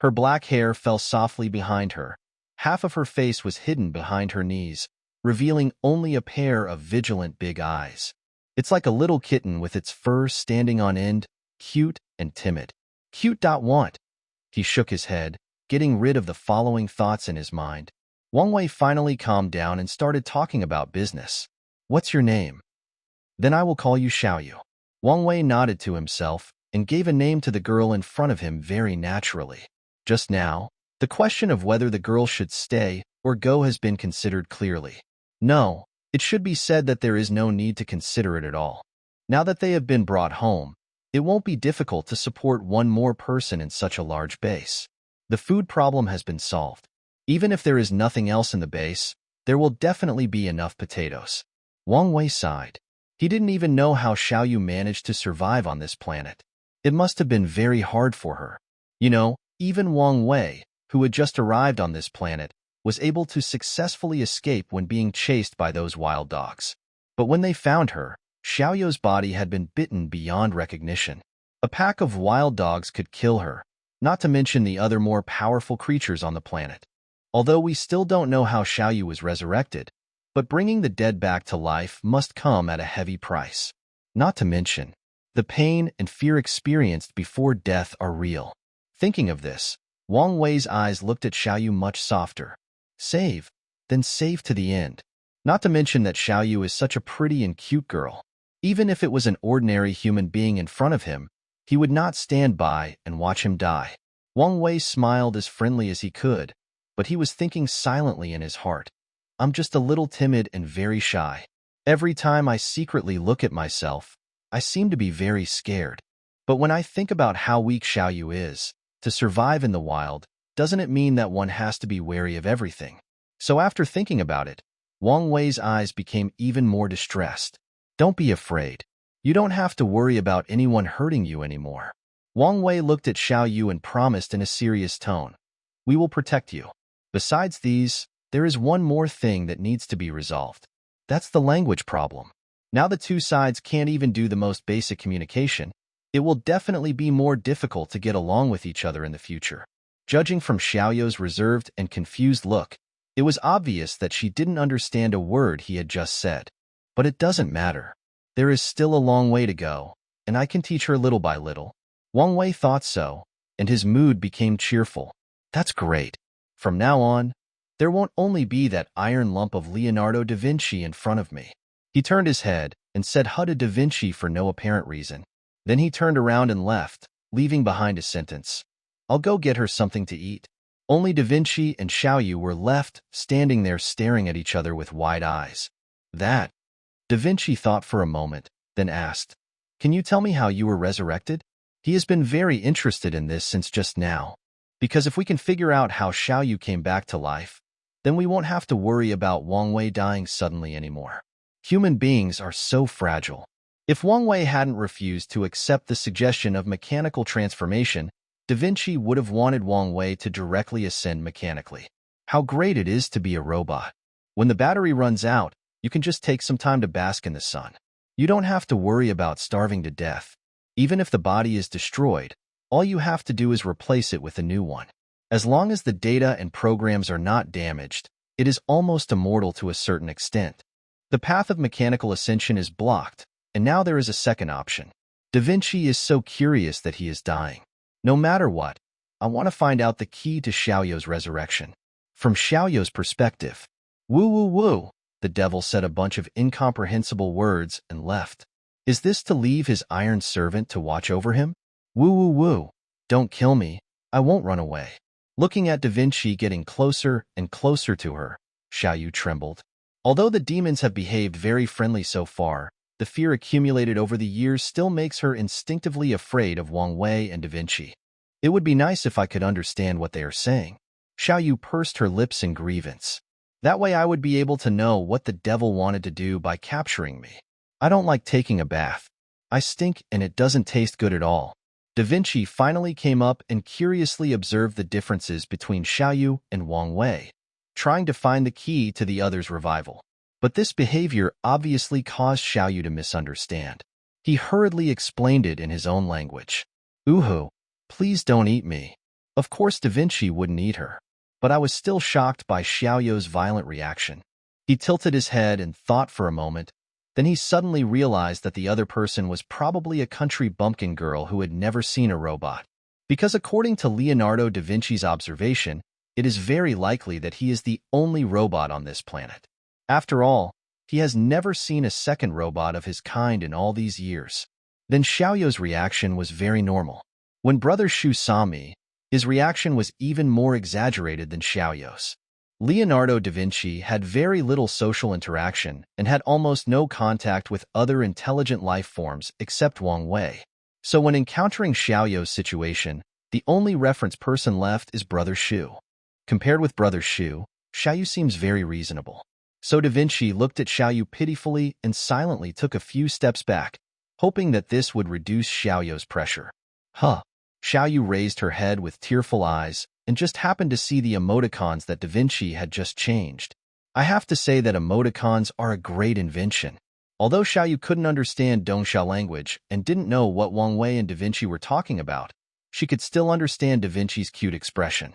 Her black hair fell softly behind her. Half of her face was hidden behind her knees, revealing only a pair of vigilant big eyes. It's like a little kitten with its fur standing on end, cute and timid. Cute. Want. He shook his head, getting rid of the following thoughts in his mind. Wang Wei finally calmed down and started talking about business. What's your name? Then I will call you Xiaoyu. Wang Wei nodded to himself and gave a name to the girl in front of him very naturally. Just now, the question of whether the girl should stay or go has been considered clearly. No, it should be said that there is no need to consider it at all. Now that they have been brought home, it won't be difficult to support one more person in such a large base. The food problem has been solved. Even if there is nothing else in the base, there will definitely be enough potatoes. Wang Wei sighed. He didn't even know how Xiaoyu managed to survive on this planet. It must have been very hard for her. You know, even Wang Wei, who had just arrived on this planet, was able to successfully escape when being chased by those wild dogs. But when they found her, Xiaoyu's body had been bitten beyond recognition. A pack of wild dogs could kill her, not to mention the other more powerful creatures on the planet. Although we still don't know how Xiaoyu was resurrected, but bringing the dead back to life must come at a heavy price. Not to mention, the pain and fear experienced before death are real. Thinking of this, Wang Wei's eyes looked at Xiaoyu much softer. Save, then save to the end. Not to mention that Xiaoyu is such a pretty and cute girl. Even if it was an ordinary human being in front of him, he would not stand by and watch him die. Wang Wei smiled as friendly as he could, but he was thinking silently in his heart. I'm just a little timid and very shy. Every time I secretly look at myself, I seem to be very scared. But when I think about how weak Xiaoyu is, to survive in the wild, doesn't it mean that one has to be wary of everything? So after thinking about it, Wang Wei's eyes became even more distressed. Don't be afraid. You don't have to worry about anyone hurting you anymore. Wang Wei looked at Xiaoyu and promised in a serious tone. We will protect you. Besides these, there is one more thing that needs to be resolved. That's the language problem. Now the two sides can't even do the most basic communication. It will definitely be more difficult to get along with each other in the future. Judging from Xiaoyu's reserved and confused look, it was obvious that she didn't understand a word he had just said. But it doesn't matter. There is still a long way to go, and I can teach her little by little. Wang Wei thought so, and his mood became cheerful. That's great. From now on, there won't only be that iron lump of Leonardo da Vinci in front of me. He turned his head and said "Huda da Vinci" for no apparent reason. Then he turned around and left, leaving behind a sentence. I'll go get her something to eat. Only Da Vinci and Xiaoyu were left, standing there staring at each other with wide eyes. That? Da Vinci thought for a moment, then asked, Can you tell me how you were resurrected? He has been very interested in this since just now. Because if we can figure out how Xiaoyu came back to life, then we won't have to worry about Wang Wei dying suddenly anymore. Human beings are so fragile. If Wang Wei hadn't refused to accept the suggestion of mechanical transformation, Da Vinci would have wanted Wang Wei to directly ascend mechanically. How great it is to be a robot. When the battery runs out, you can just take some time to bask in the sun. You don't have to worry about starving to death. Even if the body is destroyed, all you have to do is replace it with a new one. As long as the data and programs are not damaged, it is almost immortal to a certain extent. The path of mechanical ascension is blocked, and now there is a second option. Da Vinci is so curious that he is dying. No matter what, I want to find out the key to Xiaoyu's resurrection. From Xiaoyu's perspective, woo woo woo, the devil said a bunch of incomprehensible words and left. Is this to leave his iron servant to watch over him? Woo woo woo, don't kill me, I won't run away. Looking at Da Vinci getting closer and closer to her, Xiaoyu trembled. Although the demons have behaved very friendly so far, the fear accumulated over the years still makes her instinctively afraid of Wang Wei and Da Vinci. It would be nice if I could understand what they are saying. Xiaoyu pursed her lips in grievance. That way I would be able to know what the devil wanted to do by capturing me. I don't like taking a bath. I stink and it doesn't taste good at all. Da Vinci finally came up and curiously observed the differences between Xiaoyu and Wang Wei, trying to find the key to the other's revival. But this behavior obviously caused Xiaoyu to misunderstand. He hurriedly explained it in his own language. Uhu, please don't eat me. Of course Da Vinci wouldn't eat her. But I was still shocked by Xiaoyu's violent reaction. He tilted his head and thought for a moment. Then he suddenly realized that the other person was probably a country bumpkin girl who had never seen a robot. Because according to Leonardo da Vinci's observation, it is very likely that he is the only robot on this planet. After all, he has never seen a second robot of his kind in all these years. Then Xiaoyu's reaction was very normal. When Brother Shu saw me, his reaction was even more exaggerated than Xiaoyu's. Leonardo da Vinci had very little social interaction and had almost no contact with other intelligent life forms except Wang Wei. So when encountering Xiaoyu's situation, the only reference person left is Brother Shu. Compared with Brother Shu, Xiaoyu seems very reasonable. So Da Vinci looked at Xiaoyu pitifully and silently took a few steps back, hoping that this would reduce Xiaoyu's pressure. Huh. Xiaoyu raised her head with tearful eyes and just happened to see the emoticons that Da Vinci had just changed. I have to say that emoticons are a great invention. Although Xiaoyu couldn't understand Dongxia language and didn't know what Wang Wei and Da Vinci were talking about, she could still understand Da Vinci's cute expression.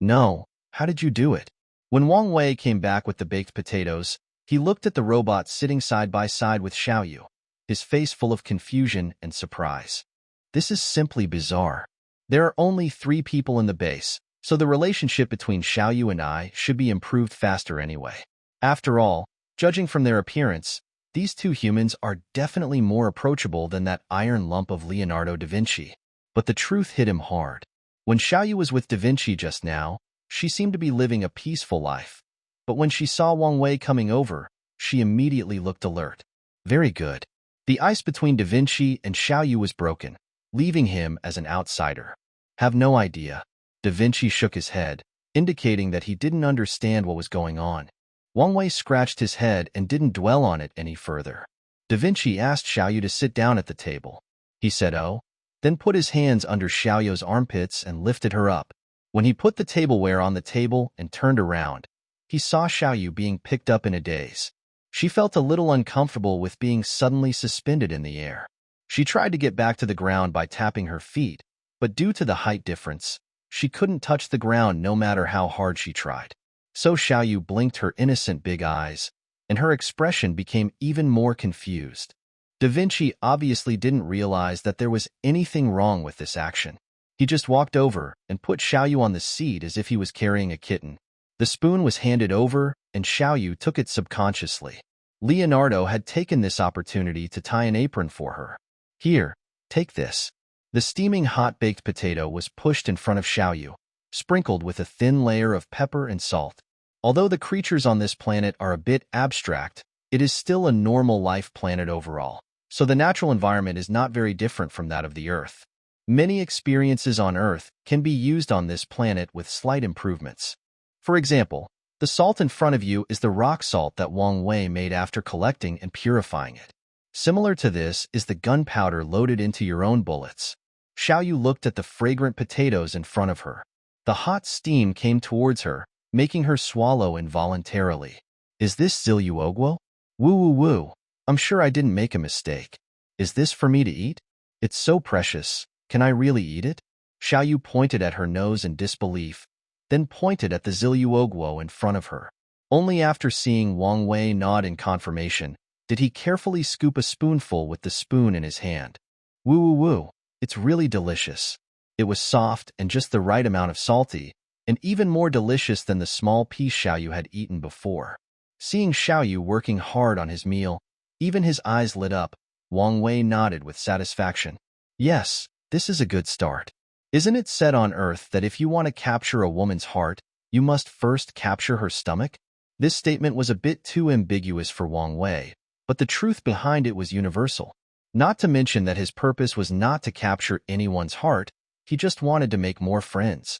No, how did you do it? When Wang Wei came back with the baked potatoes, he looked at the robot sitting side by side with Xiaoyu, his face full of confusion and surprise. This is simply bizarre. There are only 3 people in the base, so the relationship between Xiaoyu and I should be improved faster anyway. After all, judging from their appearance, these 2 humans are definitely more approachable than that iron lump of Leonardo da Vinci. But the truth hit him hard. When Xiaoyu was with da Vinci just now, she seemed to be living a peaceful life. But when she saw Wang Wei coming over, she immediately looked alert. Very good. The ice between da Vinci and Xiaoyu was broken, leaving him as an outsider. Have no idea. Da Vinci shook his head, indicating that he didn't understand what was going on. Wang Wei scratched his head and didn't dwell on it any further. Da Vinci asked Xiaoyu to sit down at the table. He said, "Oh," then put his hands under Xiaoyu's armpits and lifted her up. When he put the tableware on the table and turned around, he saw Xiaoyu being picked up in a daze. She felt a little uncomfortable with being suddenly suspended in the air. She tried to get back to the ground by tapping her feet, but due to the height difference, she couldn't touch the ground no matter how hard she tried. So Xiaoyu blinked her innocent big eyes, and her expression became even more confused. Da Vinci obviously didn't realize that there was anything wrong with this action. He just walked over and put Xiaoyu on the seat as if he was carrying a kitten. The spoon was handed over, and Xiaoyu took it subconsciously. Leonardo had taken this opportunity to tie an apron for her. Here, take this. The steaming hot baked potato was pushed in front of Xiaoyu, sprinkled with a thin layer of pepper and salt. Although the creatures on this planet are a bit abstract, it is still a normal life planet overall, so the natural environment is not very different from that of the Earth. Many experiences on Earth can be used on this planet with slight improvements. For example, the salt in front of you is the rock salt that Wang Wei made after collecting and purifying it. Similar to this is the gunpowder loaded into your own bullets. Xiaoyu looked at the fragrant potatoes in front of her. The hot steam came towards her, making her swallow involuntarily. Is this Ziluogwo? Woo woo woo. I'm sure I didn't make a mistake. Is this for me to eat? It's so precious. Can I really eat it? Xiaoyu pointed at her nose in disbelief, then pointed at the Ziluogwo in front of her. Only after seeing Wang Wei nod in confirmation did he carefully scoop a spoonful with the spoon in his hand. Woo woo woo. It's really delicious. It was soft and just the right amount of salty, and even more delicious than the small piece Xiaoyu had eaten before. Seeing Xiaoyu working hard on his meal, even his eyes lit up. Wang Wei nodded with satisfaction. Yes, this is a good start. Isn't it said on Earth that if you want to capture a woman's heart, you must first capture her stomach? This statement was a bit too ambiguous for Wang Wei, but the truth behind it was universal. Not to mention that his purpose was not to capture anyone's heart, he just wanted to make more friends.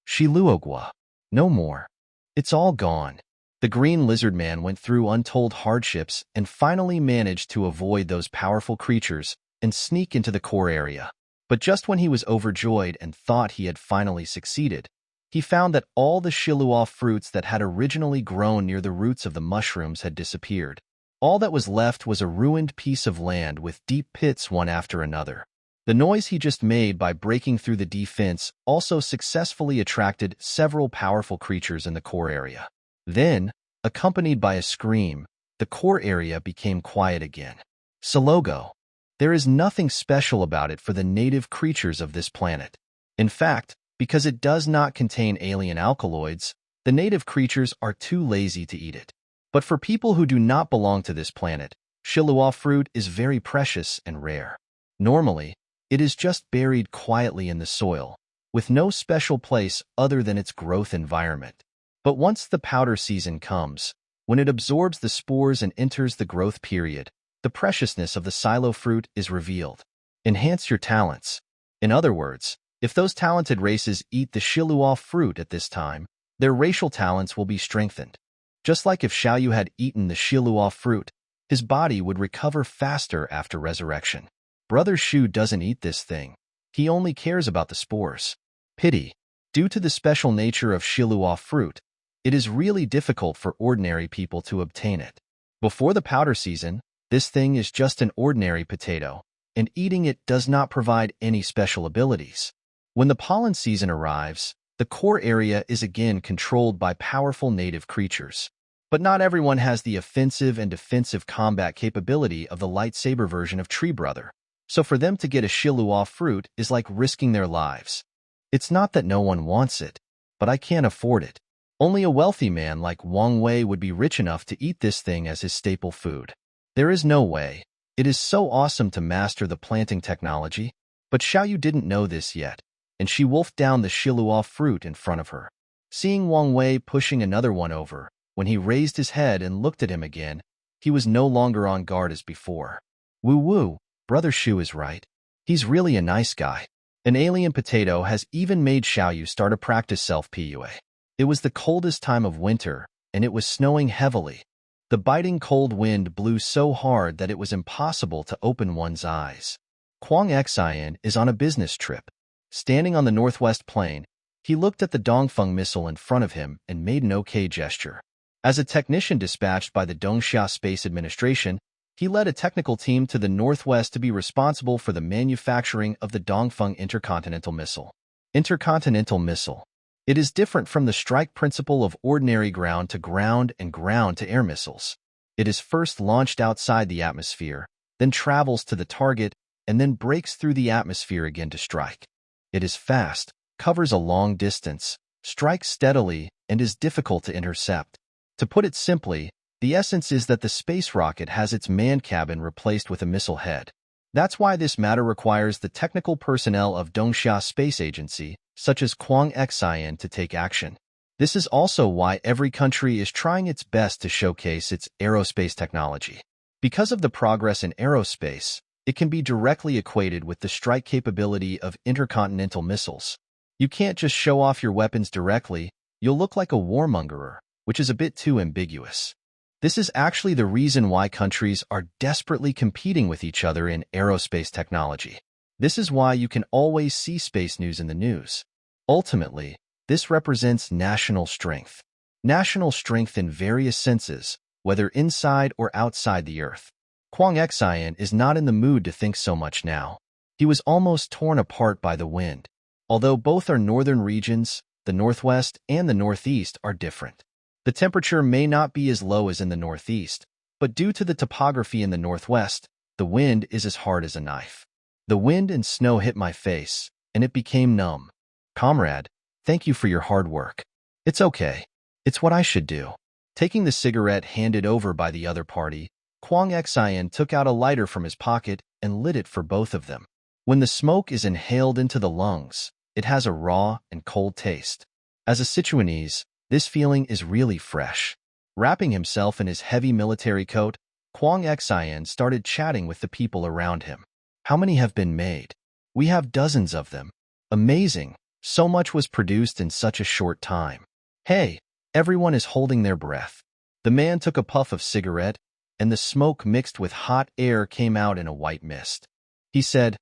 Shiluogwa. No more. It's all gone. The green lizard man went through untold hardships and finally managed to avoid those powerful creatures and sneak into the core area. But just when he was overjoyed and thought he had finally succeeded, he found that all the Shilua fruits that had originally grown near the roots of the mushrooms had disappeared. All that was left was a ruined piece of land with deep pits one after another. The noise he just made by breaking through the defense also successfully attracted several powerful creatures in the core area. Then, accompanied by a scream, the core area became quiet again. Salogo. There is nothing special about it for the native creatures of this planet. In fact, because it does not contain alien alkaloids, the native creatures are too lazy to eat it. But for people who do not belong to this planet, Shilua fruit is very precious and rare. Normally, it is just buried quietly in the soil, with no special place other than its growth environment. But once the powder season comes, when it absorbs the spores and enters the growth period, the preciousness of the silo fruit is revealed. Enhance your talents. In other words, if those talented races eat the Shilua fruit at this time, their racial talents will be strengthened. Just like if Xiaoyu had eaten the Shilua fruit, his body would recover faster after resurrection. Brother Shu doesn't eat this thing. He only cares about the spores. Pity. Due to the special nature of Shilua fruit, it is really difficult for ordinary people to obtain it. Before the powder season, this thing is just an ordinary potato, and eating it does not provide any special abilities. When the pollen season arrives, the core area is again controlled by powerful native creatures. But not everyone has the offensive and defensive combat capability of the lightsaber version of Tree Brother. So for them to get a Shilua fruit is like risking their lives. It's not that no one wants it, but I can't afford it. Only a wealthy man like Wang Wei would be rich enough to eat this thing as his staple food. There is no way. It is so awesome to master the planting technology, but Xiaoyu didn't know this yet, and she wolfed down the Shilua fruit in front of her. Seeing Wang Wei pushing another one over, when he raised his head and looked at him again, he was no longer on guard as before. Woo-woo, Brother Shu is right. He's really a nice guy. An alien potato has even made Xiaoyu start a practice self-PUA. It was the coldest time of winter, and it was snowing heavily. The biting cold wind blew so hard that it was impossible to open one's eyes. Kwang Xian is on a business trip. Standing on the northwest plain, he looked at the Dongfeng missile in front of him and made an OK gesture. As a technician dispatched by the Dongxia Space Administration, he led a technical team to the northwest to be responsible for the manufacturing of the Dongfeng Intercontinental Missile. Intercontinental Missile. It is different from the strike principle of ordinary ground-to-ground and ground-to-air missiles. It is first launched outside the atmosphere, then travels to the target, and then breaks through the atmosphere again to strike. It is fast, covers a long distance, strikes steadily, and is difficult to intercept. To put it simply, the essence is that the space rocket has its manned cabin replaced with a missile head. That's why this matter requires the technical personnel of Dongxia Space Agency, such as Kwang Xian, to take action. This is also why every country is trying its best to showcase its aerospace technology. Because of the progress in aerospace, it can be directly equated with the strike capability of intercontinental missiles. You can't just show off your weapons directly, you'll look like a warmongerer, which is a bit too ambiguous. This is actually the reason why countries are desperately competing with each other in aerospace technology. This is why you can always see space news in the news. Ultimately, this represents national strength. National strength in various senses, whether inside or outside the Earth. Kwang Xian is not in the mood to think so much now. He was almost torn apart by the wind. Although both are northern regions, the northwest and the northeast are different. The temperature may not be as low as in the northeast, but due to the topography in the northwest, the wind is as hard as a knife. The wind and snow hit my face, and it became numb. Comrade, thank you for your hard work. It's okay. It's what I should do. Taking the cigarette handed over by the other party, Kwang Xian took out a lighter from his pocket and lit it for both of them. When the smoke is inhaled into the lungs, it has a raw and cold taste. As a Sichuanese, this feeling is really fresh. Wrapping himself in his heavy military coat, Kwang Xian started chatting with the people around him. How many have been made? We have dozens of them. Amazing. So much was produced in such a short time. Hey, everyone is holding their breath. The man took a puff of cigarette, and the smoke mixed with hot air came out in a white mist. He said,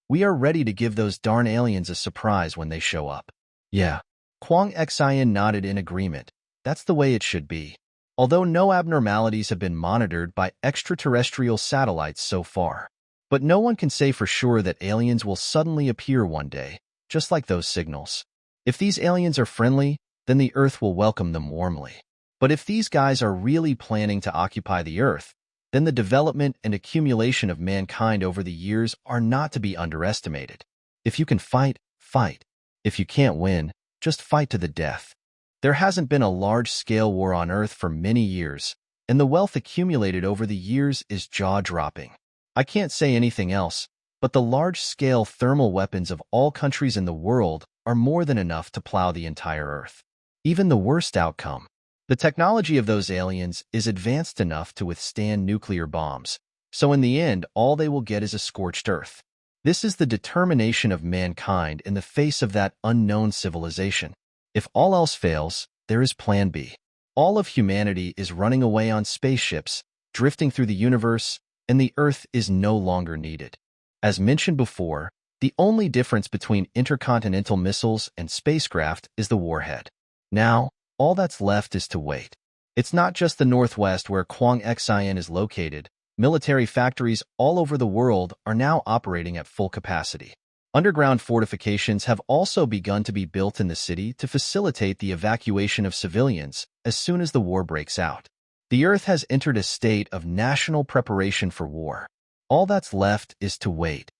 "We are ready to give those darn aliens a surprise when they show up." Yeah. Kwang Xian nodded in agreement. That's the way it should be. Although no abnormalities have been monitored by extraterrestrial satellites so far. But no one can say for sure that aliens will suddenly appear one day, just like those signals. If these aliens are friendly, then the Earth will welcome them warmly. But if these guys are really planning to occupy the Earth, then the development and accumulation of mankind over the years are not to be underestimated. If you can fight, fight. If you can't win, just fight to the death. There hasn't been a large-scale war on Earth for many years, and the wealth accumulated over the years is jaw-dropping. I can't say anything else, but the large-scale thermal weapons of all countries in the world are more than enough to plow the entire Earth. Even the worst outcome. The technology of those aliens is advanced enough to withstand nuclear bombs, so in the end all they will get is a scorched Earth. This is the determination of mankind in the face of that unknown civilization. If all else fails, there is Plan B. All of humanity is running away on spaceships, drifting through the universe, and the Earth is no longer needed. As mentioned before, the only difference between intercontinental missiles and spacecraft is the warhead. Now, all that's left is to wait. It's not just the Northwest where Kwang Xian is located. Military factories all over the world are now operating at full capacity. Underground fortifications have also begun to be built in the city to facilitate the evacuation of civilians as soon as the war breaks out. The Earth has entered a state of national preparation for war. All that's left is to wait.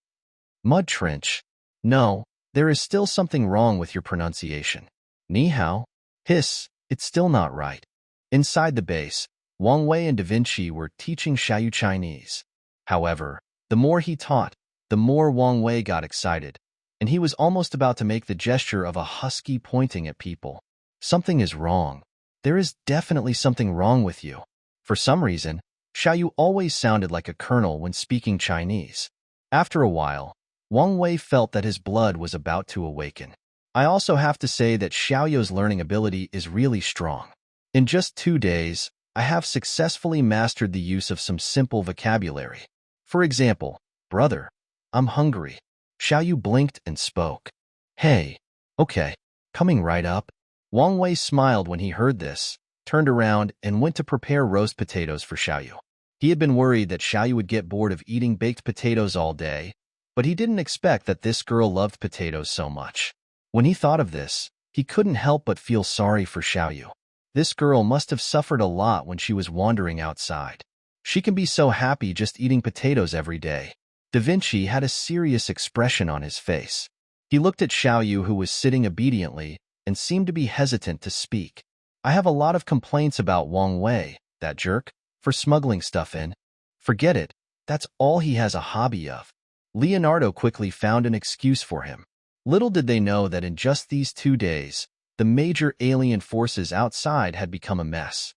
Mud Trench. No, there is still something wrong with your pronunciation. Ni hao. Hiss, it's still not right. Inside the base, Wang Wei and Da Vinci were teaching Xiaoyu Chinese. However, the more he taught, the more Wang Wei got excited, and he was almost about to make the gesture of a husky pointing at people. Something is wrong. There is definitely something wrong with you. For some reason, Xiaoyu always sounded like a colonel when speaking Chinese. After a while, Wang Wei felt that his blood was about to awaken. I also have to say that Xiaoyu's learning ability is really strong. In just 2 days, I have successfully mastered the use of some simple vocabulary. For example, brother, I'm hungry. Xiaoyu blinked and spoke. Hey, okay, coming right up. Wang Wei smiled when he heard this, turned around, and went to prepare roast potatoes for Xiaoyu. He had been worried that Xiaoyu would get bored of eating baked potatoes all day, but he didn't expect that this girl loved potatoes so much. When he thought of this, he couldn't help but feel sorry for Xiaoyu. This girl must have suffered a lot when she was wandering outside. She can be so happy just eating potatoes every day. Da Vinci had a serious expression on his face. He looked at Xiaoyu, who was sitting obediently and seemed to be hesitant to speak. I have a lot of complaints about Wang Wei, that jerk, for smuggling stuff in. Forget it, that's all he has a hobby of. Leonardo quickly found an excuse for him. Little did they know that in just these 2 days, the major alien forces outside had become a mess.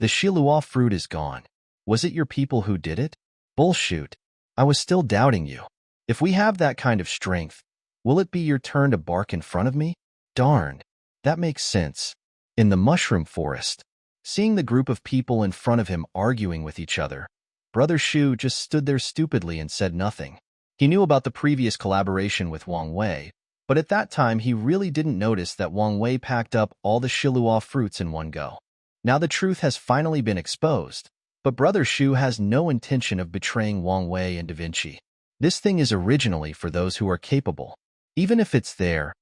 The Shilua fruit is gone. Was it your people who did it? Bullshit. I was still doubting you. If we have that kind of strength, will it be your turn to bark in front of me? Darn. That makes sense. In the mushroom forest, seeing the group of people in front of him arguing with each other, Brother Shu just stood there stupidly and said nothing. He knew about the previous collaboration with Wang Wei, but at that time he really didn't notice that Wang Wei packed up all the Shilua fruits in one go. Now the truth has finally been exposed, but Brother Shu has no intention of betraying Wang Wei and Da Vinci. This thing is originally for those who are capable. Even if it's there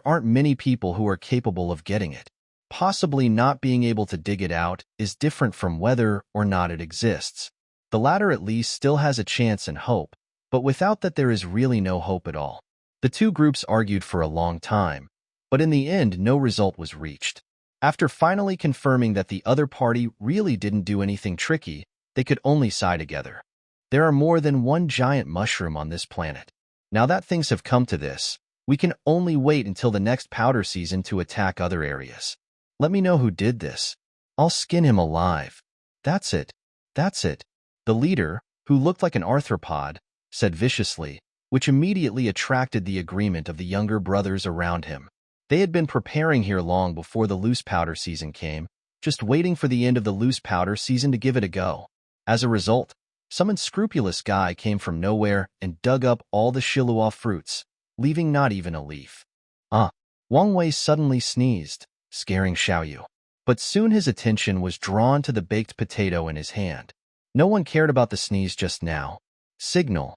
aren't many people who are capable of getting it. Possibly not being able to dig it out is different from whether or not it exists. The latter at least still has a chance and hope, but without that there is really no hope at all. The two groups argued for a long time, but in the end no result was reached. After finally confirming that the other party really didn't do anything tricky, they could only sigh together. There are more than one giant mushroom on this planet. Now that things have come to this, we can only wait until the next powder season to attack other areas. Let me know who did this. I'll skin him alive. That's it. That's it. The leader, who looked like an arthropod, said viciously, which immediately attracted the agreement of the younger brothers around him. They had been preparing here long before the loose powder season came, just waiting for the end of the loose powder season to give it a go. As a result, some unscrupulous guy came from nowhere and dug up all the Shilua fruits, leaving not even a leaf. Wang Wei suddenly sneezed, scaring Xiaoyu. But soon his attention was drawn to the baked potato in his hand. No one cared about the sneeze just now. Signal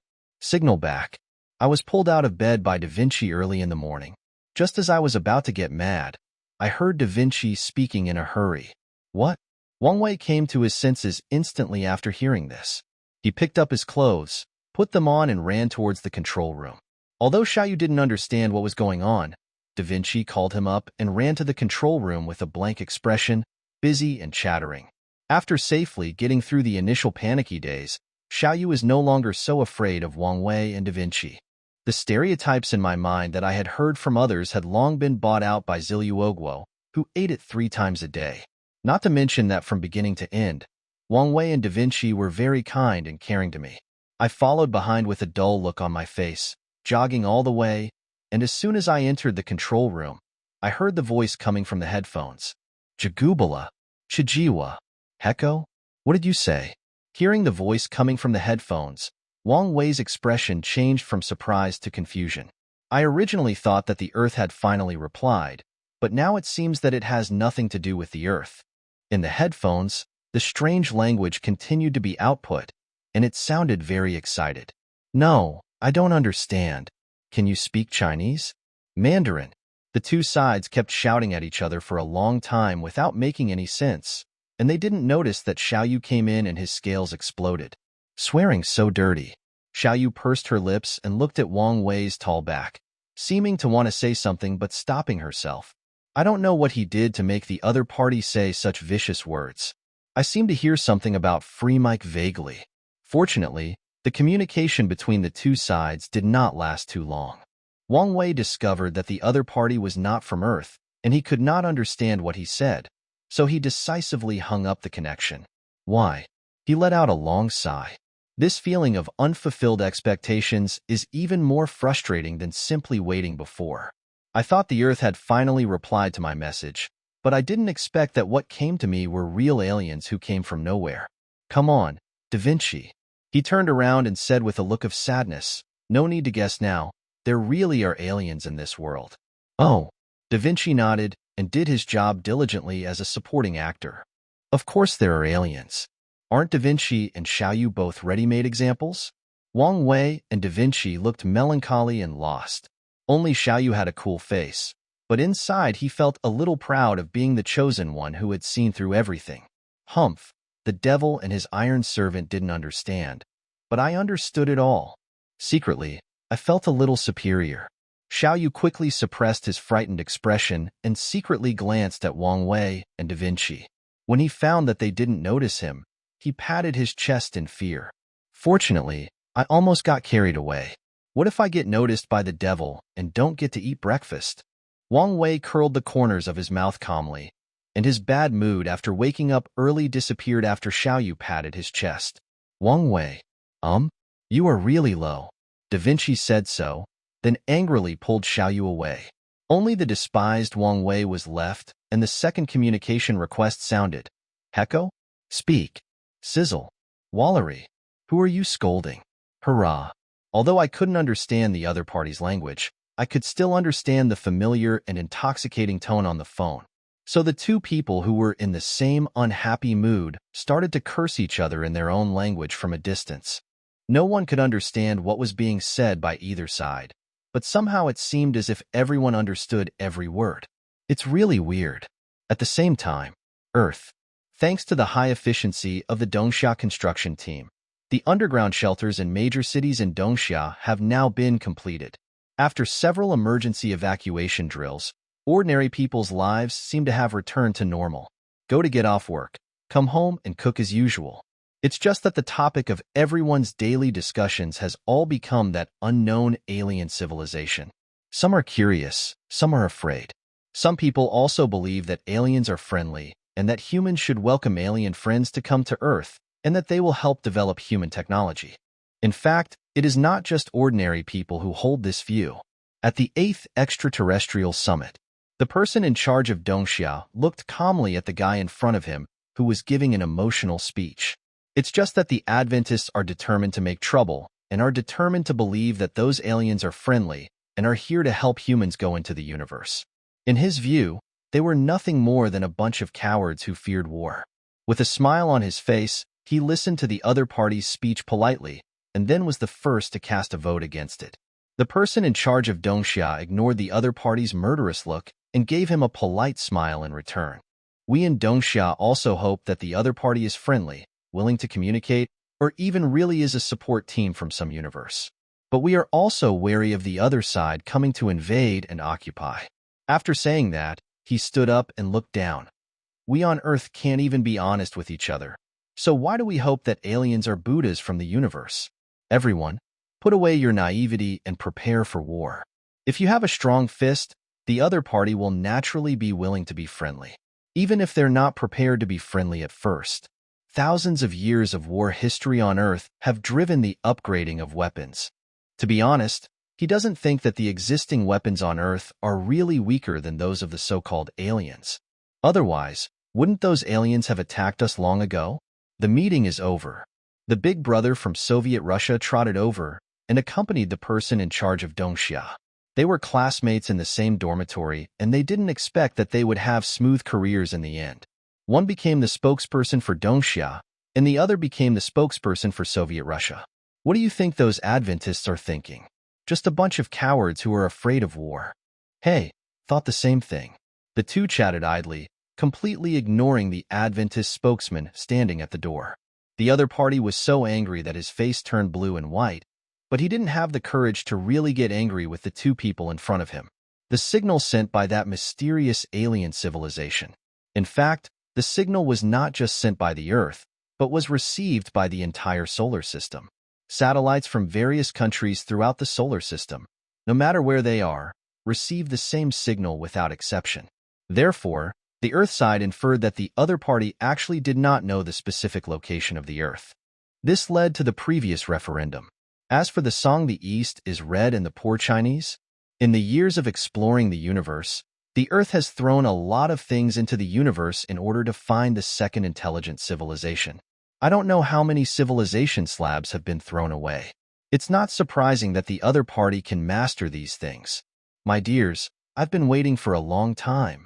back. I was pulled out of bed by Da Vinci early in the morning. Just as I was about to get mad, I heard Da Vinci speaking in a hurry. What? Wang Wei came to his senses instantly after hearing this. He picked up his clothes, put them on, and ran towards the control room. Although Xiaoyu didn't understand what was going on, Da Vinci called him up and ran to the control room with a blank expression, busy and chattering. After safely getting through the initial panicky days, Xiaoyu is no longer so afraid of Wang Wei and Da Vinci. The stereotypes in my mind that I had heard from others had long been bought out by Ziluogwo, who ate it 3 times a day. Not to mention that from beginning to end, Wang Wei and Da Vinci were very kind and caring to me. I followed behind with a dull look on my face, jogging all the way, and as soon as I entered the control room, I heard the voice coming from the headphones. Jagubala, Chijiwa, Heko? What did you say? Hearing the voice coming from the headphones, Wang Wei's expression changed from surprise to confusion. I originally thought that the Earth had finally replied, but now it seems that it has nothing to do with the Earth. In the headphones, the strange language continued to be output, and it sounded very excited. No, I don't understand. Can you speak Chinese? Mandarin. The two sides kept shouting at each other for a long time without making any sense, and they didn't notice that Xiaoyu came in and his scales exploded. Swearing so dirty. Xiaoyu pursed her lips and looked at Wang Wei's tall back, seeming to want to say something but stopping herself. I don't know what he did to make the other party say such vicious words. I seem to hear something about free mic vaguely. Fortunately, the communication between the two sides did not last too long. Wang Wei discovered that the other party was not from Earth, and he could not understand what he said, so he decisively hung up the connection. Why? He let out a long sigh. This feeling of unfulfilled expectations is even more frustrating than simply waiting before. I thought the Earth had finally replied to my message, but I didn't expect that what came to me were real aliens who came from nowhere. Come on, Da Vinci. He turned around and said with a look of sadness, no need to guess now, there really are aliens in this world. Oh, Da Vinci nodded and did his job diligently as a supporting actor. Of course there are aliens. Aren't Da Vinci and Xiaoyu both ready-made examples? Wang Wei and Da Vinci looked melancholy and lost. Only Xiaoyu had a cool face, but inside he felt a little proud of being the chosen one who had seen through everything. Humph, the devil and his iron servant didn't understand, but I understood it all. Secretly, I felt a little superior. Xiaoyu quickly suppressed his frightened expression and secretly glanced at Wang Wei and Da Vinci. When he found that they didn't notice him, he patted his chest in fear. Fortunately, I almost got carried away. What if I get noticed by the devil and don't get to eat breakfast? Wang Wei curled the corners of his mouth calmly, and his bad mood after waking up early disappeared after Xiaoyu patted his chest. Wang Wei, you are really low. Da Vinci said so, then angrily pulled Xiaoyu away. Only the despised Wang Wei was left, and the second communication request sounded. Heko? Speak. Sizzle. Wallery. Who are you scolding? Hurrah. Although I couldn't understand the other party's language, I could still understand the familiar and intoxicating tone on the phone. So the two people who were in the same unhappy mood started to curse each other in their own language from a distance. No one could understand what was being said by either side, but somehow it seemed as if everyone understood every word. It's really weird. At the same time, Earth. Thanks to the high efficiency of the Dongxia construction team, the underground shelters in major cities in Dongxia have now been completed. After several emergency evacuation drills, ordinary people's lives seem to have returned to normal. Go to get off work, come home and cook as usual. It's just that the topic of everyone's daily discussions has all become that unknown alien civilization. Some are curious, some are afraid. Some people also believe that aliens are friendly and that humans should welcome alien friends to come to Earth and that they will help develop human technology. In fact, it is not just ordinary people who hold this view. At the 8th Extraterrestrial Summit, the person in charge of Dongxia looked calmly at the guy in front of him who was giving an emotional speech. It's just that the Adventists are determined to make trouble and are determined to believe that those aliens are friendly and are here to help humans go into the universe. In his view, they were nothing more than a bunch of cowards who feared war. With a smile on his face, he listened to the other party's speech politely and then was the first to cast a vote against it. The person in charge of Dongxia ignored the other party's murderous look and gave him a polite smile in return. We in Dongxia also hope that the other party is friendly, willing to communicate, or even really is a support team from some universe. But we are also wary of the other side coming to invade and occupy. After saying that, he stood up and looked down. We on Earth can't even be honest with each other. So why do we hope that aliens are Buddhas from the universe? Everyone, put away your naivety and prepare for war. If you have a strong fist, the other party will naturally be willing to be friendly, even if they're not prepared to be friendly at first. Thousands of years of war history on Earth have driven the upgrading of weapons. To be honest, he doesn't think that the existing weapons on Earth are really weaker than those of the so-called aliens. Otherwise, wouldn't those aliens have attacked us long ago? The meeting is over. The big brother from Soviet Russia trotted over and accompanied the person in charge of Dongxia. They were classmates in the same dormitory, and they didn't expect that they would have smooth careers in the end. One became the spokesperson for Dongxia, and the other became the spokesperson for Soviet Russia. What do you think those Adventists are thinking? Just a bunch of cowards who are afraid of war. Hey, thought the same thing. The two chatted idly, completely ignoring the Adventist spokesman standing at the door. The other party was so angry that his face turned blue and white, but he didn't have the courage to really get angry with the two people in front of him. The signal sent by that mysterious alien civilization. In fact, the signal was not just sent by the Earth, but was received by the entire solar system. Satellites from various countries throughout the solar system, no matter where they are, receive the same signal without exception. Therefore, the Earth side inferred that the other party actually did not know the specific location of the Earth. This led to the previous referendum. As for the song "The East is Red and the Poor Chinese," in the years of exploring the universe, the Earth has thrown a lot of things into the universe in order to find the second intelligent civilization. I don't know how many civilization slabs have been thrown away. It's not surprising that the other party can master these things. My dears, I've been waiting for a long time.